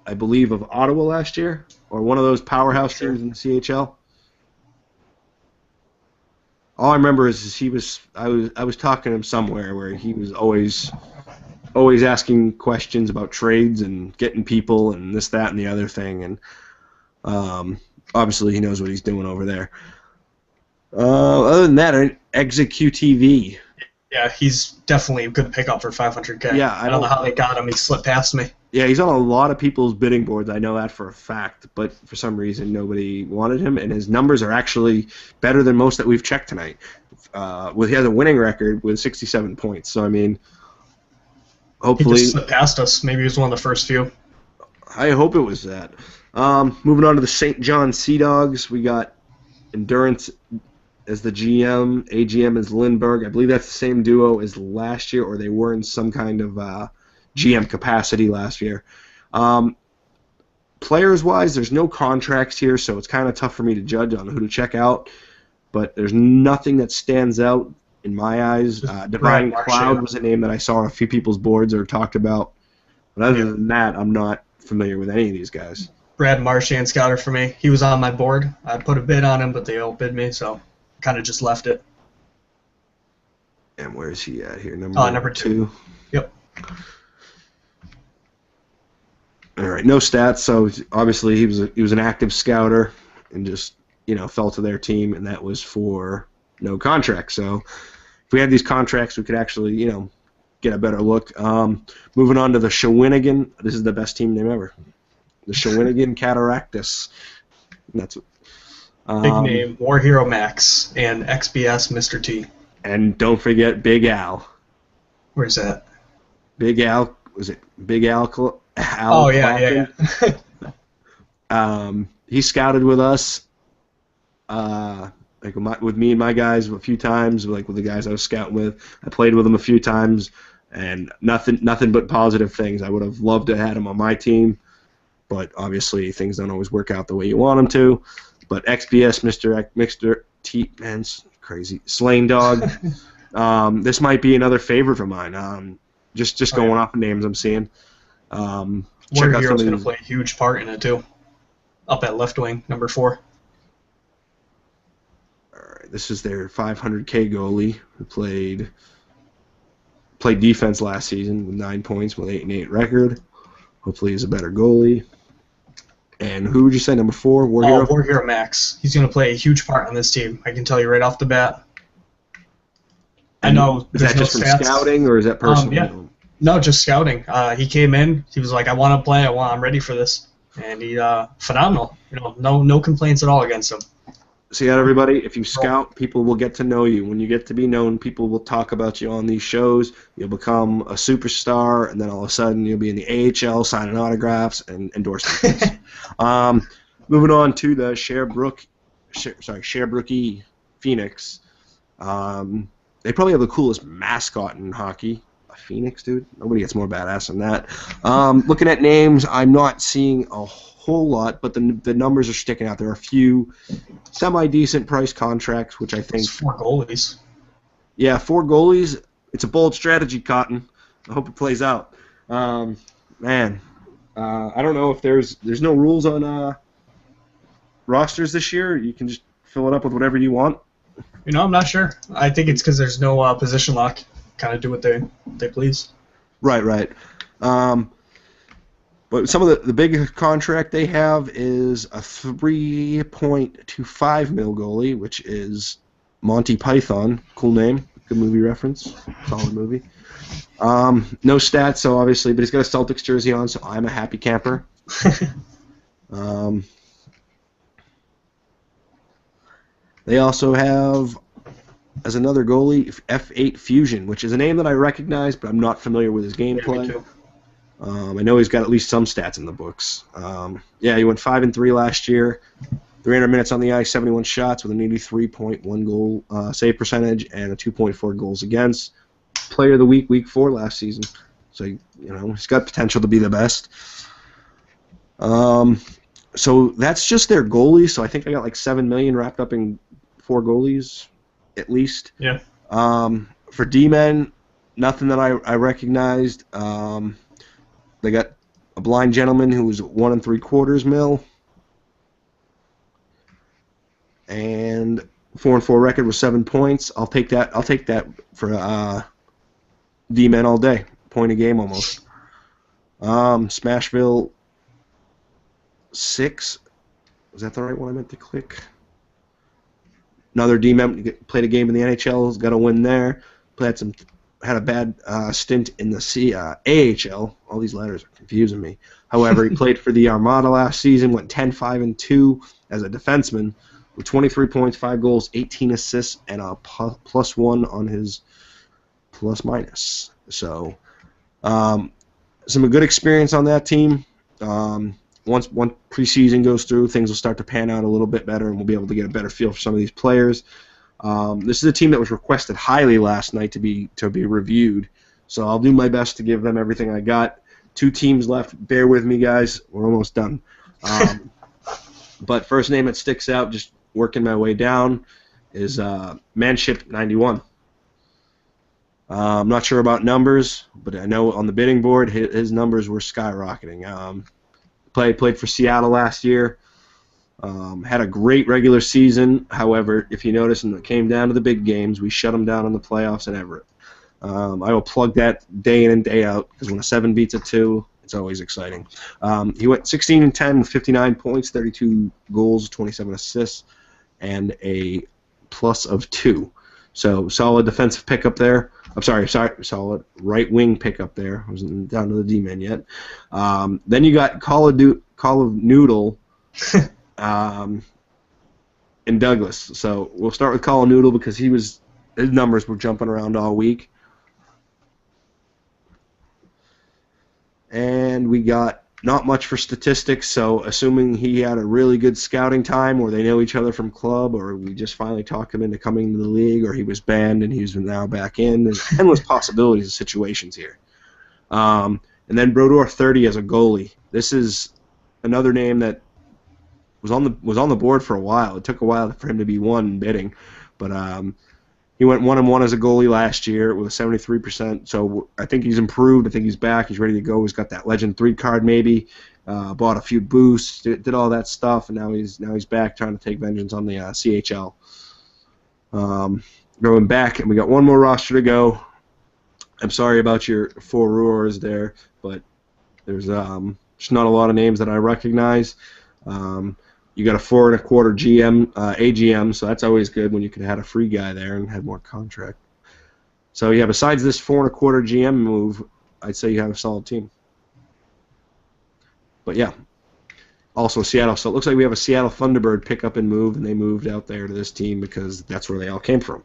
I believe, of Ottawa last year, or one of those powerhouse teams in the CHL. All I remember is I was talking to him somewhere where he was always asking questions about trades and getting people and this, that, and the other thing, and obviously he knows what he's doing over there. Other than that, XQTV. Yeah, he's definitely a good pickup for $500K. Yeah, I don't know how they got him. He slipped past me. Yeah, he's on a lot of people's bidding boards. I know that for a fact. But for some reason, nobody wanted him, and his numbers are actually better than most that we've checked tonight. He has a winning record with 67 points. So I mean, hopefully he just slipped past us. Maybe he was one of the first few. I hope it was that. Moving on to the St. John Sea Dogs, we got Endurance as the GM, AGM is Lindbergh. I believe that's the same duo as last year, or they were in some kind of GM capacity last year. Players-wise, there's no contracts here, so it's kind of tough for me to judge on who to check out. But there's nothing that stands out in my eyes. Divine Cloud was a name that I saw on a few people's boards or talked about. But other than that, I'm not familiar with any of these guys. Brad Marchand scouter for me. He was on my board. I put a bid on him, but they outbid me, so kind of just left it. And where is he at here? Number 2. Yep. All right, no stats. So obviously he was an active scouter and just fell to their team, and that was for no contract. So if we had these contracts, we could actually get a better look. Moving on to the Shawinigan. This is the best team name ever. The Shawinigan Cataractus. And that's big name, War Hero Max, and XBS Mr. T. And don't forget Big Al. Where's that? Big Al, was it Big Al? Oh, yeah. He scouted with us, with me and my guys a few times, like with the guys I was scouting with. I played with him a few times, and nothing but positive things. I would have loved to have had him on my team, but obviously things don't always work out the way you want them to. But XBS, Mr. T, man's crazy, Slain Dog. This might be another favorite of mine. Just going off the names I'm seeing. War Hero's going to play a huge part in it too. Up at left wing, number 4. All right, this is their 500K goalie who played defense last season with 9 points with 8-8 record. Hopefully he's a better goalie. And who would you say, number 4? War Hero? War Hero Max. He's going to play a huge part on this team. I can tell you right off the bat. I know. Is that just from scouting, or is that personal? Yeah. No, just scouting. He came in. He was like, "I want to play. I'm ready for this." And he phenomenal. No complaints at all against him. See that, everybody? If you scout, people will get to know you. When you get to be known, people will talk about you on these shows. You'll become a superstar, and then all of a sudden you'll be in the AHL signing autographs and endorsing things. Moving on to the Sherbrooke Phoenix. They probably have the coolest mascot in hockey. A Phoenix, dude. Nobody gets more badass than that. Looking at names, I'm not seeing a whole lot, but the numbers are sticking out. There are a few semi-decent price contracts, which I think... It's 4 goalies. Yeah, 4 goalies. It's a bold strategy, Cotton. I hope it plays out. I don't know if there's no rules on rosters this year. You can just fill it up with whatever you want. I'm not sure. I think it's because there's no position lock. Kind of do what they please. Right. But some of the biggest contract they have is a 3.25 mil goalie, which is Monty Python. Cool name. Good movie reference. Solid movie. No stats, so obviously, but he's got a Celtics jersey on, so I'm a happy camper. They also have, as another goalie, F8 Fusion, which is a name that I recognize, but I'm not familiar with his gameplay. Yeah, I know he's got at least some stats in the books. He went 5-3 last year, 300 minutes on the ice, 71 shots with an 83.1 goal save percentage and a 2.4 goals against. Player of the week 4 last season. So he's got potential to be the best. So that's just their goalies. So I think I got like $7 million wrapped up in 4 goalies, at least. Yeah. For D-men, nothing that I recognized. They got a blind gentleman who was 1 3/4 mil, and 4-4 record with 7 points. I'll take that. I'll take that for D-men all day. Point a game almost. Smashville 6. Was that the right one I meant to click? Another D-men played a game in the NHL. Has got a win there. Had a bad stint in the AHL. All these letters are confusing me. However, he played for the Armada last season, went 10-5-2 as a defenseman with 23 points, 5 goals, 18 assists, and a +1 on his plus-minus. So, some good experience on that team. Once preseason goes through, things will start to pan out a little bit better, and we'll be able to get a better feel for some of these players. This is a team that was requested highly last night to be reviewed, so I'll do my best to give them everything I got. 2 teams left. Bear with me, guys. We're almost done. But first name that sticks out, just working my way down, is Manship 91. I'm not sure about numbers, but I know on the bidding board his numbers were skyrocketing. Played for Seattle last year. Had a great regular season. However, if you notice, when it came down to the big games, we shut them down in the playoffs in Everett. I will plug that day in and day out, because when a 7 beats a 2, it's always exciting. He went 16-10 with 59 points, 32 goals, 27 assists, and a +2. So solid defensive pickup there. Solid right wing pickup there. I wasn't down to the D-men yet. Then you got Call of Noodle. In Douglas. So we'll start with Call of Noodle because he was his numbers were jumping around all week. And we got not much for statistics, so assuming he had a really good scouting time, or they know each other from club, or we just finally talked him into coming to the league, or he was banned and he's now back in. There's endless possibilities of situations here. And then Brodor 30 as a goalie. This is another name that was on the board for a while. It took a while for him to be won in bidding, but he went 1-1 as a goalie last year with a 73%. So I think he's improved. I think he's back. He's ready to go. He's got that Legend 3 card maybe. Bought a few boosts, did all that stuff, and now he's back trying to take vengeance on the CHL. Going back, and we got one more roster to go. I'm sorry about your 4 roars there, but there's just not a lot of names that I recognize. You got a 4 1/4 GM, AGM, so that's always good when you could have had a free guy there and had more contract. So yeah, besides this 4 1/4 GM move, I'd say you have a solid team. But yeah, also Seattle. So it looks like we have a Seattle Thunderbird pick up and move, and they moved out there to this team because that's where they all came from.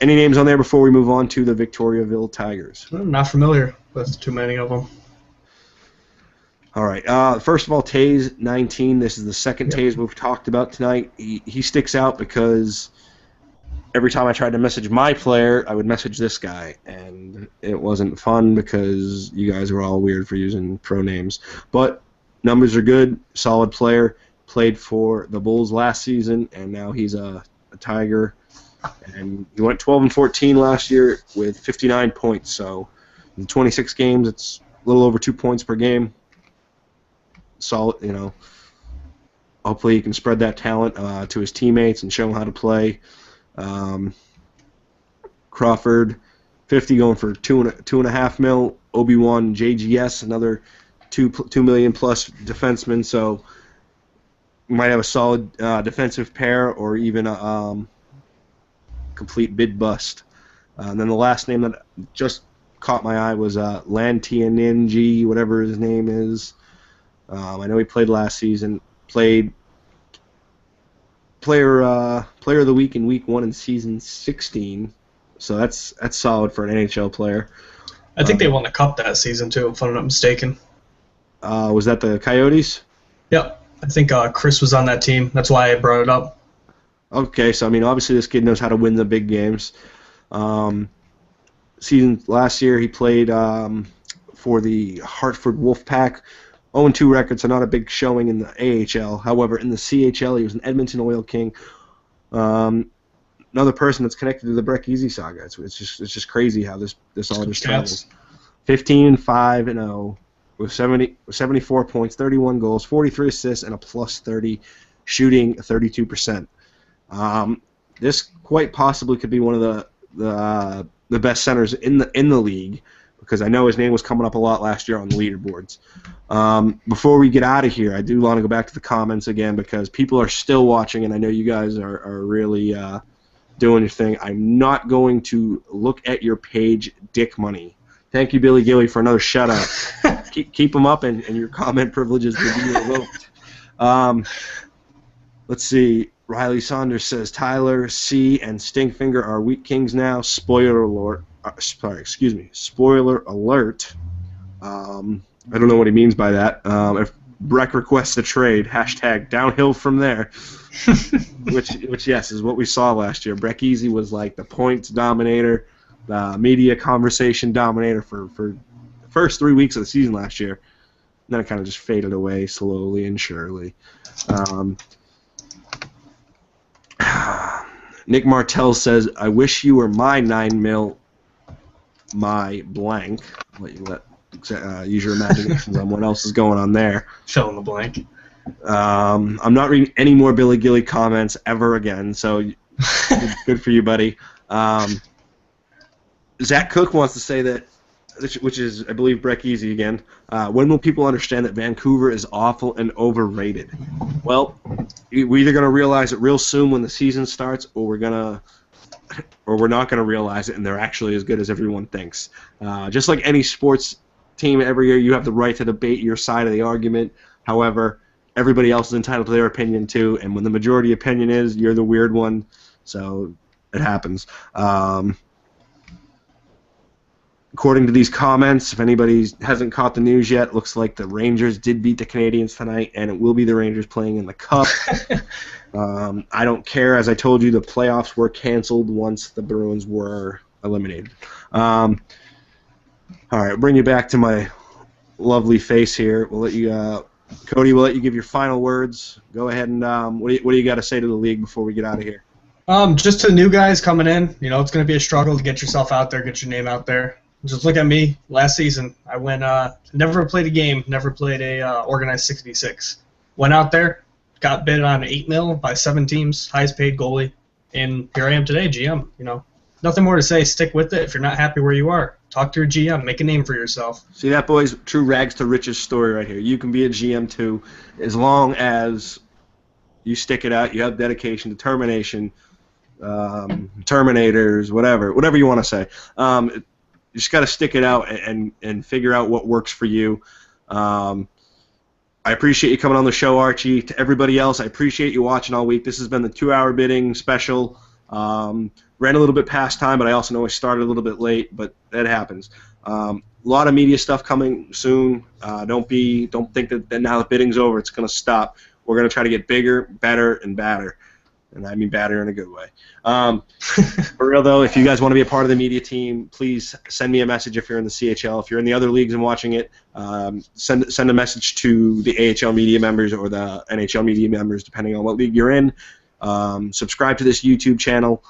Any names on there before we move on to the Victoriaville Tigers? I'm not familiar with too many of them. All right. First of all, Taze 19. This is the second Taze we've talked about tonight. He sticks out because every time I tried to message my player, I would message this guy, and it wasn't fun because you guys were all weird for using pro names. But numbers are good. Solid player. Played for the Bulls last season, and now he's a Tiger. And he went 12-14 last year with 59 points. So in 26 games, it's a little over 2 points per game. Solid, you know. Hopefully he can spread that talent to his teammates and show them how to play. Crawford, 50 going for $2.5 million. Obi-Wan JGS, another $2 million plus defenseman. So you might have a solid defensive pair or even a complete bid bust. And then the last name that just caught my eye was Lantianinji, whatever his name is. I know he played last season. Played player of the week in week 1 in season 16. So that's solid for an NHL player. I think they won the cup that season too, if I'm not mistaken. Was that the Coyotes? Yep. I think Chris was on that team. That's why I brought it up. Okay, so I mean, obviously this kid knows how to win the big games. Season last year he played for the Hartford Wolfpack. 0-2 record, so not a big showing in the AHL. However, in the CHL, he was an Edmonton Oil King. Another person that's connected to the Breck Easy saga. It's just crazy how this all just travels. 15-5-0 with 74 points, 31 goals, 43 assists, and a +30, shooting 32%. This quite possibly could be one of the best centers in the league, because I know his name was coming up a lot last year on the leaderboards. Before we get out of here, I do want to go back to the comments again because people are still watching, and I know you guys are really doing your thing. I'm not going to look at your page, Dick Money. Thank you, Billy Gilly, for another shout-out. keep them up, and your comment privileges will be revoked. Let's see. Riley Saunders says, Tyler, C, and Stinkfinger are weak kings now. Spoiler alert. Spoiler alert. I don't know what he means by that. If Breck requests a trade, # downhill from there. which yes, is what we saw last year. Breck Easy was like the points dominator, the media conversation dominator for the first 3 weeks of the season last year. And then it kind of just faded away slowly and surely. Nick Martell says, I wish you were my 9 mil, my blank. I'll let you use your imaginations on what else is going on there. Fill in the blank. I'm not reading any more Billy Gilly comments ever again, so good for you, buddy. Zach Cook wants to say that, which is, I believe, Breck Easy again. When will people understand that Vancouver is awful and overrated? Well, we're either going to realize it real soon when the season starts, or we're not going to realize it, and they're actually as good as everyone thinks. Just like any sports team, every year you have the right to debate your side of the argument. However, everybody else is entitled to their opinion too, and when the majority opinion is you're the weird one, so it happens. According to these comments, if anybody hasn't caught the news yet, looks like the Rangers did beat the Canadiens tonight, and it will be the Rangers playing in the Cup. I don't care. As I told you, the playoffs were canceled once the Bruins were eliminated. All right, bring you back to my lovely face here. We'll let you, Cody. We'll let you give your final words. Go ahead and what do you got to say to the league before we get out of here? Just to the new guys coming in, you know, it's going to be a struggle to get yourself out there, get your name out there. Just look at me. Last season, I went, never played a game, never played a organized 66. Went out there, got bid on $8 million by 7 teams, highest paid goalie, and here I am today, GM. You know, nothing more to say. Stick with it. If you're not happy where you are, talk to your GM. Make a name for yourself. See that, boys? True rags to riches story right here. You can be a GM too, as long as you stick it out. You have dedication, determination, Terminators, whatever you want to say. You just got to stick it out and figure out what works for you. I appreciate you coming on the show, Archie. To everybody else, I appreciate you watching all week. This has been the 2-hour bidding special. Ran a little bit past time, but I also know I started a little bit late, but that happens. A lot of media stuff coming soon. Don't think that now the bidding's over, it's going to stop. We're going to try to get bigger, better, and badder. And I mean batter in a good way. For real, though, if you guys want to be a part of the media team, please send me a message if you're in the CHL. If you're in the other leagues and watching it, send a message to the AHL media members or the NHL media members, depending on what league you're in. Subscribe to this YouTube channel.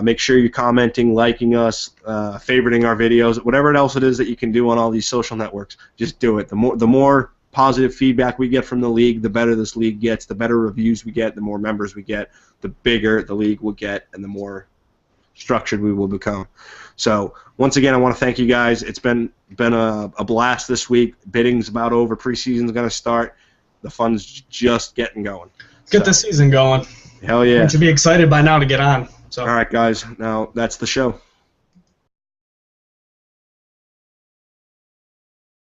Make sure you're commenting, liking us, favoriting our videos, whatever else it is that you can do on all these social networks. Just do it. The more positive feedback we get from the league, the better this league gets, the better reviews we get, the more members we get, the bigger the league will get, and the more structured we will become. So once again, I want to thank you guys. It's been a blast this week. Bidding's about over. Preseason's going to start. The fun's just getting going. Get the season going. Hell yeah. You should be excited by now to get on. So. All right, guys. Now that's the show.